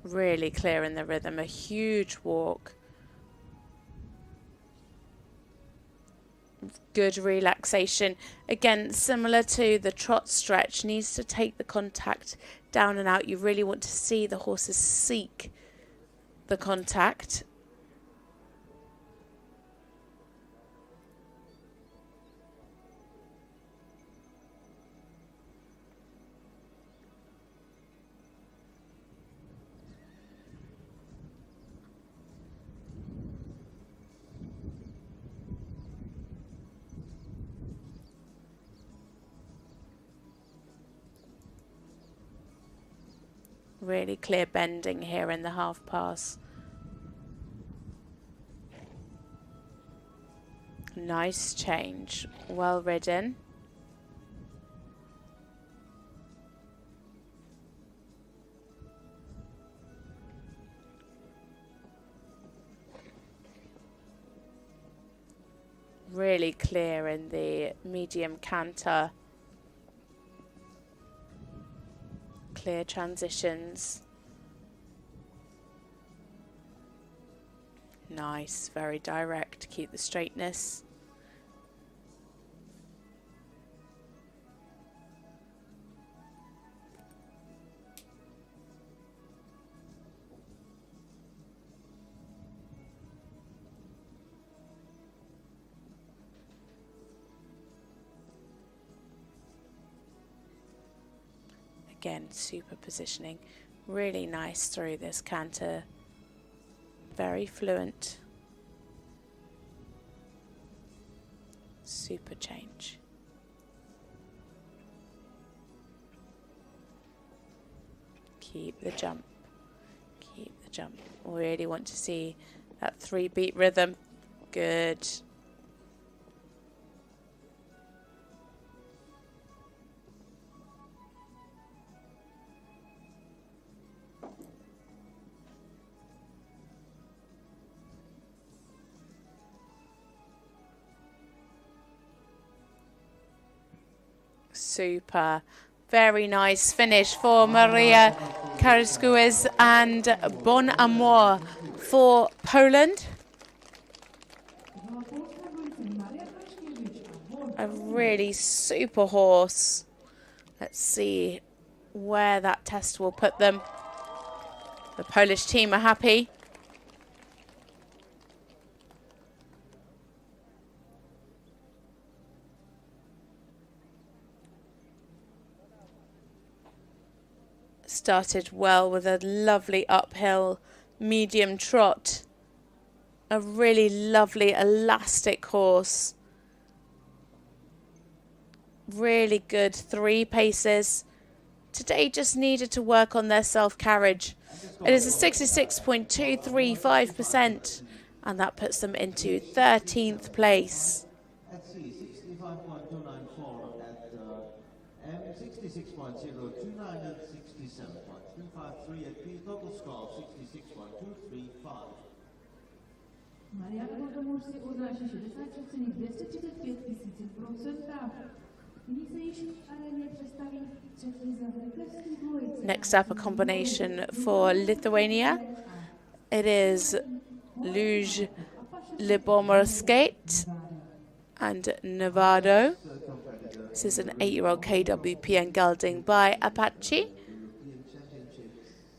Really clear in the rhythm, a huge walk. Good relaxation. Again, similar to the trot stretch, needs to take the contact down and out. You really want to see the horses seek the contact. Really clear bending here in the half pass. Nice change. Well ridden. Really clear in the medium canter. Clear transitions. Nice, very direct. Keep the straightness. Again, super positioning. Really nice through this canter. Very fluent. Super change. Keep the jump. Keep the jump. We really want to see that 3-beat rhythm. Good. Super. Very nice finish for Maria Karaskuis and Bon Amour for Poland. A really super horse. Let's see where that test will put them. The Polish team are happy. Started well with a lovely uphill medium trot. A really lovely elastic horse. Really good 3 paces. Today just needed to work on their self-carriage. It is a 66.235%, and that puts them into 13th place. At C, 65.294 at M, 66.029 and 67.353 at P, total score 66.235. Maria Kodomur si odnáší 66,235 000%. Nyní se již v aréně představí třetí zahraniční dvojice. Next up, a combination for Lithuania. It is Luge Libomirskate and Nevado. This is an 8-year-old KWPN gelding by Apache.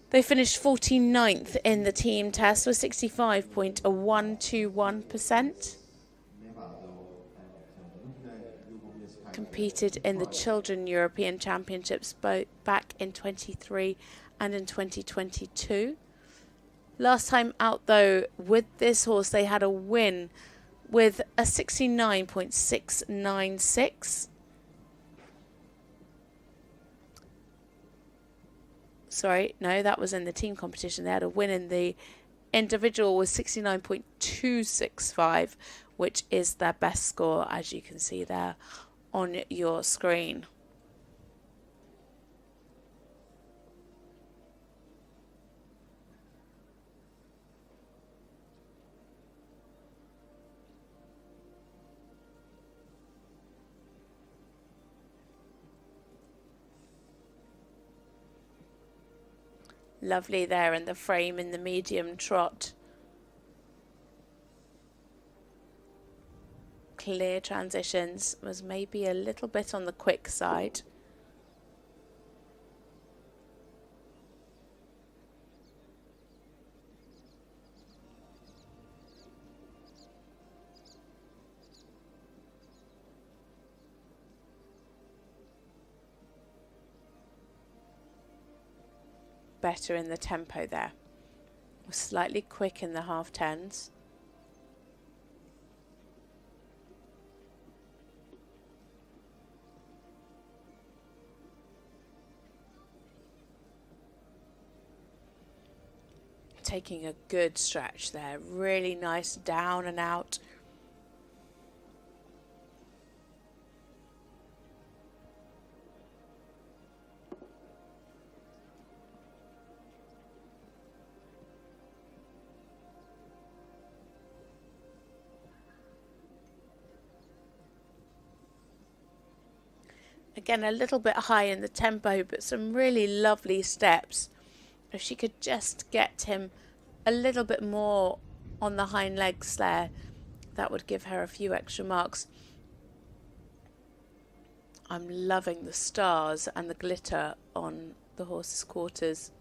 They finished 49th in the team test with 65.121%. Competed in the Children European Championships both back in 23 and in 2022. Last time out, though, with this horse, they had a win with a 69.696. Sorry, no, that was in the team competition. They had a win in the individual with 69.265, which is their best score, as you can see there on your screen. Lovely there in the frame in the medium trot. Clear transitions, was maybe a little bit on the quick side. Better in the tempo there. Was slightly quick in the half tens. taking a good stretch there. Really nice down and out. Again, a little bit high in the tempo, but some really lovely steps. If she could just get him a little bit more on the hind legs there, that would give her a few extra marks. I'm loving the stars and the glitter on the horse's quarters.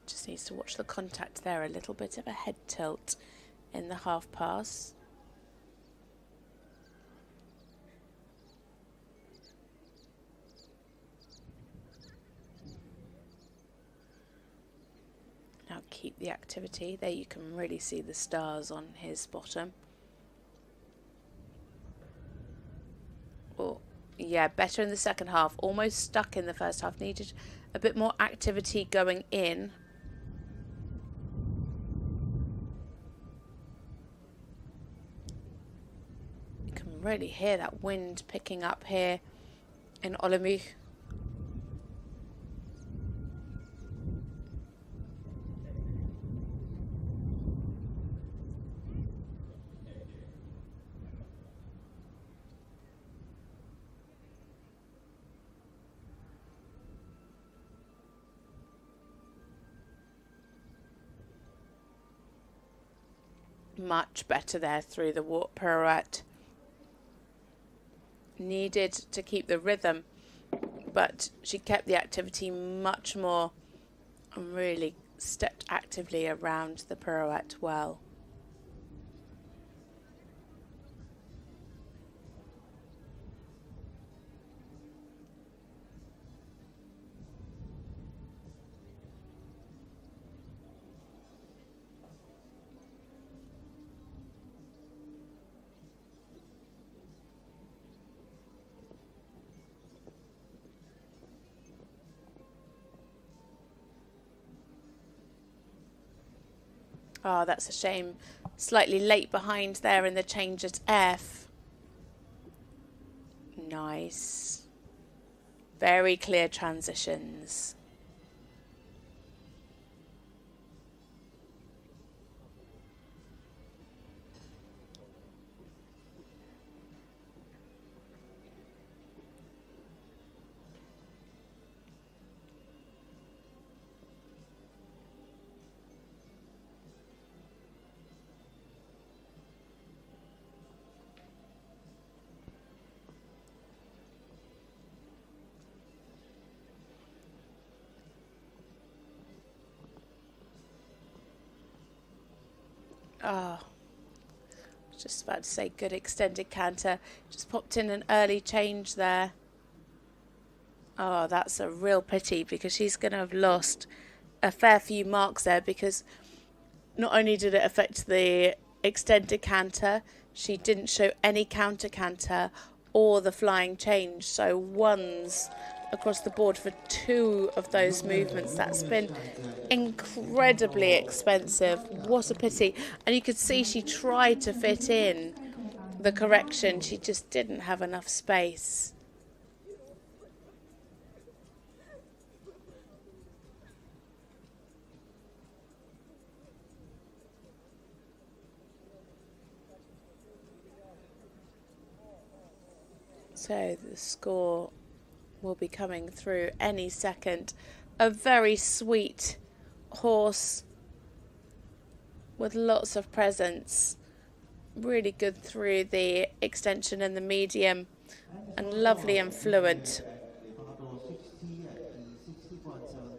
Just needs to watch the contact there, a little bit of a head tilt in the half pass. Now keep the activity. There you can really see the stars on his bottom. Oh, yeah, better in the second half. Almost stuck in the first half. Needed a bit more activity going in. Really hear that wind picking up here in Olomouc. Much better there through the walk pirouette. Needed to keep the rhythm, but she kept the activity much more and really stepped actively around the pirouette well. Oh, that's a shame. Slightly late behind there in the change at F. Nice. Very clear transitions. Oh, I was just about to say good extended canter. Just popped in an early change there. Oh, that's a real pity because she's going to have lost a fair few marks there because not only did it affect the extended canter, she didn't show any counter canter or the flying change. So ones across the board for two of those movements. That's been incredibly expensive. What a pity. And you could see she tried to fit in the correction. She just didn't have enough space. So the score will be coming through any second. A very sweet horse with lots of presence. Really good through the extension and the medium, and lovely and fluent.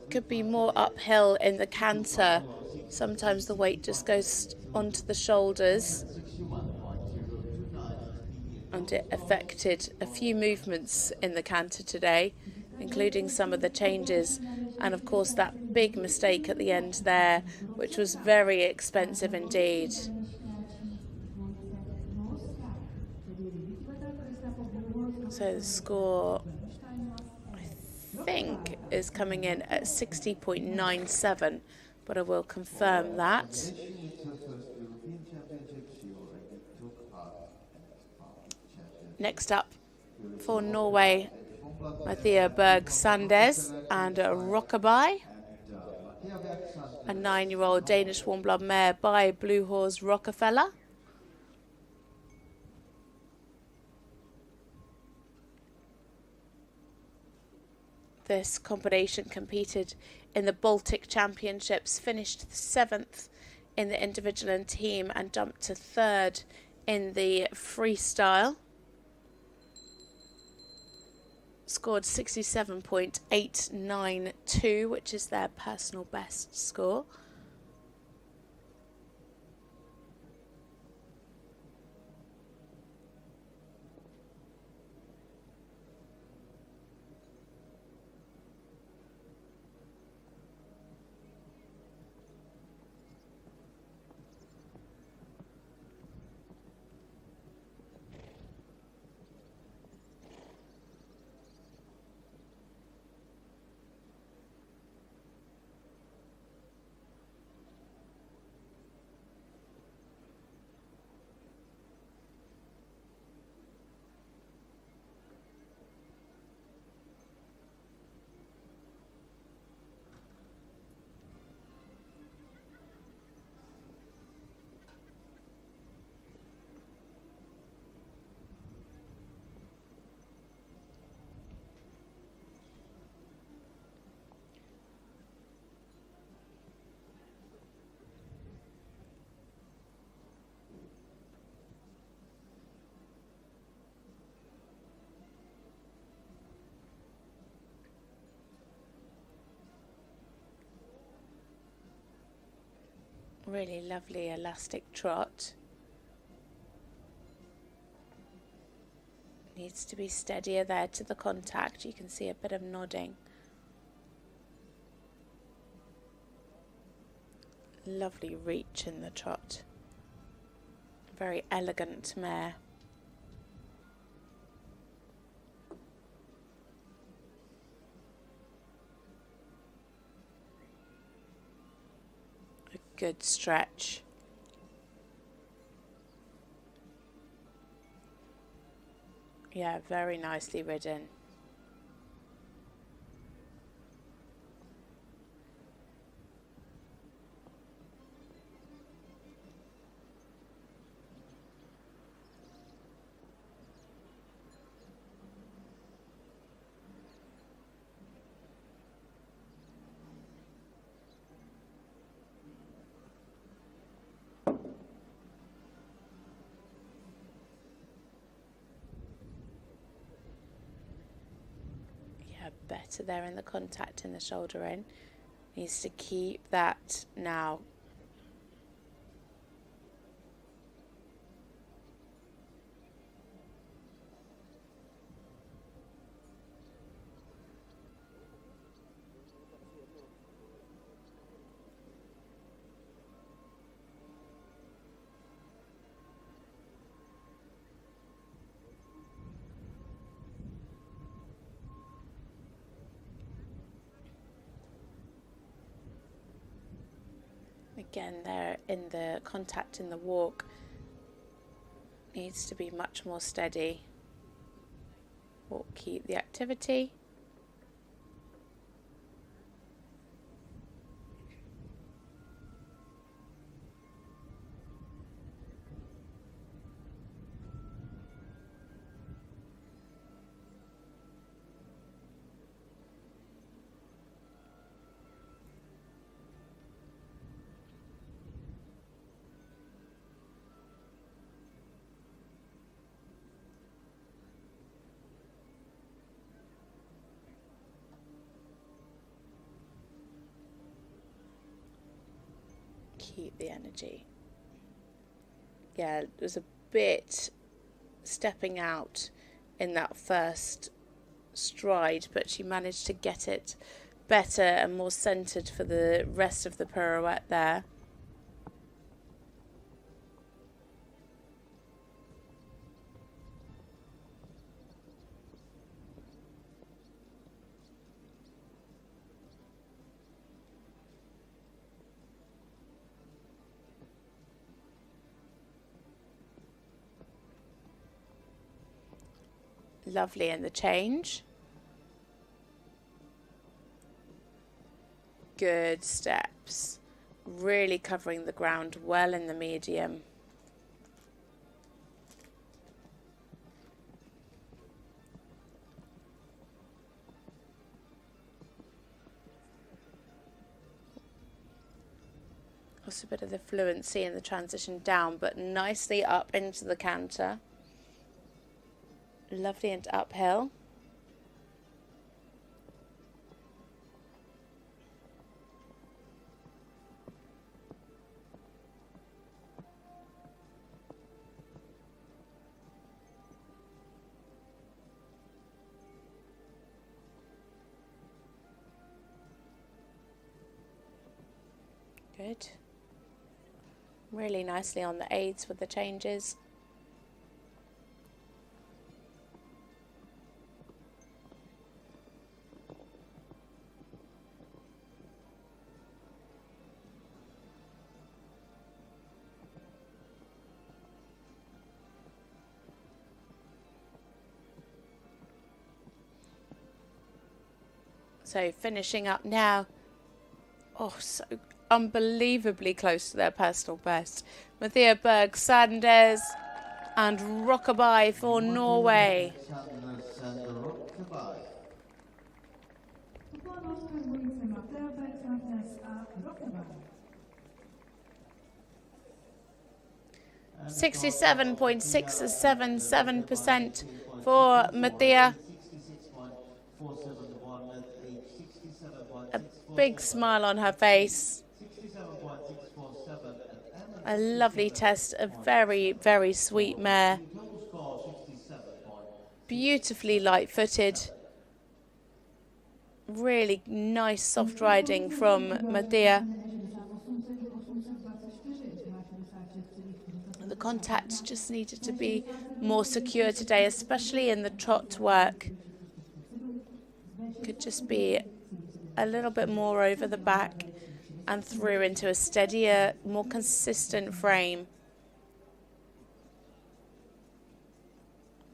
Could be more uphill in the canter. Sometimes the weight just goes onto the shoulders. And it affected a few movements in the canter today, including some of the changes, and of course that big mistake at the end there, which was very expensive indeed. So the score, I think, is coming in at 60.97, but I will confirm that. Mentioning it's her first European Championship, she already took part in the championship. Next up for Norway, Mathia Berg Sandes and Rockaby, a 9-year-old Danish warm-blood mare by Blue Horse Rockefeller. This combination competed in the Baltic Championships, finished 7th in the individual and team, and jumped to 3rd in the freestyle. Scored 67.892, which is their personal best score. Really lovely elastic trot. Needs to be steadier there to the contact. You can see a bit of nodding. Lovely reach in the trot. Very elegant mare. Good stretch. Yeah, very nicely ridden. Better there in the contact in the shoulder in. Needs to keep that now. Again, there in the contact in the walk needs to be much more steady. Walk, keep the activity. Keep the energy. Yeah, it was a bit stepping out in that first stride, but she managed to get it better and more centered for the rest of the pirouette there. Lovely in the change. Good steps. Really covering the ground well in the medium. Also a bit of the fluency in the transition down, but nicely up into the canter. Lovely and uphill. Good. Really nicely on the aids with the changes. So finishing up now. Oh, so unbelievably close to their personal best. Mathia Berg Sanders and Rockabye for Norway. Sanders and Rockabye. To była norska dwójka Mathia Berg Sanders a Rockabye. 67.677% for Mathia. A big smile on her face. A lovely test, a very, very sweet mare. Beautifully light-footed. Really nice soft riding from Mathia. The contact just needed to be more secure today, especially in the trot work. Could just be a little bit more over the back and through into a steadier, more consistent frame.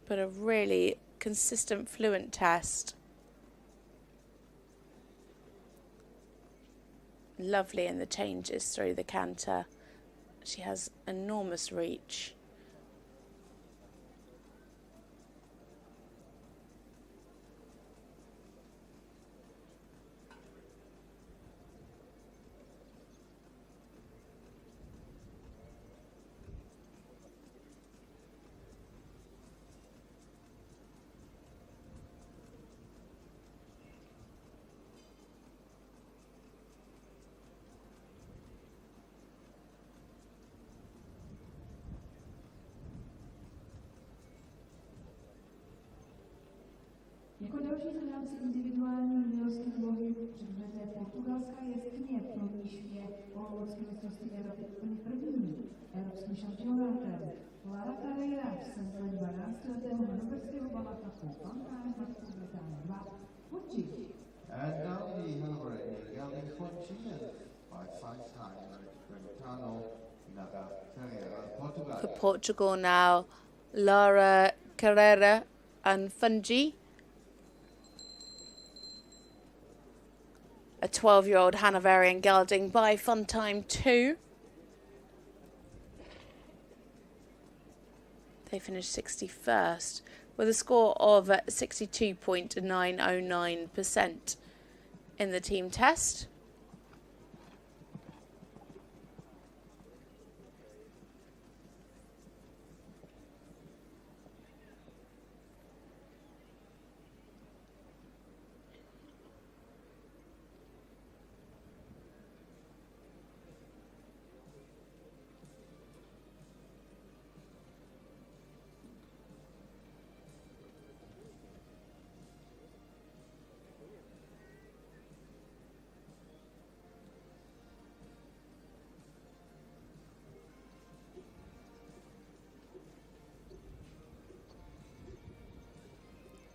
But a really consistent, fluent test. Lovely in the changes through the canter. She has enormous reach. Jako další v rámci individuální juniorské vlohy předvede portugalská jezdkyně pro níž je olomoucké mistrovství Evropy úplně první evropským šampionátem. Lara Carreira se zvolí 12letého manoperského balataku Pantáž 2022 Fuji. And now we have a gelding Fuji by 5-time Quintano Naga Carreira, Portugal. For Portugal now, Lara Carreira and Fungi. A 12-year-old Hanoverian gelding by Fun Time 2. They finished 61st with a score of 62.909% in the team test.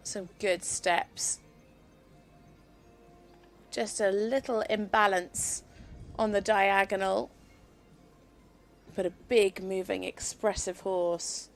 Some good steps. Just a little imbalance on the diagonal, but a big, moving, expressive horse.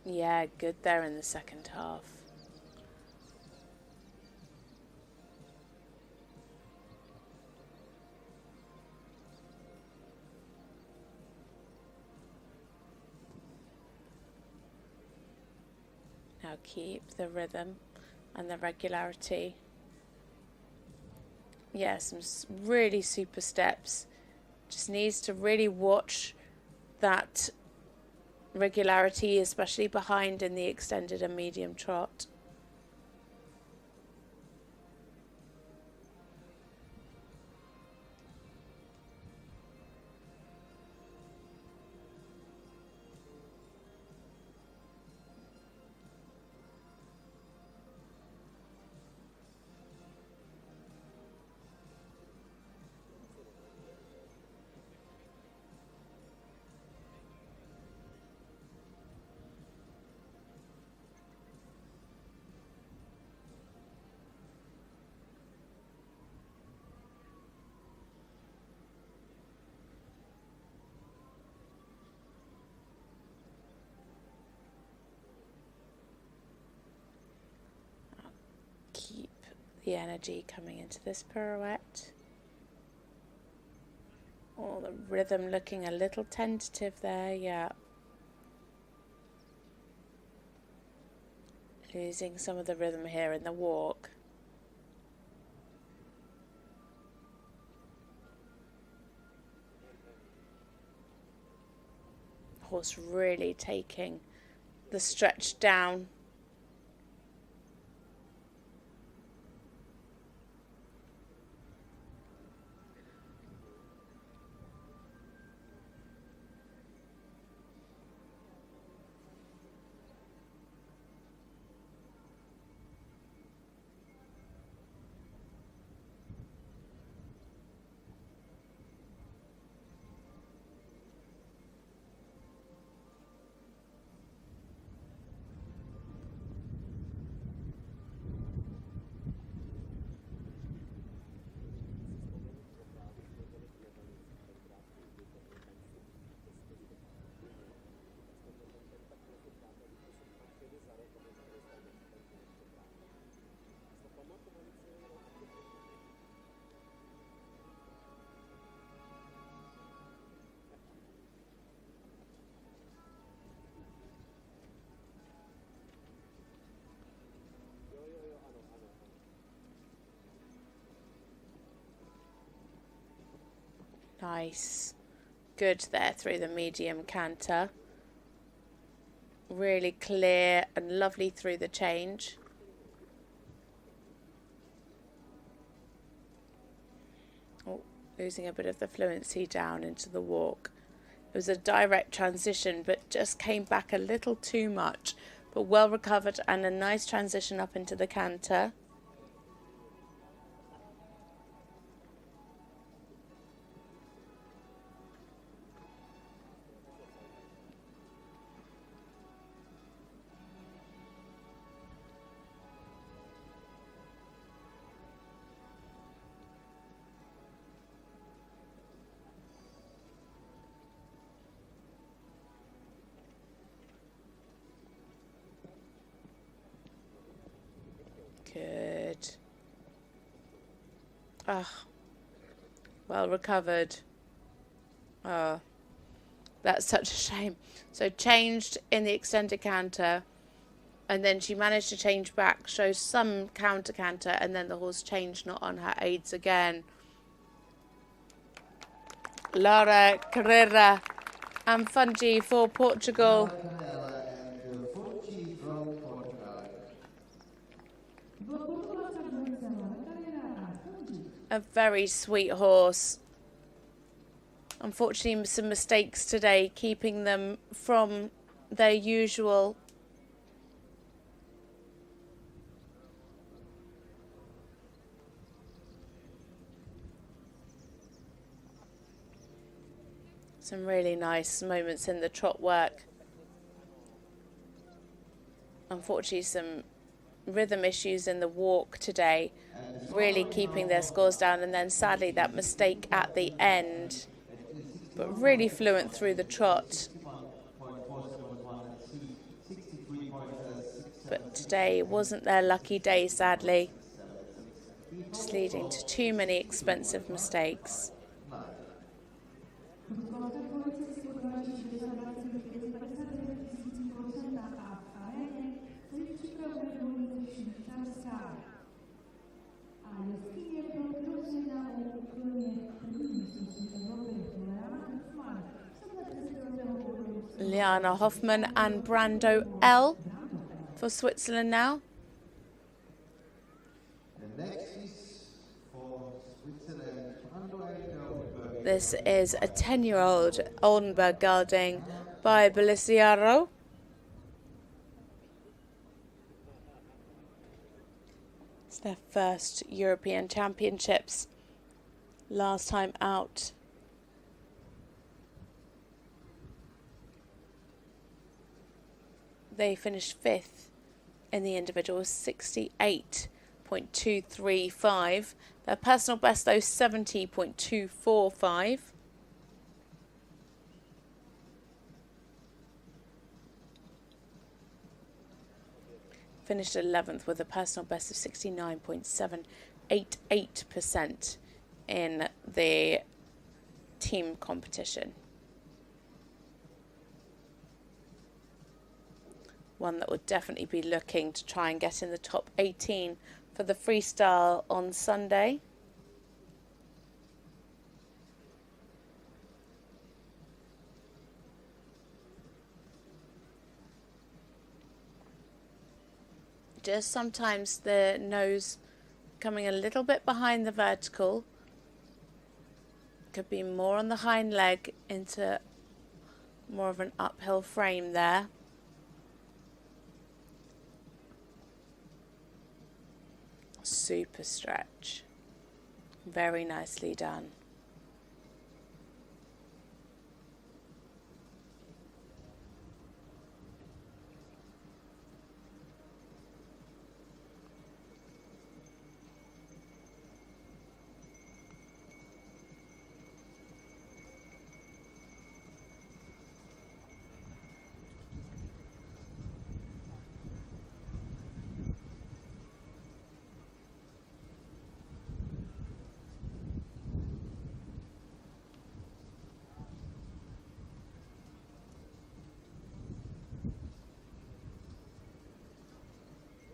Yeah, good there in the second half. Now keep the rhythm and the regularity. Yeah, some really super steps. Just needs to really watch that regularity, especially behind in the extended and medium trot. Keep the energy coming into this pirouette. Oh, the rhythm looking a little tentative there, yeah. Losing some of the rhythm here in the walk. Horse really taking the stretch down. Nice. Good there through the medium canter. Really clear and lovely through the change. Oh, losing a bit of the fluency down into the walk. It was a direct transition, but just came back a little too much. But well recovered and a nice transition up into the canter. Good. Ah, well recovered. Oh, that's such a shame. So changed in the extended canter, and then she managed to change back, show some counter canter, and then the horse changed not on her aids again. Laura Carrera and Fungi for Portugal. And Fuji from Portugal. A very sweet horse. Unfortunately, some mistakes today, keeping them from their usual. Some really nice moments in the trot work. Unfortunately, some rhythm issues in the walk today, really keeping their scores down, and then sadly that mistake at the end, but really fluent through the trot. but today wasn't their lucky day, sadly. Just leading to too many expensive mistakes. Liana Hoffman and Brando L for Switzerland now. The next is for Switzerland, Brando L. This is a 10-year-old Oldenburg gelding by Belliciaro. It's their first European Championships. Last time out. They finished 5th in the individuals, 68.235. Their personal best, though, 70.245. Finished 11th with a personal best of 69.788% in the team competition. One that would definitely be looking to try and get in the top 18 for the freestyle on Sunday. Just sometimes the nose coming a little bit behind the vertical. Could be more on the hind leg into more of an uphill frame there. Super stretch. Very nicely done.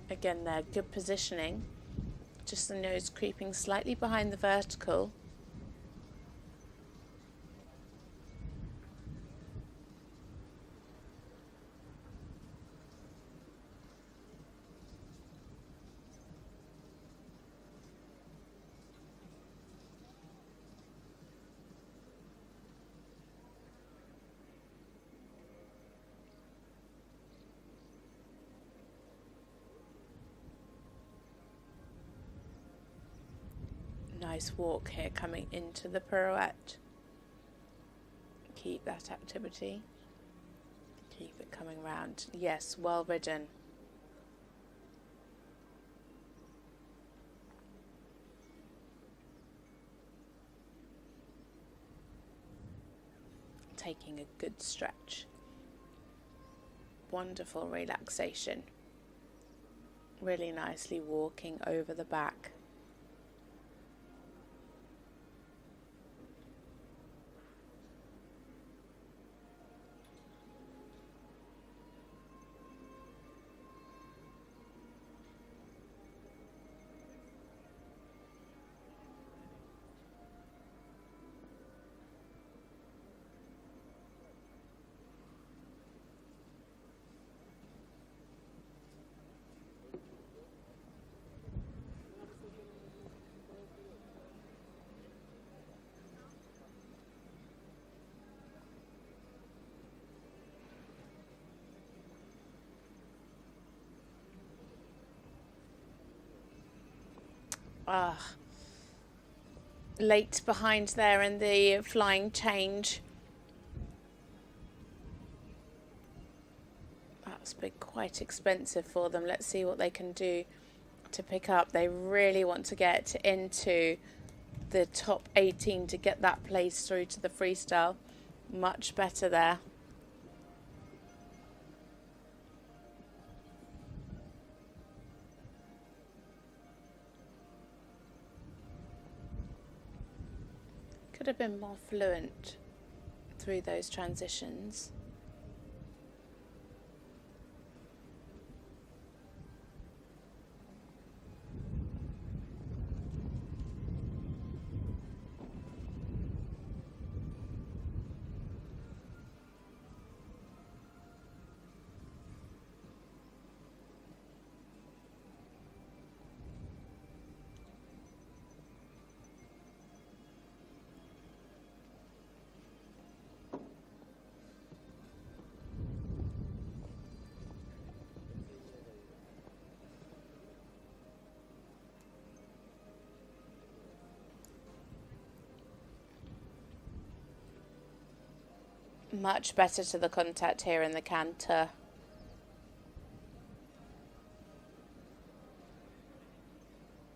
Again there, good positioning. Just the nose creeping slightly behind the vertical. Nice walk here coming into the pirouette. Keep that activity. Keep it coming round. Yes, well ridden. Taking a good stretch. Wonderful relaxation. Really nicely walking over the back. Late behind there in the flying change. That's been quite expensive for them. Let's see what they can do to pick up. They really want to get into the top 18 to get that place through to the freestyle. Much better there. Could have been more fluent through those transitions. Much better to the contact here in the canter.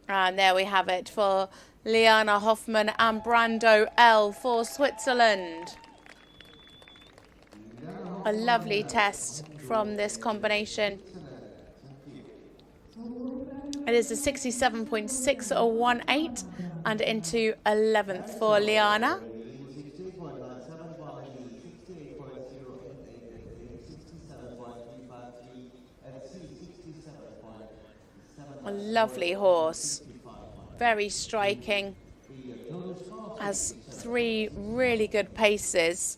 And there we have it for Liana Hoffmann and Brando L for Switzerland. A lovely test from this combination. It is a 67.618 and into 11th for Liana. A lovely horse, very striking, has 3 really good paces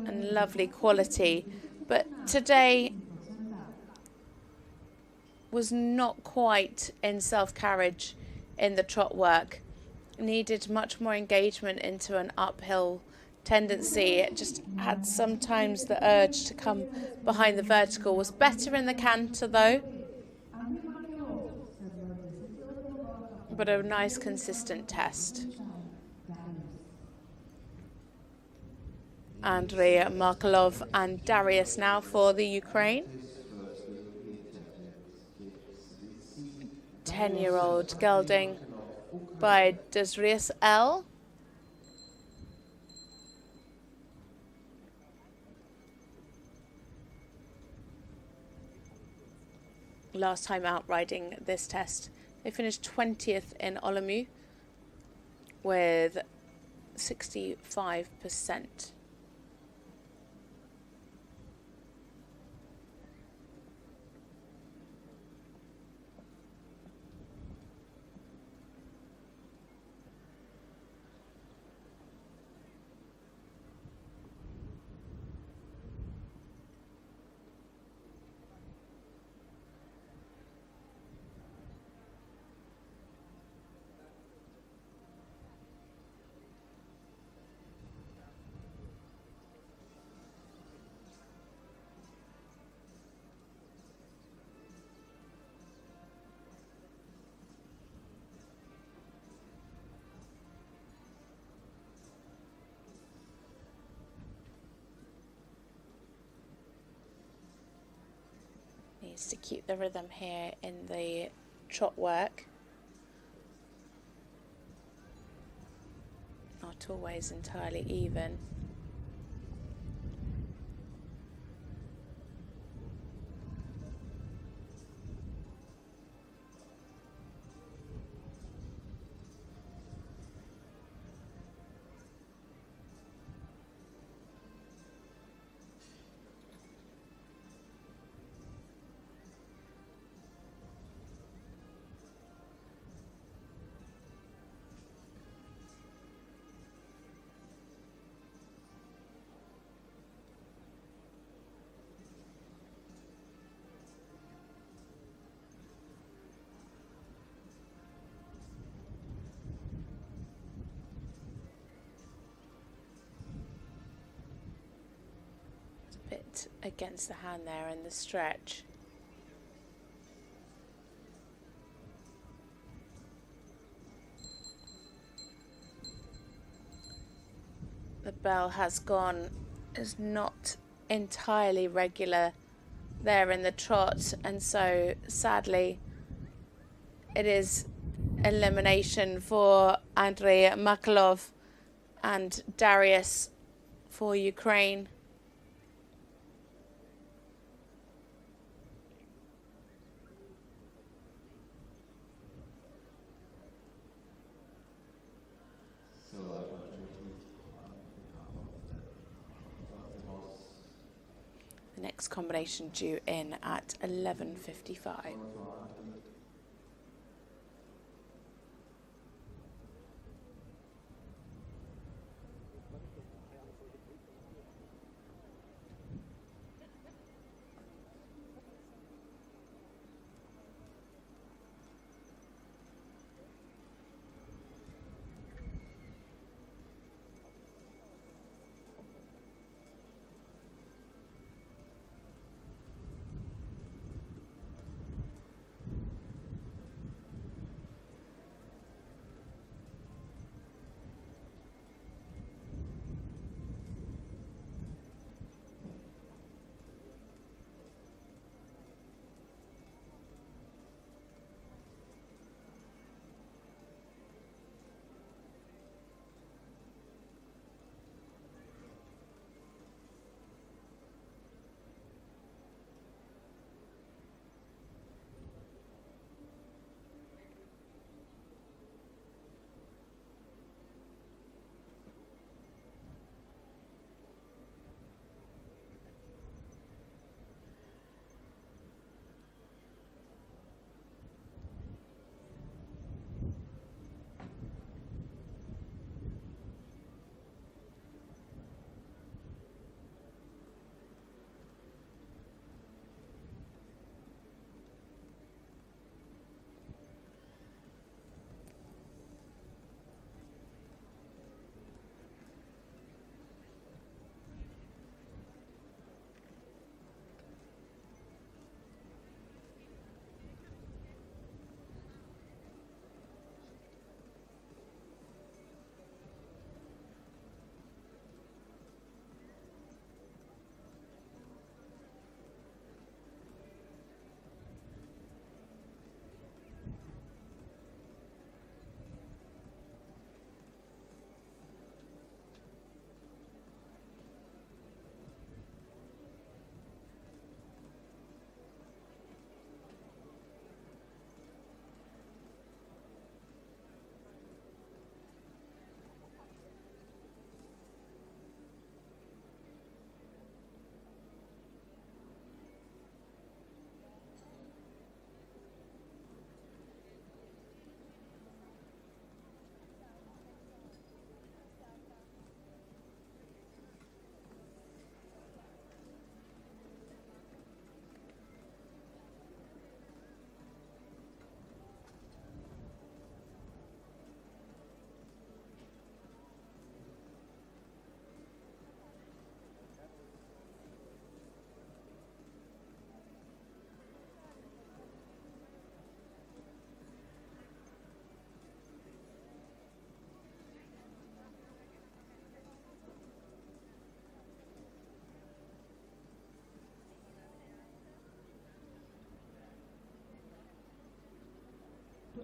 and lovely quality, but today was not quite in self-carriage in the trot work. Needed much more engagement into an uphill tendency. It just had sometimes the urge to come behind the vertical. Was better in the canter though, but a nice consistent test. Andrei Markelov and Darius now for the Ukraine. 10-year-old gelding by Darius L. Last time out riding this test, they finished 20th in Olomouc with 65%. Needs to keep the rhythm here in the trot work. Not always entirely even. Bit against the hand there in the stretch. The bell has gone, is not entirely regular there in the trot, and so sadly it is elimination for Andrei Markelov and Darius for Ukraine. Next combination due in at 11:55.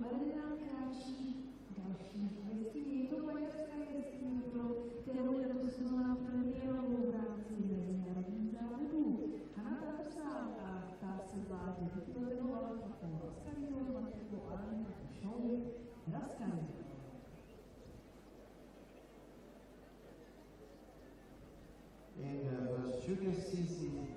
Arenál kráčí další jeskyně. Je to maďarská jeskyně, kterou letos má premiérovou v rámci mezinárodních závodů. Hana Tarsá a ta se zvládne vytvořila takovou Raskarinou, Matkou Alenu, Šouli, Raskarinou. In the first junior season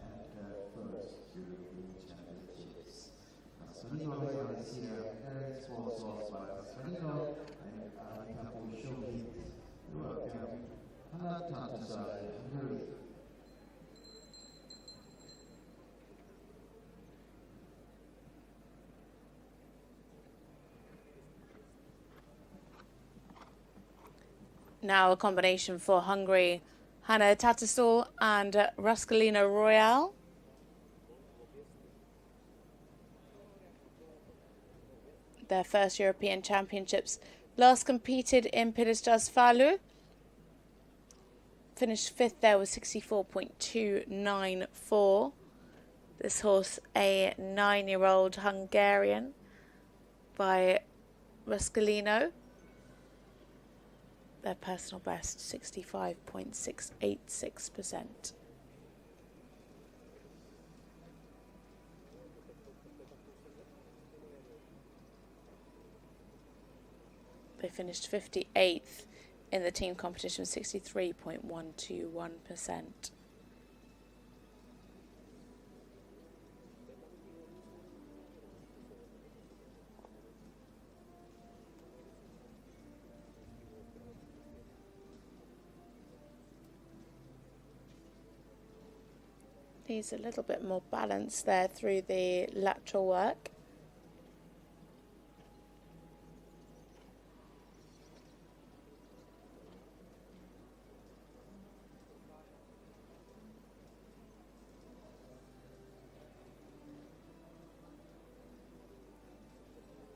at the first European Championships. Marcelino Valencia, Eric Sports by Marcelino, and Tapu Shohit, welcome. Hana Tatasai, Hungary. Now a combination for Hungary, Hannah Tattersall and Ruskalina Royale. Their first European Championships. Last competed in Pidistas-Falu. Finished fifth there with 64.294. This horse, a 9-year-old Hungarian by Ruskalino. Their personal best, 65.686%. They finished 58th in the team competition, 63.121%. Needs a little bit more balance there through the lateral work.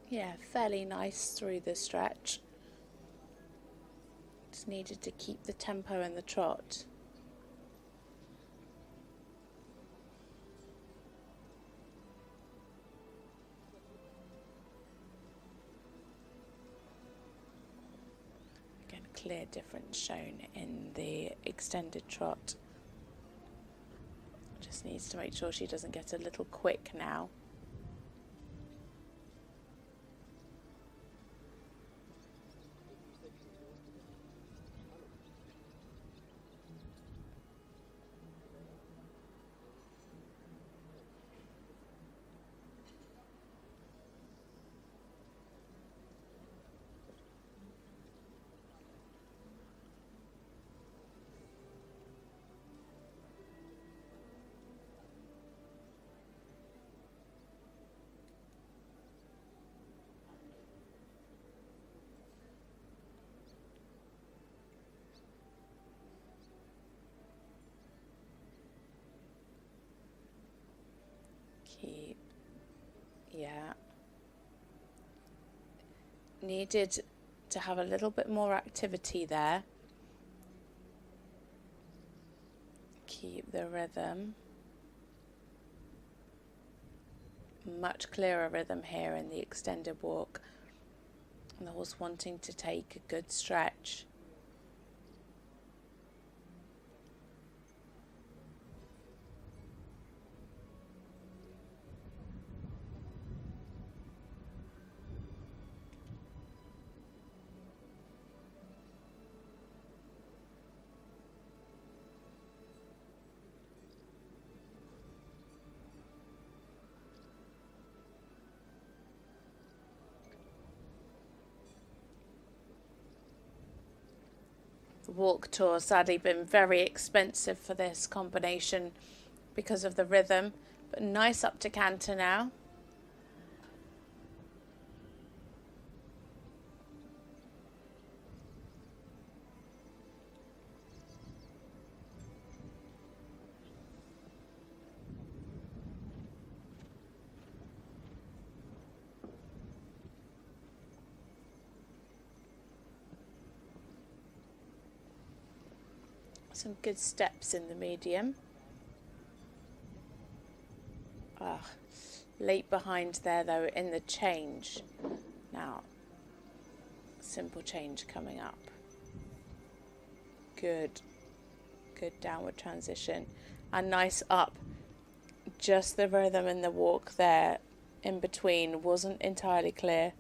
Yeah, fairly nice through the stretch. Just needed to keep the tempo in the trot. Again, clear difference shown in the extended trot. Just needs to make sure she doesn't get a little quick now. Keep, yeah. Needed to have a little bit more activity there. Keep the rhythm. Much clearer rhythm here in the extended walk. And the horse wanting to take a good stretch. The walk tour sadly been very expensive for this combination because of the rhythm, but nice up to canter now. Some good steps in the medium. Late behind there though in the change. Now, simple change coming up. Good downward transition. And nice up. Just the rhythm in the walk there in between wasn't entirely clear.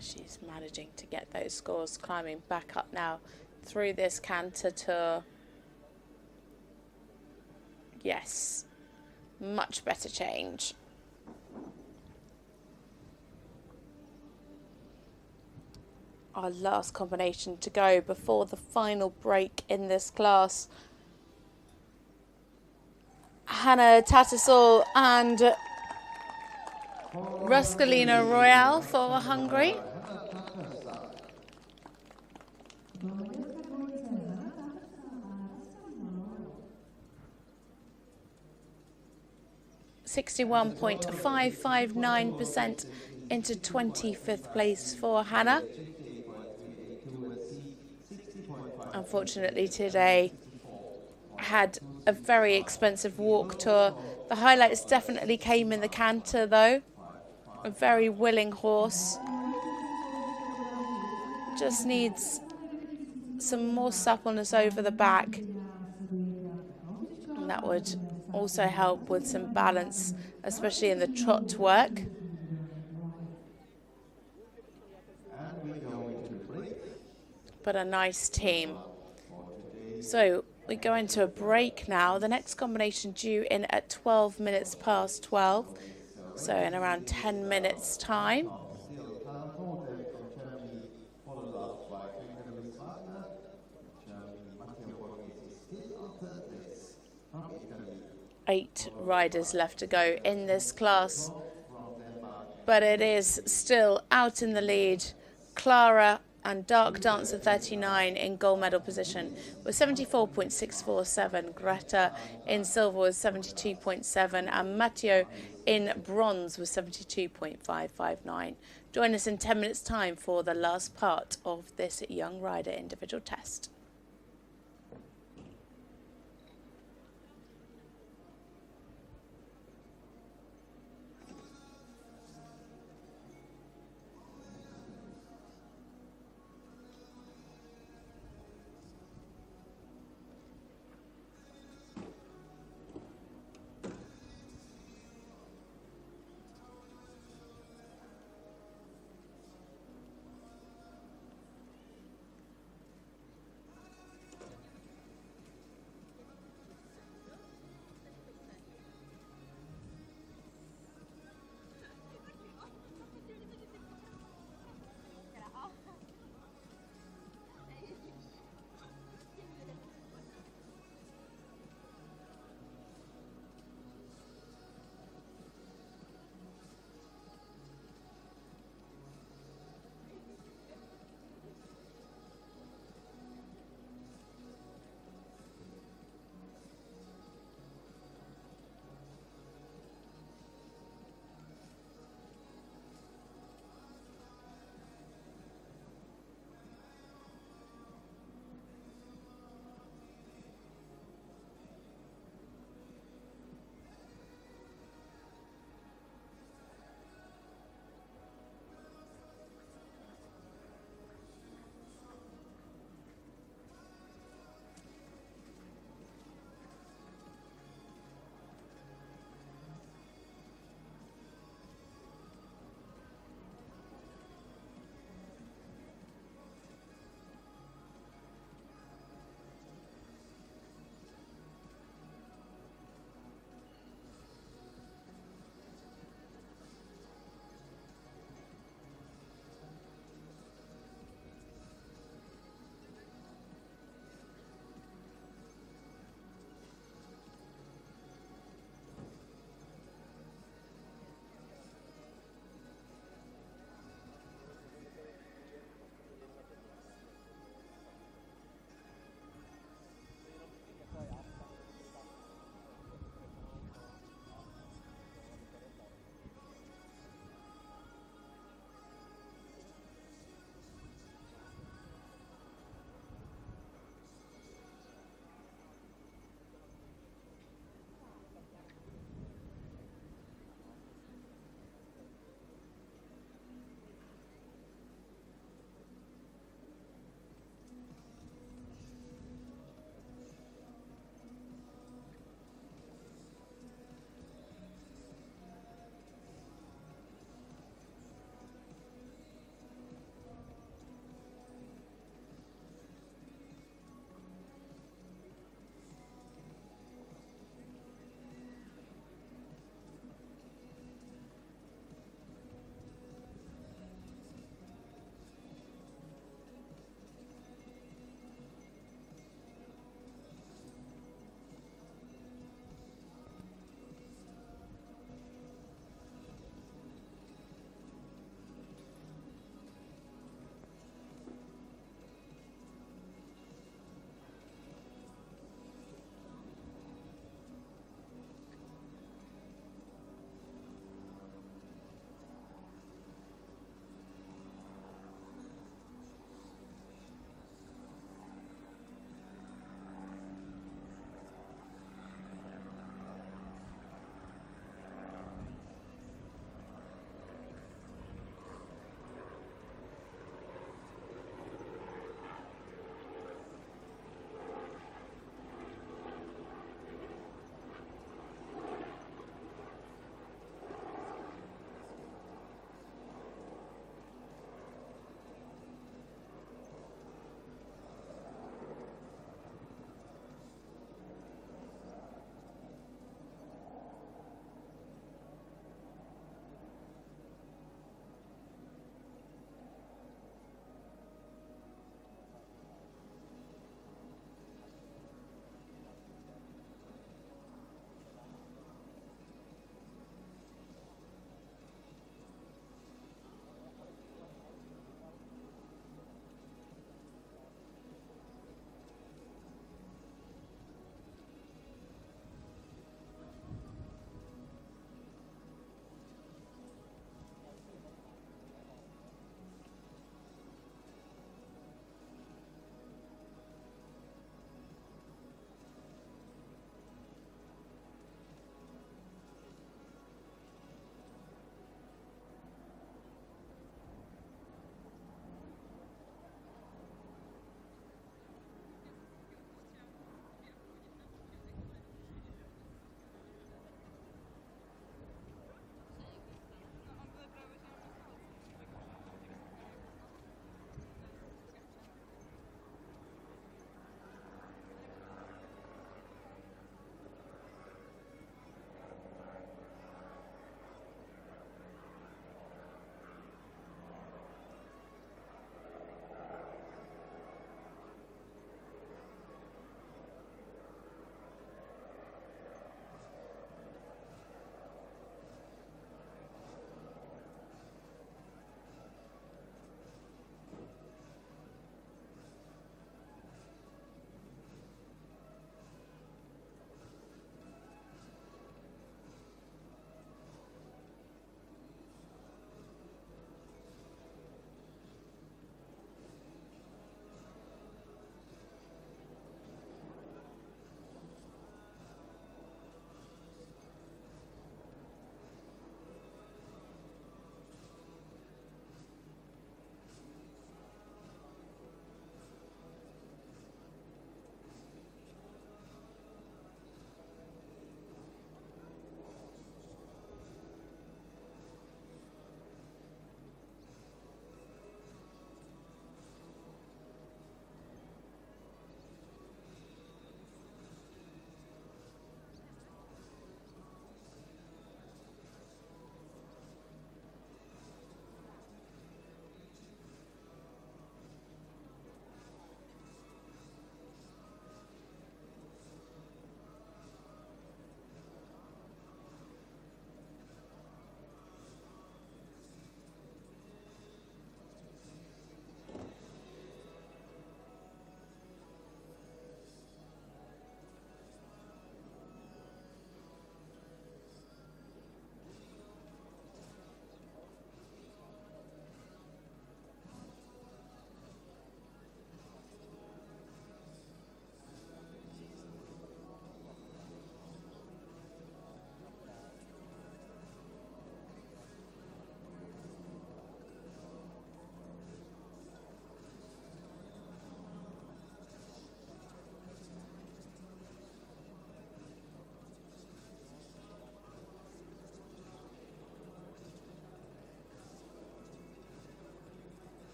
She's managing to get those scores, climbing back up now through this canter tour. Yes, much better change. Our last combination to go before the final break in this class. Hannah Tattersall and Ruskalina Royale for Hungary. (61.559% into 25th place for Hannah. Unfortunately today had a very expensive walk tour. The highlights definitely came in the canter though. A very willing horse. Just needs some more suppleness over the back. And that would also help with some balance, especially in the trot work. But a nice team. So we go into a break now. The next combination due in at 12 minutes past 12. So in around 10 minutes time. Eight riders left to go in this class. But it is still out in the lead. Clara and Dark Dancer 39 in gold medal position with 74.647. Greta in silver with 72.7 and Matteo in bronze with 72.559. Join us in 10 minutes time for the last part of this young rider individual test.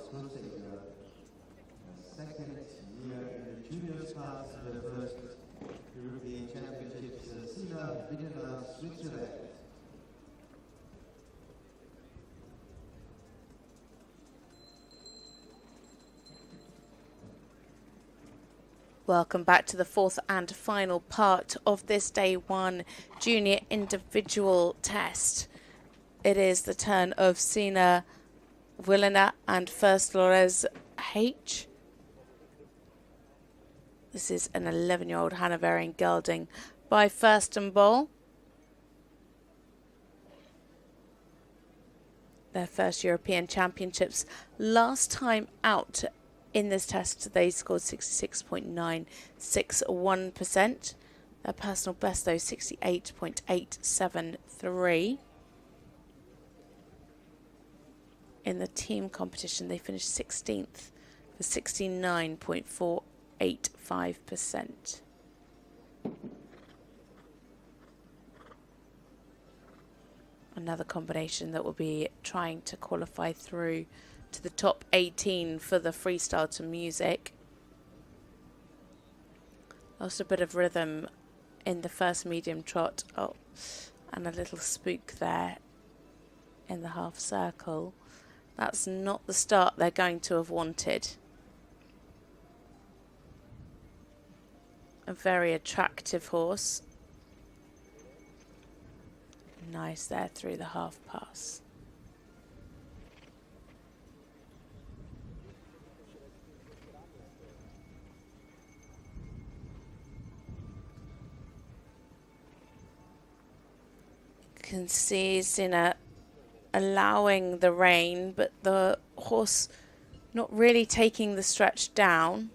Crusader. Second year in the juniors class, the first European Championships, Sina Videla, Switzerland. Welcome back to the fourth and final part of this day one junior individual test. It is the turn of Sina Willena and First Flores H. This is an 11-year-old Hanoverian gelding by Furstenbowl. Their first European Championships. Last time out in this test, they scored 66.961%. Their personal best, though, 68.873. In the team competition, they finished 16th for 69.485%. Another combination that will be trying to qualify through to the top 18 for the freestyle to music. Also a bit of rhythm in the first medium trot. Oh, and a little spook there in the half circle. That's not the start they're going to have wanted. A very attractive horse. Nice there through the half pass. Can see Sina allowing the rein, but the horse not really taking the stretch down.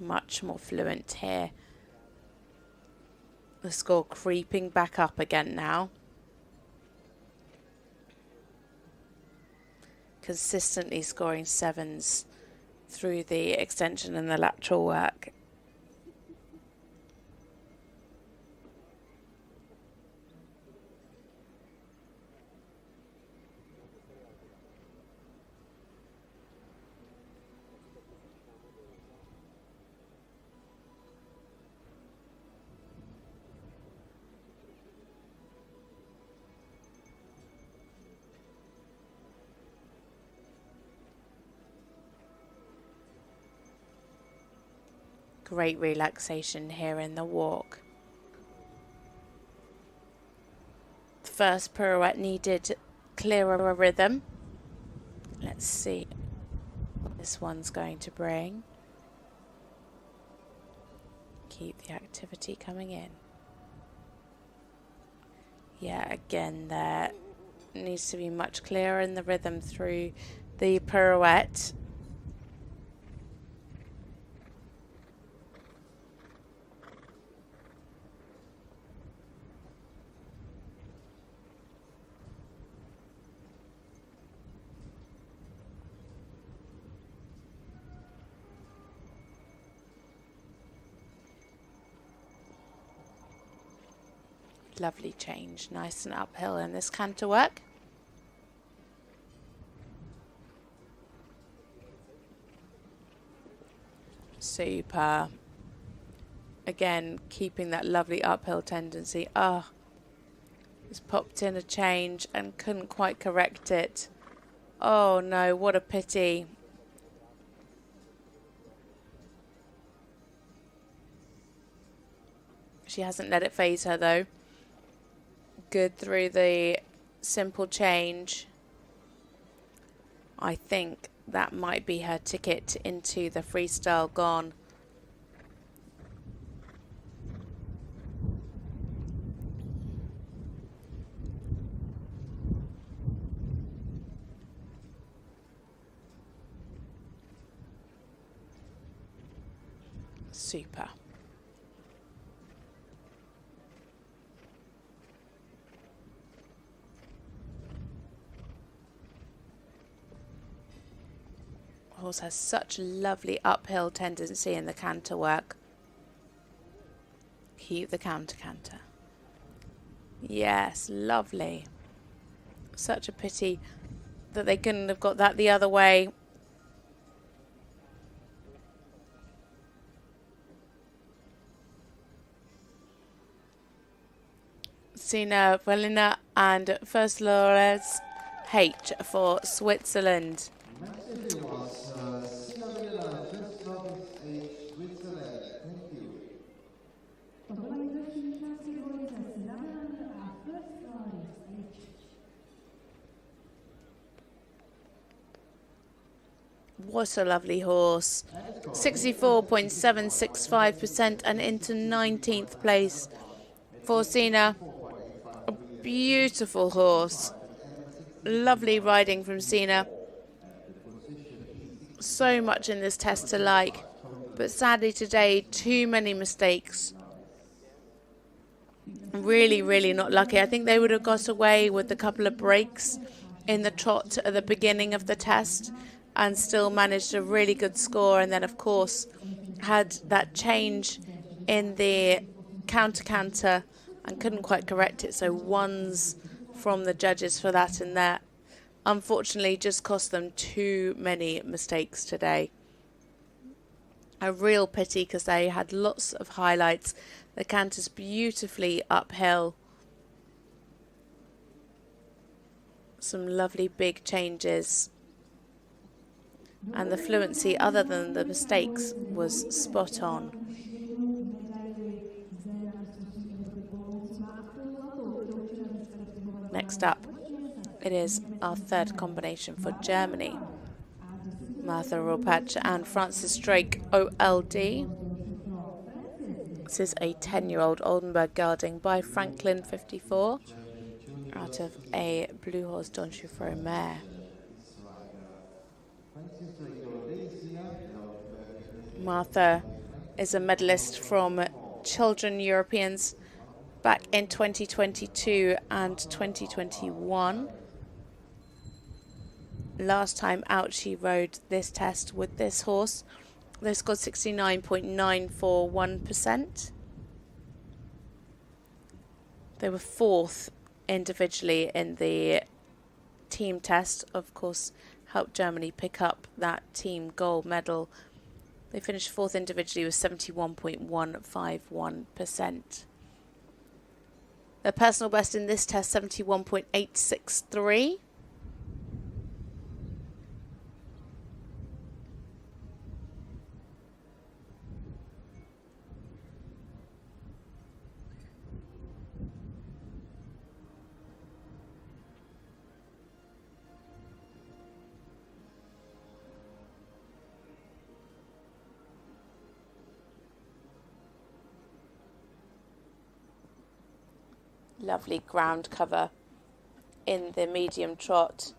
Much more fluent here. The score creeping back up again now. Consistently scoring sevens through the extension and the lateral work. Great relaxation here in the walk. The first pirouette needed clearer rhythm. Let's see what this one's going to bring. Keep the activity coming in. Yeah, again there needs to be much clearer in the rhythm through the pirouette. Lovely change, nice and uphill in this canter work. Super. Again, keeping that lovely uphill tendency. Ah, just popped in a change and couldn't quite correct it. Oh no, what a pity. She hasn't let it phase her though. Good through the simple change. I think that might be her ticket into the freestyle gone. Super. Horse has such lovely uphill tendency in the canter work. Keep the canter. Yes, lovely. Such a pity that they couldn't have got that the other way. Sina Valina and First Lores H for Switzerland. Next it was Cinderella, just Lopez H, Switzerland. Thank you. To byla nejlepší dvojice Sinabel a First Lawrence H. What a lovely horse. 64.765% and into 19th place for Sina. A beautiful horse. Lovely riding from Sina. So much in this test to like, but sadly today too many mistakes. Really not lucky. I think they would have got away with a couple of breaks in the trot at the beginning of the test and still managed a really good score, and then of course had that change in the canter and couldn't quite correct it, so ones from the judges for that, and that unfortunately just cost them too many mistakes today. A real pity because they had lots of highlights. The canter's beautifully uphill. Some lovely big changes. And the fluency, other than the mistakes, was spot on. Next up, it is our third combination for Germany. Martha Ropach and Francis Drake, OLD. This is a 10-year-old Oldenburg gelding by Franklin 54 out of a Blue Horse Don Chaufferot mare. Martha is a medalist from Children Europeans back in 2022 and 2021. Last time out she rode this test with this horse. They scored 69.941%. They were fourth individually in the team test. Of course, helped Germany pick up that team gold medal. They finished fourth individually with 71.151%. Their personal best in this test, 71.863. Lovely ground cover in the medium trot.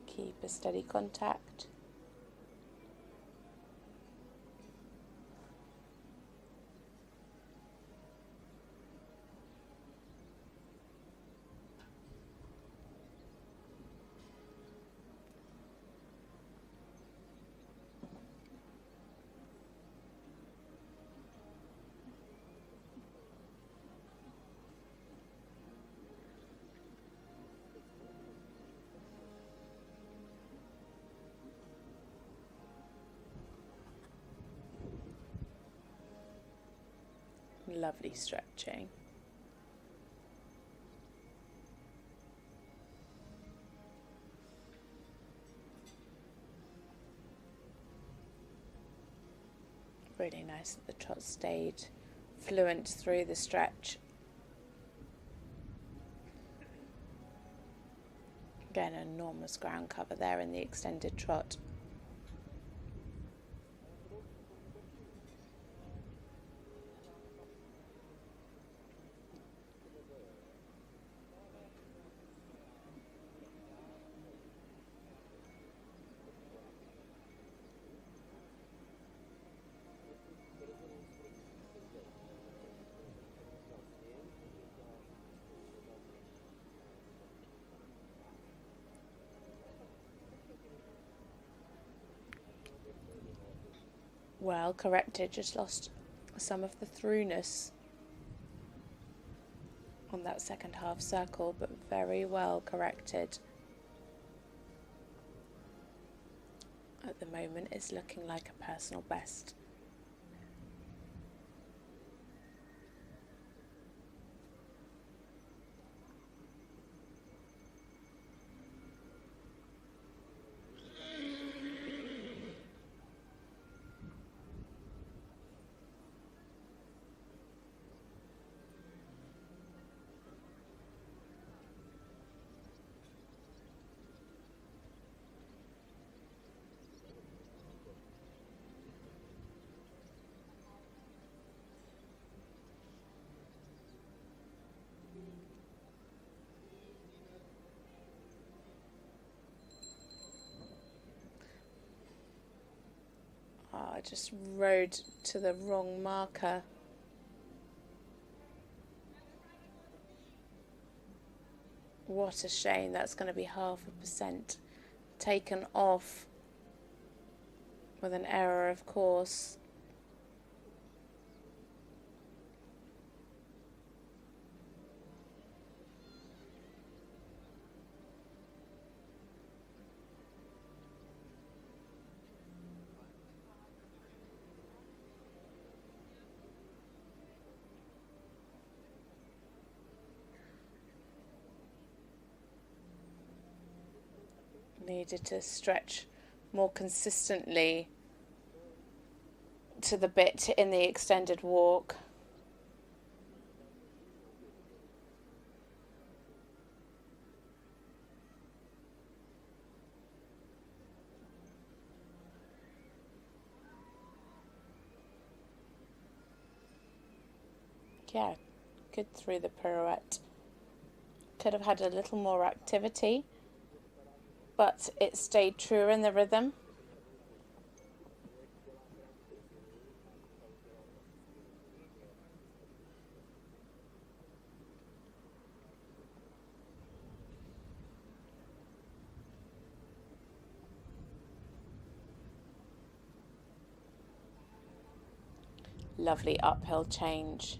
Keep a steady contact. Lovely stretching. Really nice that the trot stayed fluent through the stretch. Again, enormous ground cover there in the extended trot. Well corrected, just lost some of the throughness on that second half circle, but very well corrected. At the moment, it's looking like a personal best. I just rode to the wrong marker. What a shame. That's going to be 0.5% taken off with an error, of course. Needed to stretch more consistently to the bit in the extended walk. Yeah, good through the pirouette. Could have had a little more activity, but it stayed true in the rhythm. Lovely uphill change.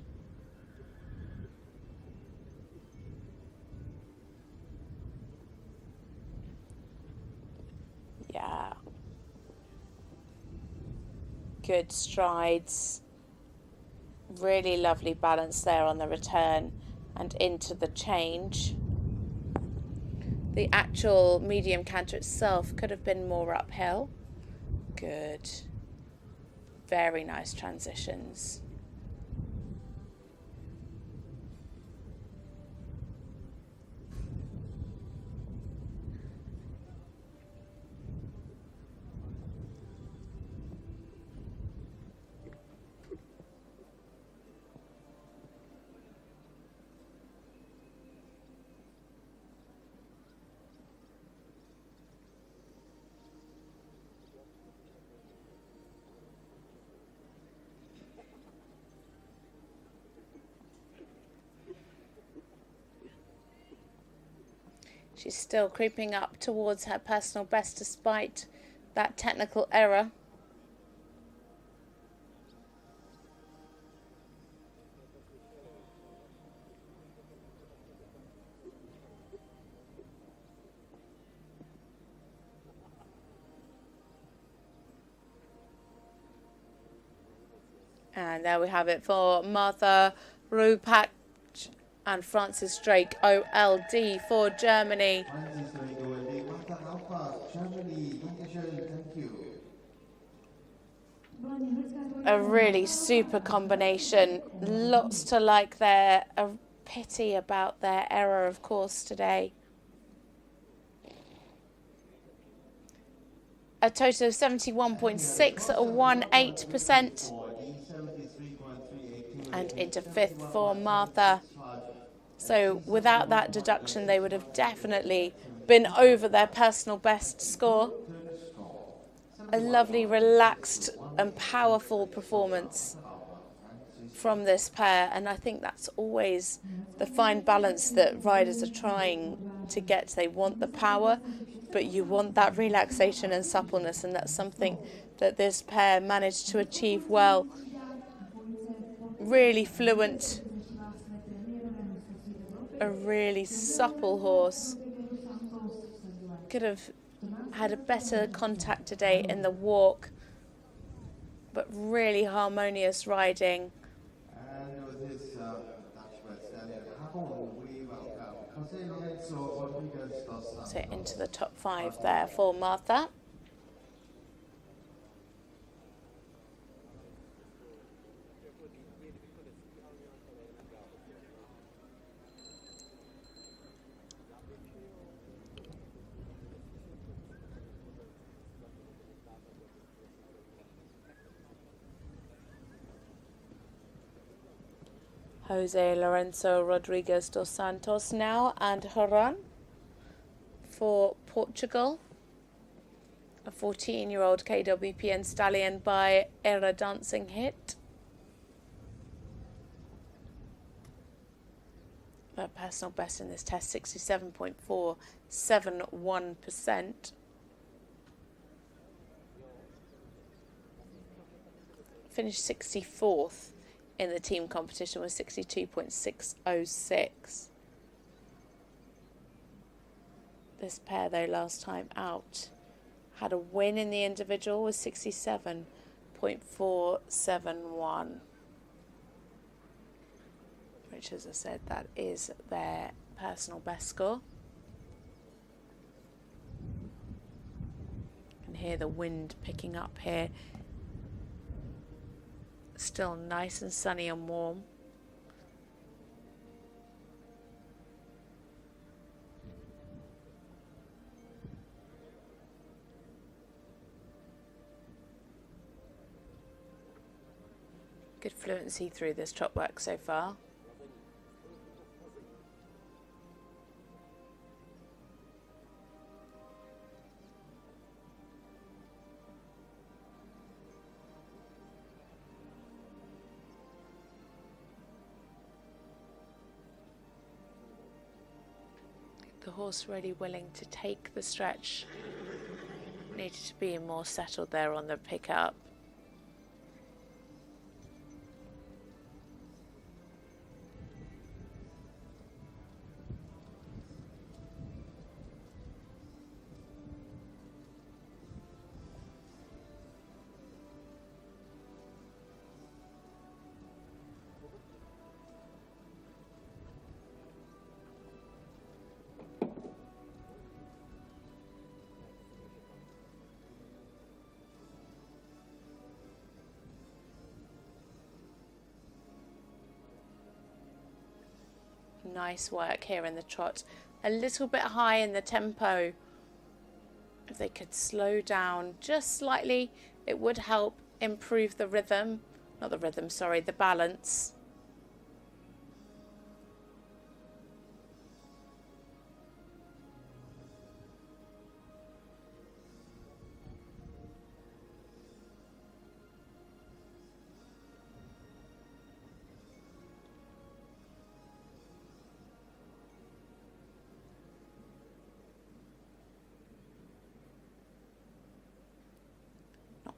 Yeah. Good strides. Really lovely balance there on the return and into the change. The actual medium canter itself could have been more uphill. Good. Very nice transitions. She's still creeping up towards her personal best despite that technical error. And there we have it for Martha Rupak and Francis Drake, OLD for Germany. Francis Drake, OLD, Martha Rupak, Germany. Dankeschön, thank you. a really super combination. Lots to like there. A pity about their error, of course, today. A total of 71.618%. And into fifth for Martha. So without that deduction, they would have definitely been over their personal best score. A lovely, relaxed and powerful performance from this pair. And I think that's always the fine balance that riders are trying to get. They want the power, but you want that relaxation and suppleness. And that's something that this pair managed to achieve well. Really fluent, a really supple horse. Could have had a better contact today in the walk, but really harmonious riding. And with his attachment standing we welcome So into the top 5 there for Martha. Jose Lorenzo Rodriguez dos Santos now, and Haran for Portugal. A 14-year-old KWPN stallion by Era Dancing Hit. Their personal best in this test, 67.471%. Finished 64th. In the team competition was 62.606. This pair, though, last time out, had a win in the individual with 67.471. Which, as I said, that is their personal best score. You can hear the wind picking up here. Still nice and sunny and warm. Good fluency through this trot work so far. The horse really willing to take the stretch. Needed to be more settled there on the pickup. Nice work here in the trot. A little bit high in the tempo. If they could slow down just slightly, it would help improve the rhythm. Not the rhythm, sorry, the balance.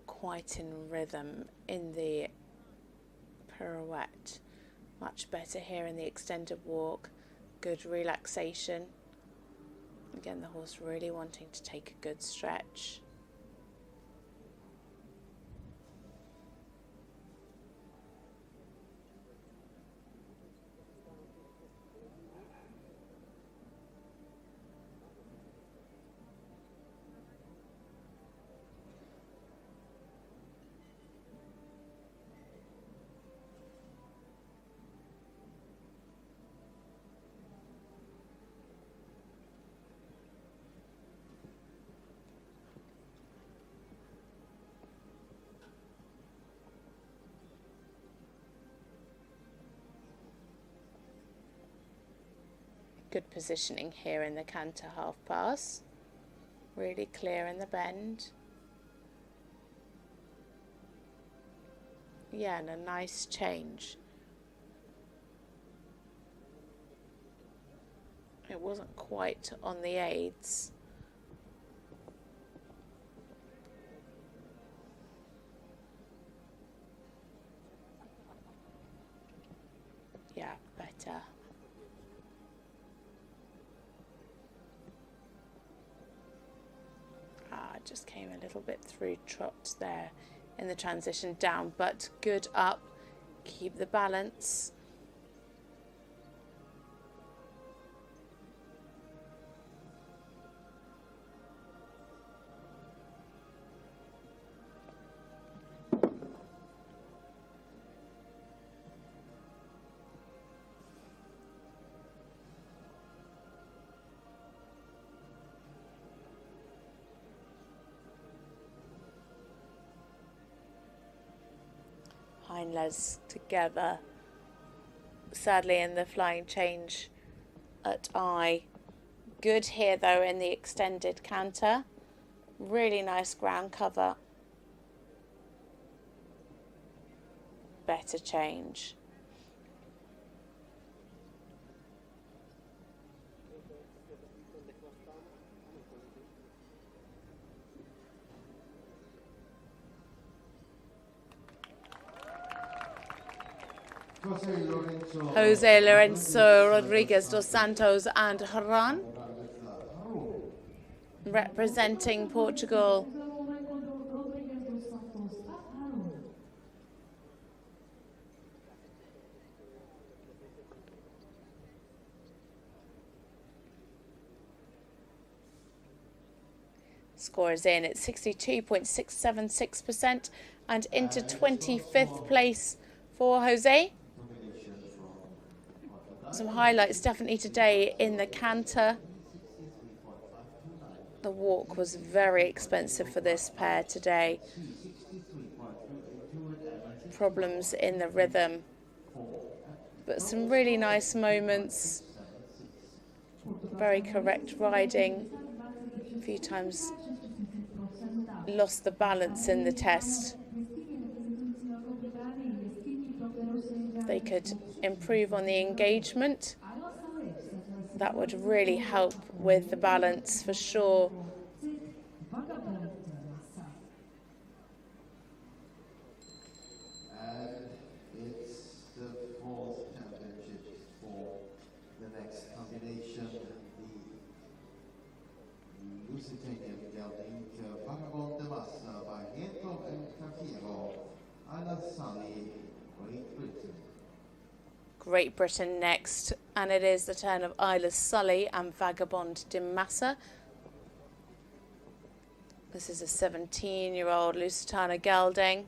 Quite in rhythm in the pirouette. Much better here in the extended walk. Good relaxation. Again, the horse really wanting to take a good stretch. Good positioning here in the canter half pass. Really clear in the bend. Yeah, and a nice change. It wasn't quite on the aids. Yeah, better. Just came a little bit through trot there in the transition down, but good up. Keep the balance. Hind legs together. Sadly in the flying change at I. Good here though in the extended canter. Really nice ground cover. Better change. Jose Lorenzo Rodriguez dos Santos and Haran representing Portugal. Scores in at 62.676% and into 25th place for Jose. Some highlights definitely today in the canter. The walk was very expensive for this pair today. Problems in the rhythm, but some really nice moments. Very correct riding. A few times lost the balance in the test. They could improve on the engagement. That would really help with the balance for sure. And it's the fourth championship for the next combination, the Lusitanian gelding Vagabond de Massa by Nieto and Kakiro, Anna Sally, Great Britain. Great Britain next, and it is the turn of Isla Sully and Vagabond de Massa. This is a 17-year-old Lusitana gelding.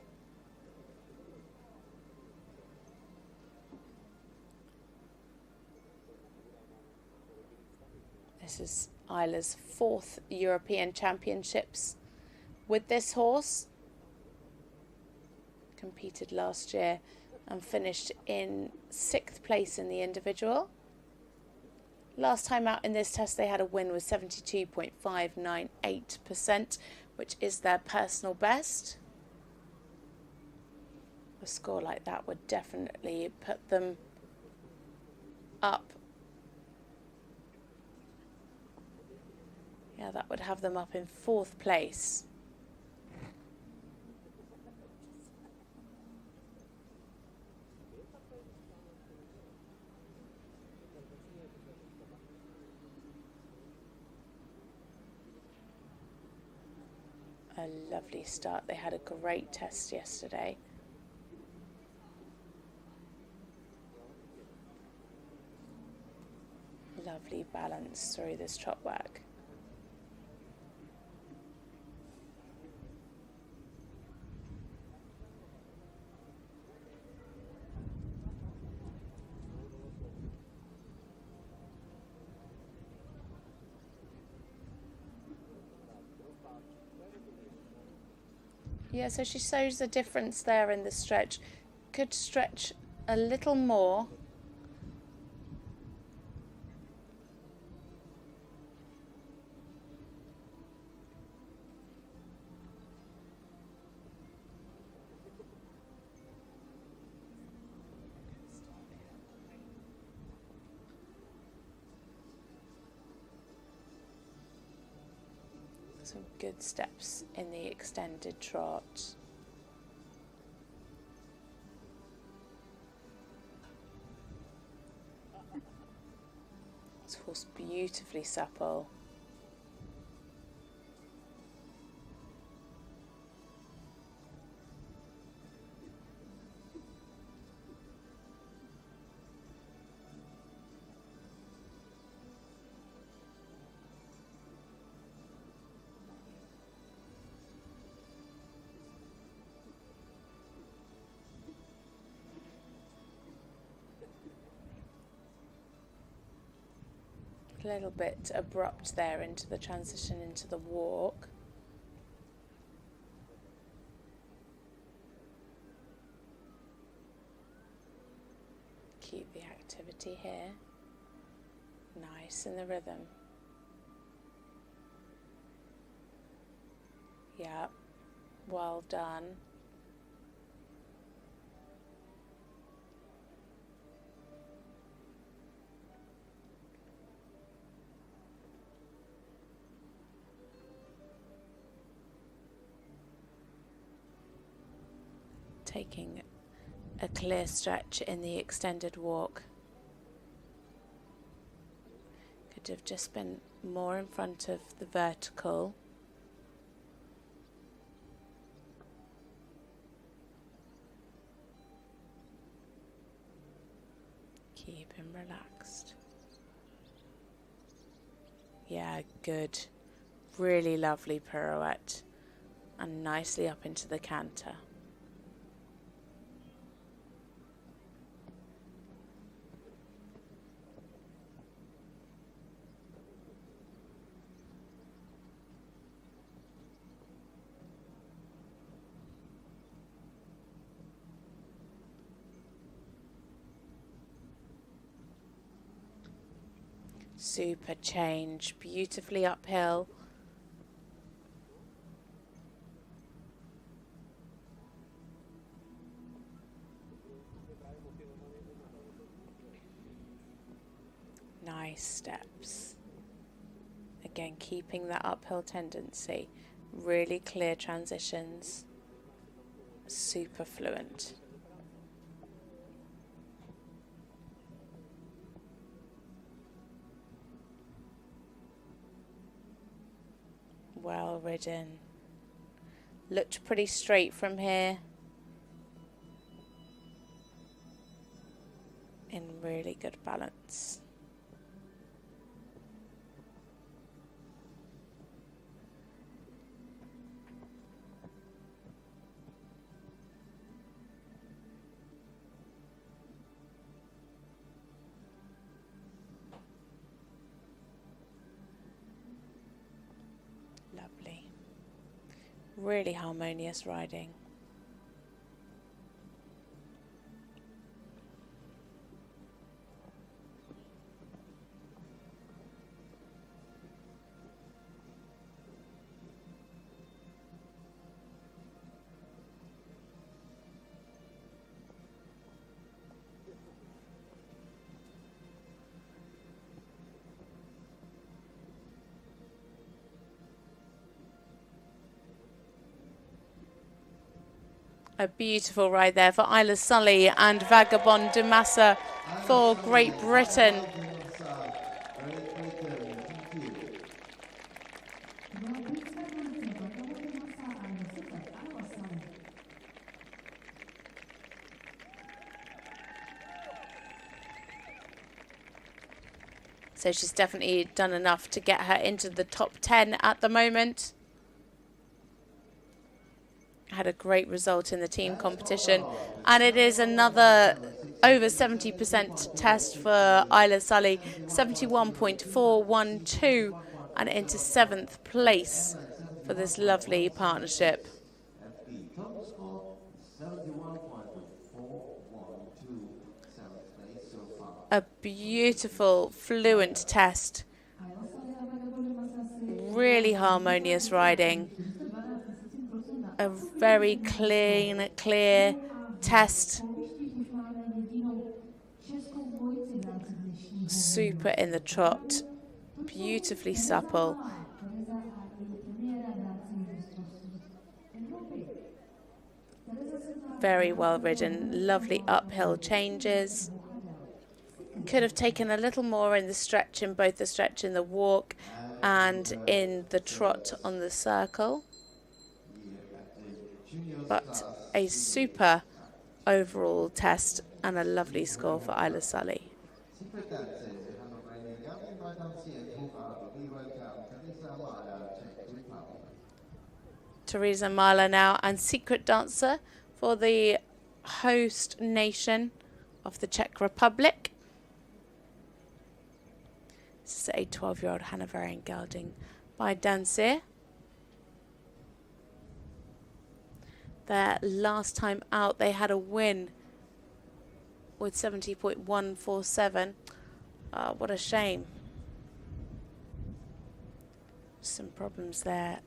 This is Isla's 4th European Championships with this horse. Competed last year and finished in 6th place in the individual. Last time out in this test they had a win with 72.598%, which is their personal best. A score like that would definitely put them up. Yeah, that would have them up in 4th place. A lovely start. They had a great test yesterday. Lovely balance through this trot work. Yeah, so she shows the difference there in the stretch. Could stretch a little more. Some good steps in the extended trot. This horse beautifully supple. A little bit abrupt there into the transition into the walk. Keep the activity here. Nice in the rhythm. Yeah, well done. Taking a clear stretch in the extended walk. Could have just been more in front of the vertical. Keep him relaxed. Yeah, good. Really lovely pirouette. And nicely up into the canter. Super change, beautifully uphill. Nice steps. Again, keeping that uphill tendency. Really clear transitions. Super fluent. Well ridden. Looked pretty straight from here. In really good balance. Lovely. Really harmonious riding. A beautiful ride there for Isla Sully and Vagabond de Massa for Great Britain. So she's definitely done enough to get her into the top 10 at the moment. Had a great result in the team competition, and it is another over 70% test for Isla Sully, 71.412, and into 7th place for this lovely partnership. A beautiful, fluent test. Really harmonious riding. A very clean, clear test. Super in the trot. Beautifully supple. very well ridden, lovely uphill changes. Could have taken a little more in the stretch, in both the stretch in the walk and in the trot on the circle. But a super overall test and a lovely score for Isla Sully. Secret dances, we have a brand new young by Nancy and Hoover. We welcome Teresa Mala, Czech Republic. Teresa Mala now, and secret dancer for the host nation of the Czech Republic. This is a 12-year-old Hanoverian gelding by Dansir. Their last time out, they had a win with 70.147. What a shame. Some problems there.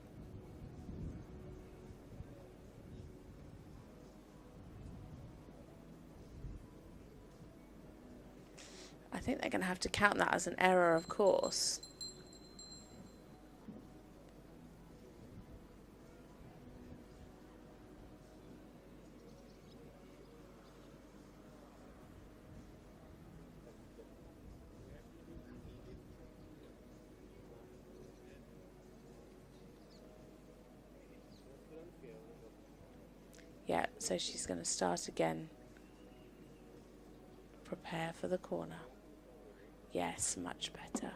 I think they're going to have to count that as an error, of course. Yeah, so she's going to start again. Prepare for the corner. Yes, much better.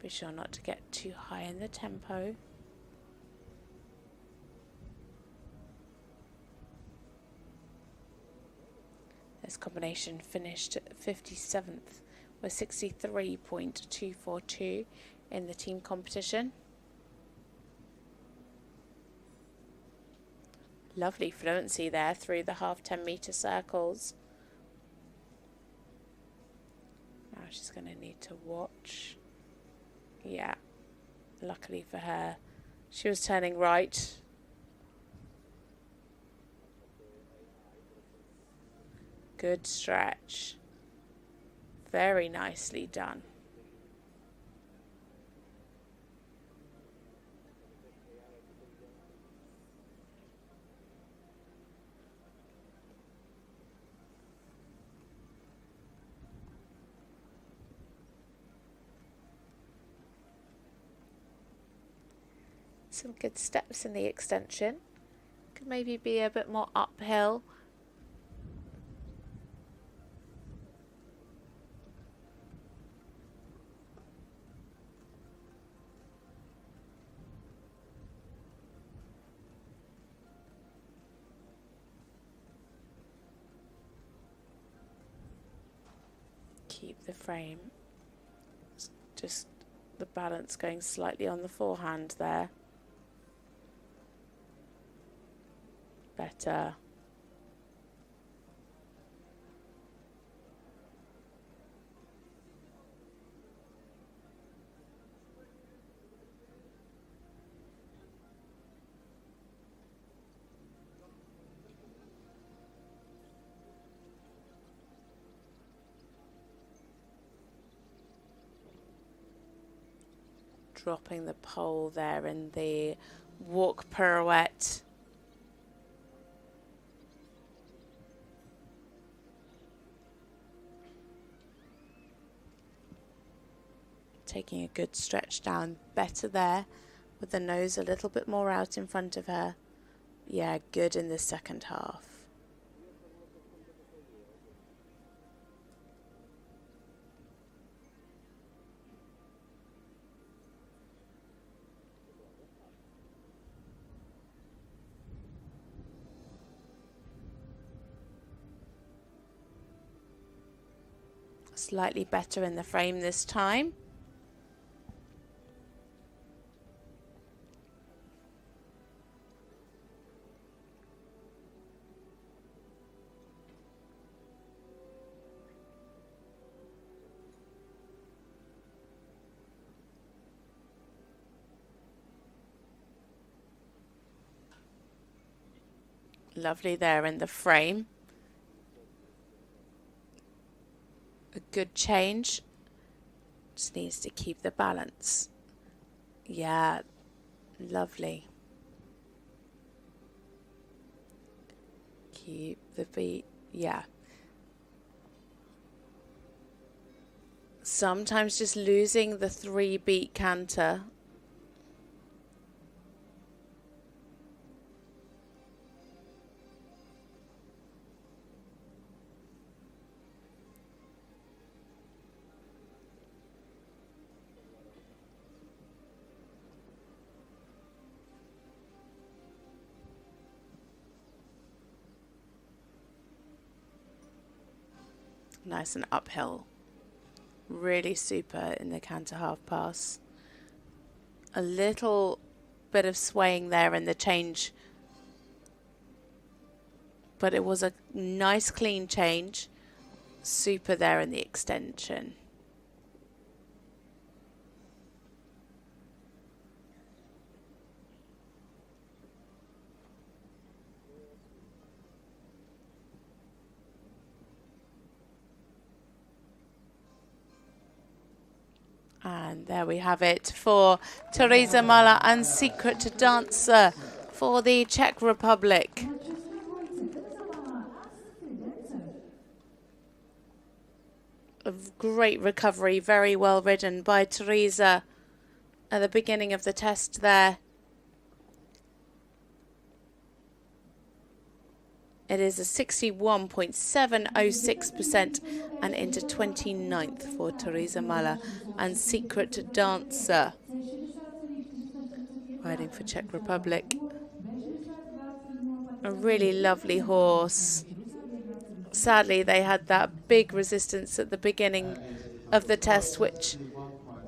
Be sure not to get too high in the tempo. This combination finished 57th with 63.242 in the team competition. Lovely fluency there through the half 10-meter circles. Now she's going to need to watch. Yeah, luckily for her, she was turning right. Good stretch. Very nicely done. Some good steps in the extension. Could maybe be a bit more uphill. Keep the frame. Just the balance going slightly on the forehand there. Better. Dropping the pole there in the walk pirouette. Taking a good stretch down, better there with the nose a little bit more out in front of her. Yeah, good in the second half. Slightly better in the frame this time. Lovely there in the frame. A good change. Just needs to keep the balance. Yeah, lovely. Keep the beat. Yeah. Sometimes just losing the 3-beat canter. Nice and uphill. Really super in the canter half pass. A little bit of swaying there in the change, but it was a nice clean change. Super there in the extension. And there we have it for Teresa Mala and Secret Dancer for the Czech Republic. A great recovery, very well ridden by Teresa at the beginning of the test there. It is a 61.706% and into 29th for Teresa Mala and Secret Dancer riding for Czech Republic. A really lovely horse. Sadly, they had that big resistance at the beginning of the test, which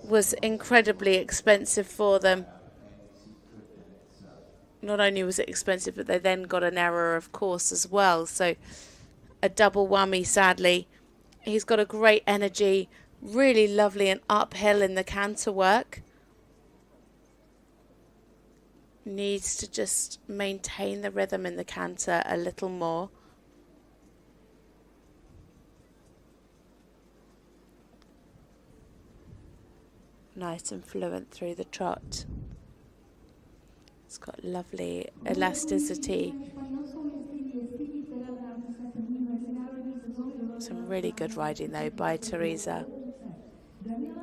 was incredibly expensive for them. Not only was it expensive, but they then got an error of course as well. So a double whammy, sadly. He's got a great energy, really lovely and uphill in the canter work. Needs to just maintain the rhythm in the canter a little more. Nice and fluent through the trot. It's got lovely elasticity. Some really good riding though by Teresa.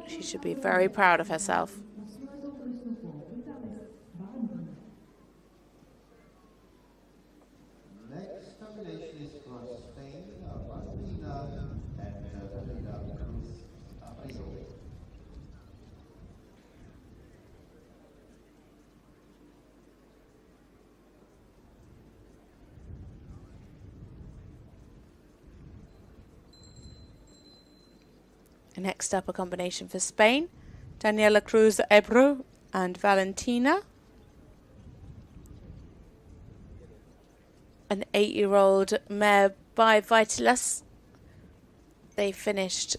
She should be very proud of herself. Next combination is for Spain, Valentina and Cruz Abreu. Next up, a combination for Spain. Daniela Cruz Abreu and Valentina. An 8-year-old mare by Vitalis. They finished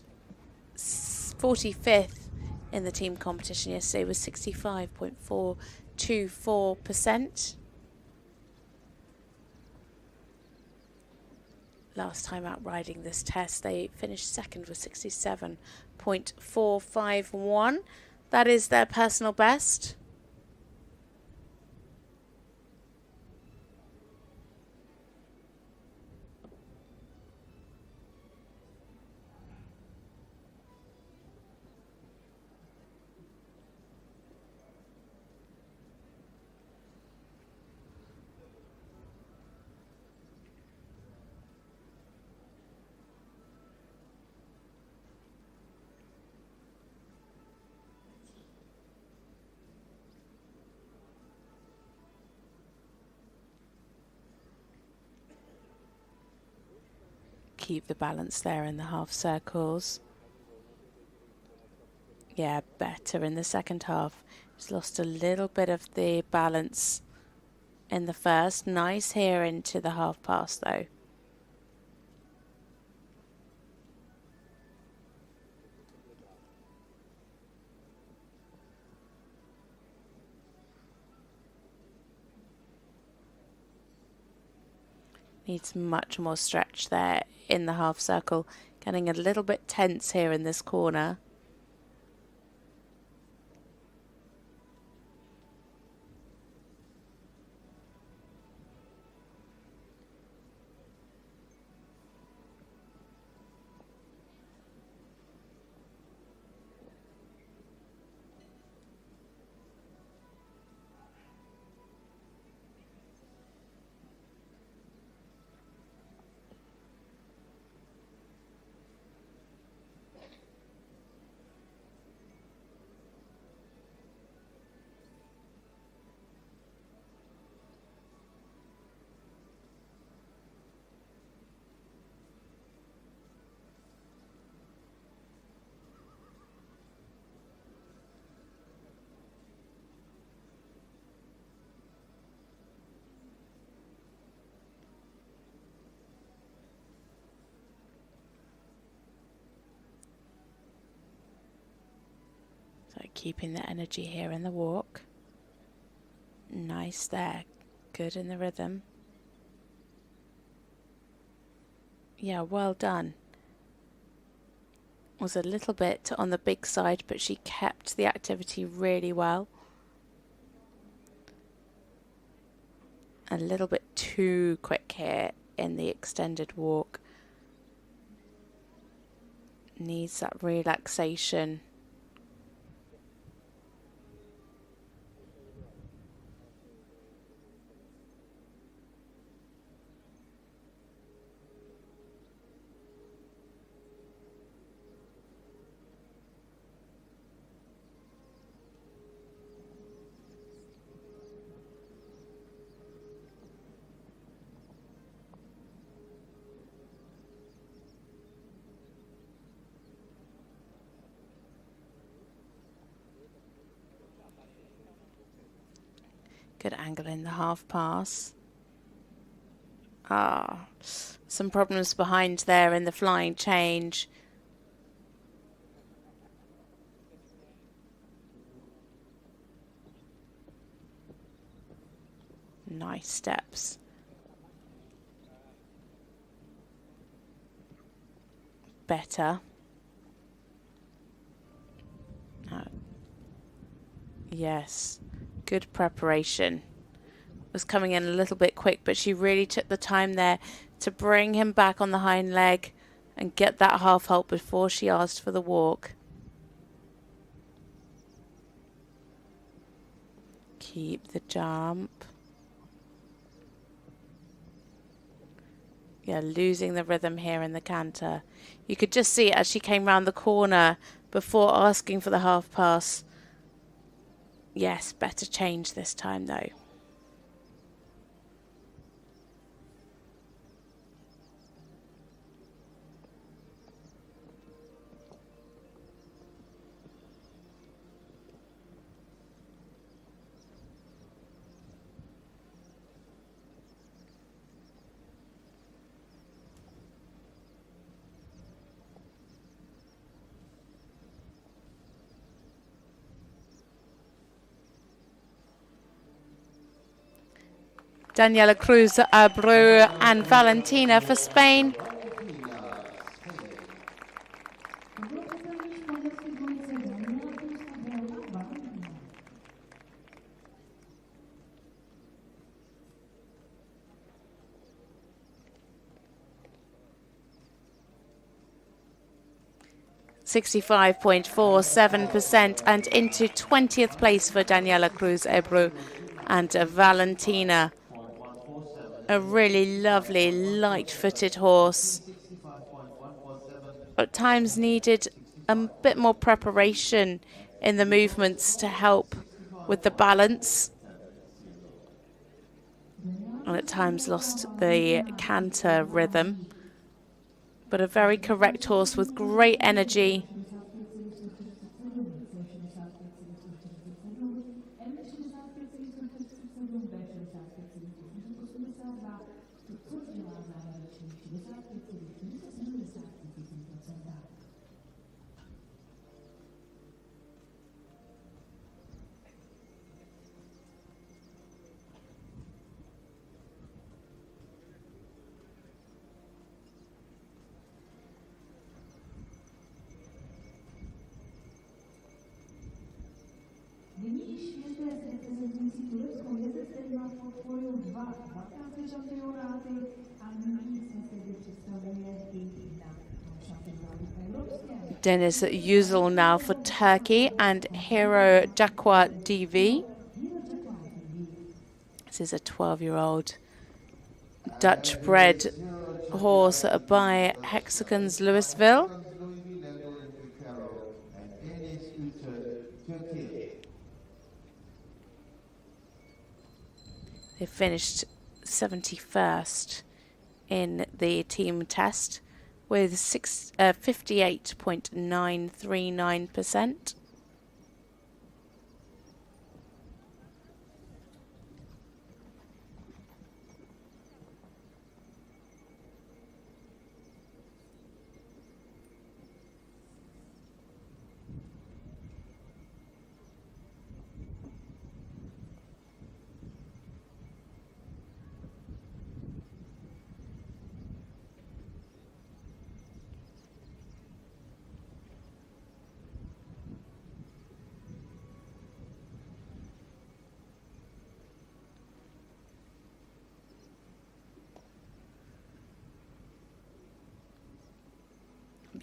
45th in the team competition yesterday with 65.424%. Last time out riding this test, they finished second with 67.451. That is their personal best. Keep the balance there in the half circles. Yeah, better in the second half. Just lost a little bit of the balance in the first. Nice here into the half pass though. Needs much more stretch there in the half circle. Getting a little bit tense here in this corner. So keeping the energy here in the walk. Nice there. Good in the rhythm. Yeah, well done. Was a little bit on the big side, but she kept the activity really well. A little bit too quick here in the extended walk. Needs that relaxation. Good angle in the half pass. Some problems behind there in the flying change. Nice steps. Better. Yes. Good preparation. Was coming in a little bit quick, but she really took the time there to bring him back on the hind leg and get that half halt before she asked for the walk. Keep the jump. Yeah, losing the rhythm here in the canter. You could just see it as she came round the corner before asking for the half pass. Yes, better change this time though. Daniela Cruz Abreu and Valentina for Spain. (65.47%) and into 20th place for Daniela Cruz Abreu and Valentina. A really lovely, light-footed horse. At times needed a bit more preparation in the movements to help with the balance. And at times lost the canter rhythm. But a very correct horse with great energy. 15. šampionáty a nyní se tedy představuje i na šampionátu evropském. Deniz Yüzel now for Turkey and Hero Jakwa DV. This is a 12-year-old Dutch-bred horse by Hexagons Louisville. They finished 71st in the team test with 58.939%.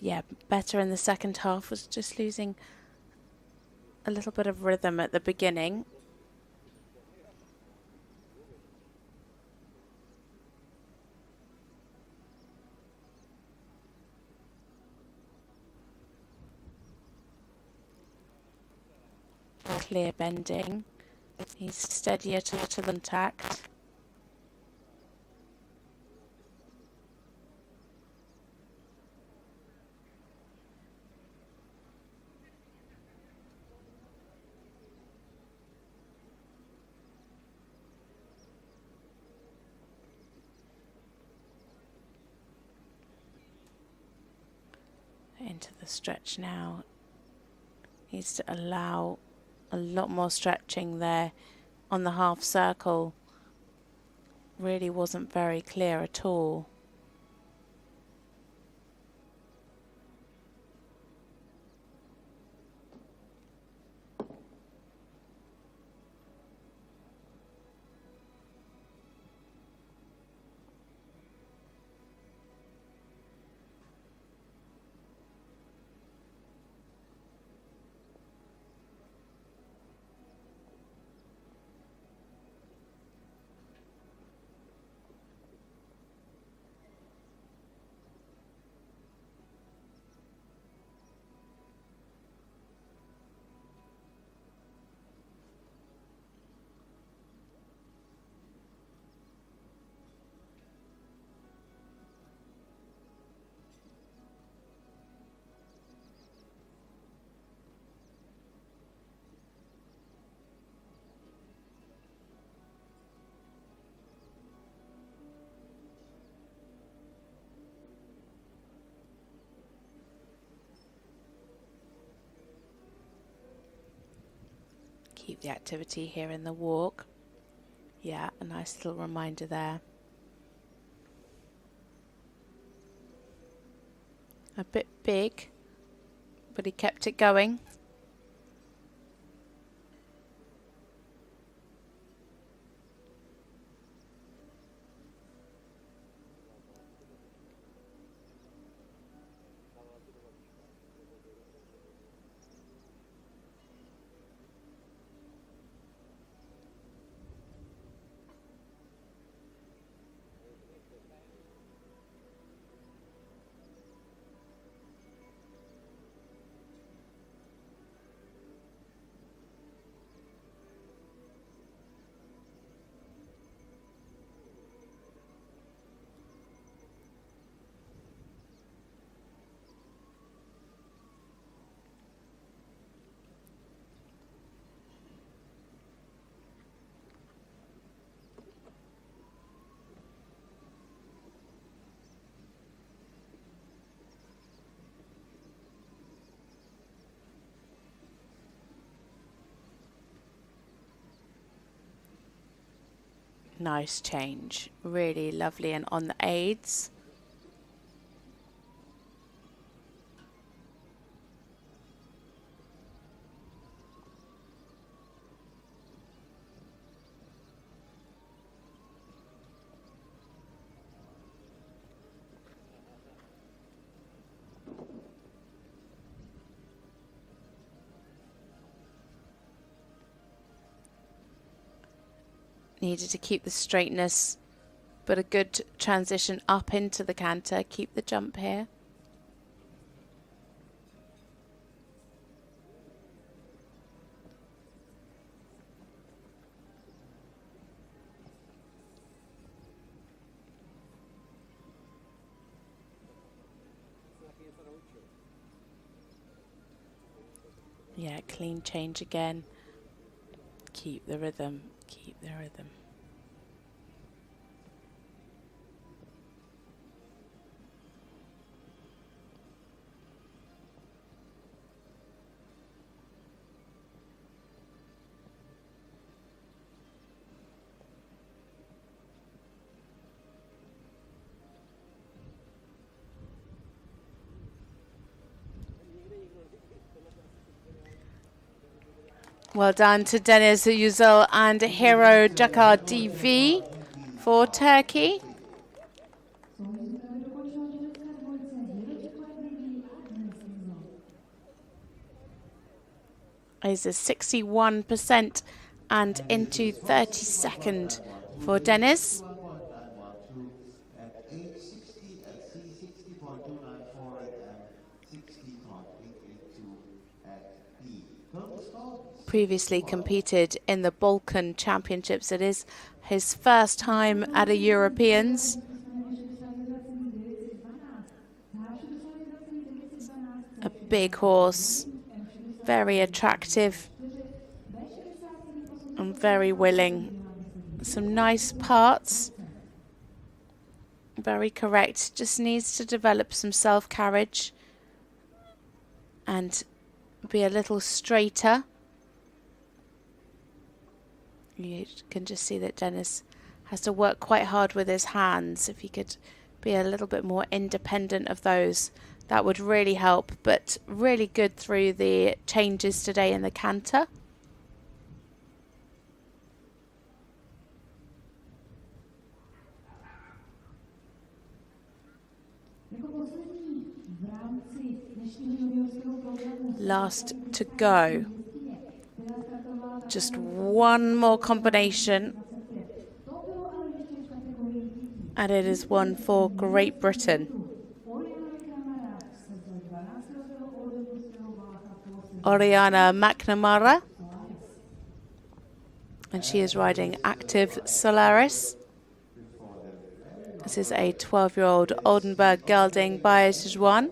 Yeah, better in the second half, was just losing a little bit of rhythm at the beginning. Clear bending. He's steadier to the contact. Into the stretch now. Needs to allow a lot more stretching there on the half circle. Really wasn't very clear at all. Keep the activity here in the walk. Yeah, a nice little reminder there. A bit big, but he kept it going. Nice change, really lovely, and on the aids. Needed to keep the straightness, but a good transition up into the canter. Keep the jump here. Yeah, clean change again. Keep the rhythm, keep the rhythm. Well done to Deniz Yüzel and Hero Jakar DV for Turkey. Is a 61% and into 32nd for Deniz. At age 60 at C60.294 and 60.882 at B. Total score? Previously competed in the Balkan Championships. It is his first time at a Europeans. A big horse, very attractive and very willing. Some nice parts. Very correct. Just needs to develop some self-carriage and be a little straighter. You can just see that Deniz has to work quite hard with his hands. If he could be a little bit more independent of those, that would really help. But really good through the changes today in the canter. Last to go. Just one more combination. And it is one for Great Britain. Oriana McNamara. And she is riding Active Solaris. This is a 12-year-old Oldenburg gelding by Sichuan.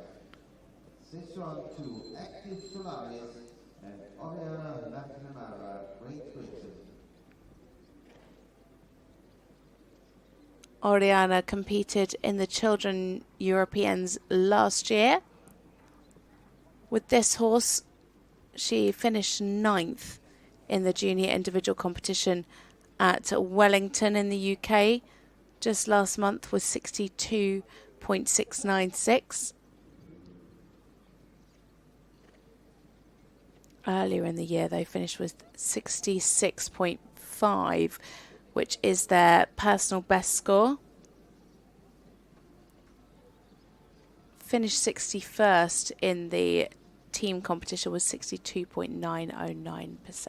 Sichuan 2, Active Solaris and Oriana McNamara, Great Britain. Oriana competed in the Children Europeans last year. With this horse, she finished 9th in the junior individual competition at Wellington in the UK just last month with 62.696. Earlier in the year, they finished with 66.5, which is their personal best score. Finished 61st in the team competition with 62.909%.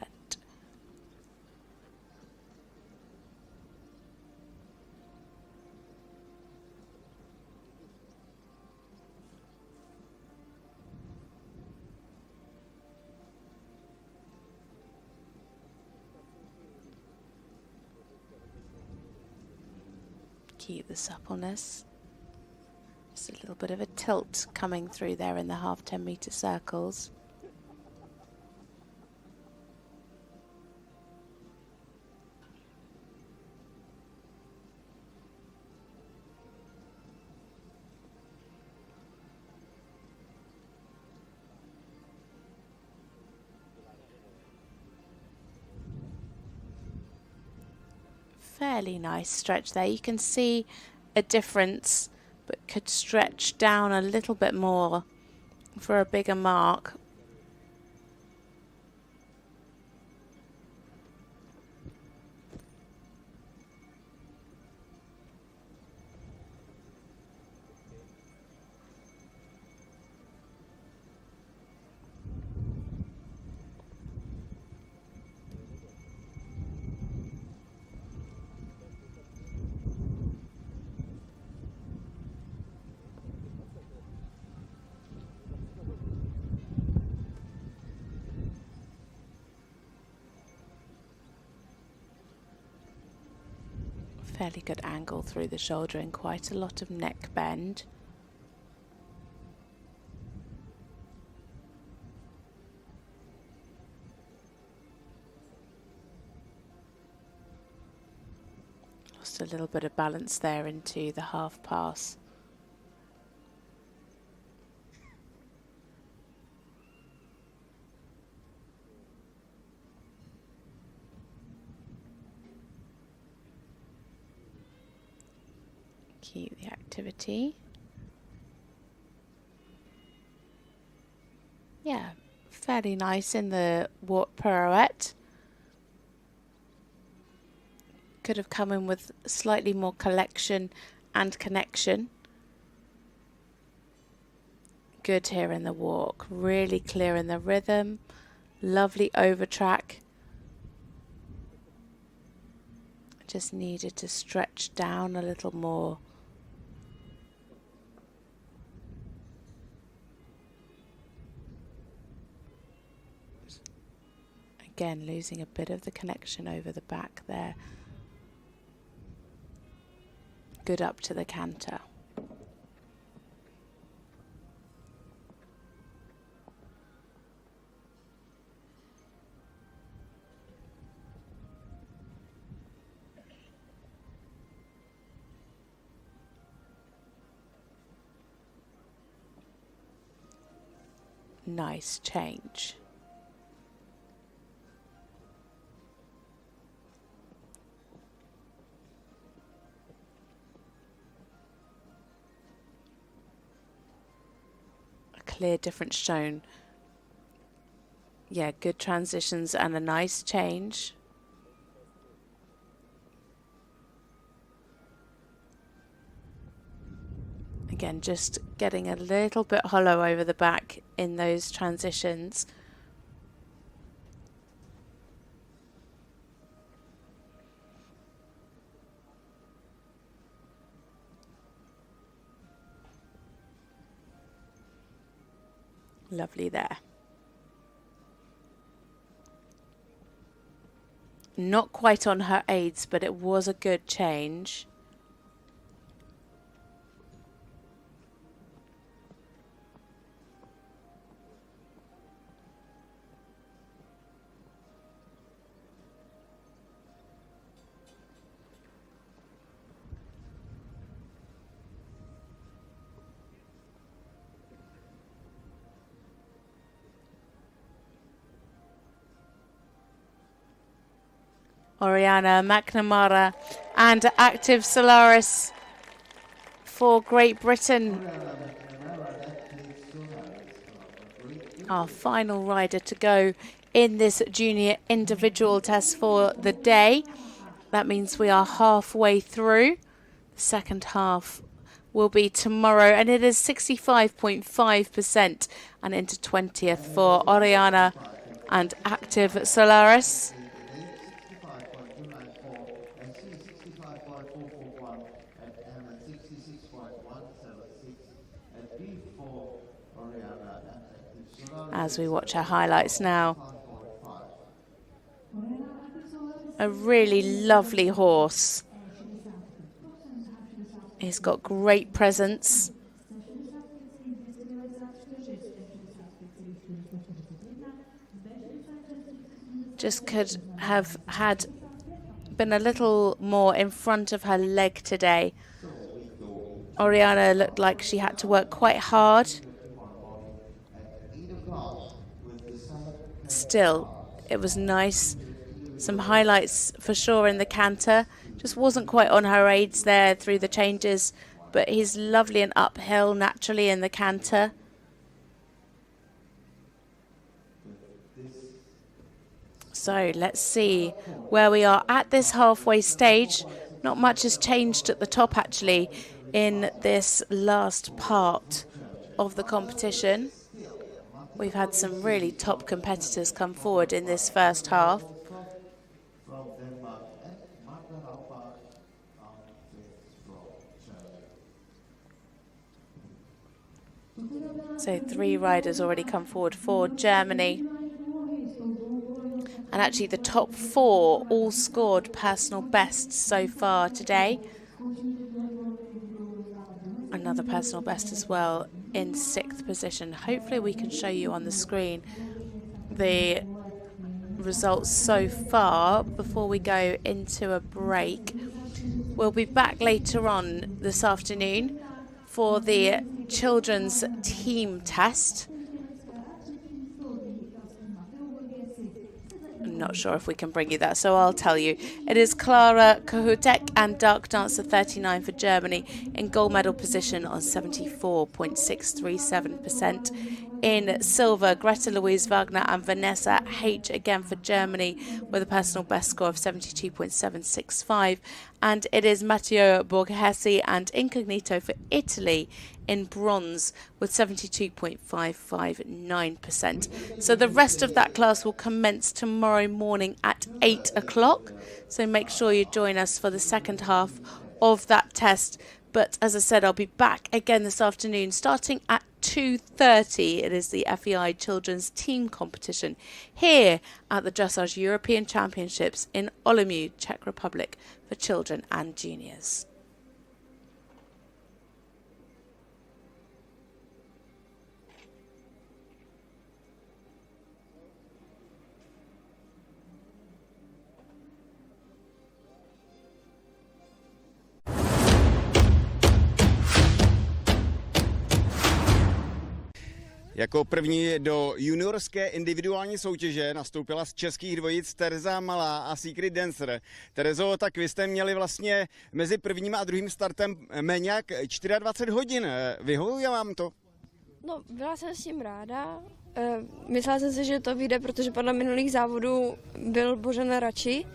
Keep the suppleness. Just a little bit of a tilt coming through there in the half 10-meter circles. Fairly nice stretch there. You can see a difference, but could stretch down a little bit more for a bigger mark. Fairly good angle through the shoulder and quite a lot of neck bend. Lost a little bit of balance there into the half pass. Keep the activity. Yeah, fairly nice in the warp pirouette. Could have come in with slightly more collection and connection. Good here in the walk, really clear in the rhythm. Lovely over track. Just needed to stretch down a little more. Again, losing a bit of the connection over the back there. Good up to the canter. Nice change. Clear difference shown. Yeah, good transitions and a nice change. Again, just getting a little bit hollow over the back in those transitions. Lovely there. Not quite on her aids, but it was a good change. Oriana McNamara and Active Solaris for Great Britain. Our final rider to go in this junior individual test for the day. That means we are halfway through. The second half will be tomorrow, and it is 65.5% and into 20th for Oriana and Active Solaris. As we watch our highlights now. A really lovely horse. He's got great presence. Just could have been a little more in front of her leg today. Oriana looked like she had to work quite hard. Still, it was nice. Some highlights for sure in the canter. Just wasn't quite on her aids there through the changes, but he's lovely and uphill naturally in the canter. So let's see where we are at this halfway stage. Not much has changed at the top actually in this last part of the competition. We've had some really top competitors come forward in this first half. So 3 riders already come forward for Germany. And actually the top 4 all scored personal bests so far today. Another personal best as well in 6th position. Hopefully we can show you on the screen the results so far before we go into a break. We'll be back later on this afternoon for the children's team test. I'm not sure if we can bring you that, so I'll tell you. It is Clara Kohutek and Dark Dancer 39 for Germany in gold medal position on 74.637%. In silver, Greta Louise Wagner and Vanessa H again for Germany with a personal best score of 72.765. And it is Matteo Borghesi and Incognito for Italy in bronze with 72.559%. So the rest of that class will commence tomorrow morning at 8 o'clock. So make sure you join us for the second half of that test. But as I said, I'll be back again this afternoon starting at 2:30. It is the FEI Children's Team Competition here at the Dressage European Championships in Olomouc, Czech Republic for children and juniors. Jako první do juniorské individuální soutěže nastoupila z českých dvojic Tereza Malá a Secret Dancer. Terezo, tak vy jste měli vlastně mezi prvním a druhým startem méně jak 24 hodin. Vyhovuje vám to? No, byla jsem s tím ráda. Myslela jsem si, že to vyjde, protože podle minulých závodů byl Božena radši.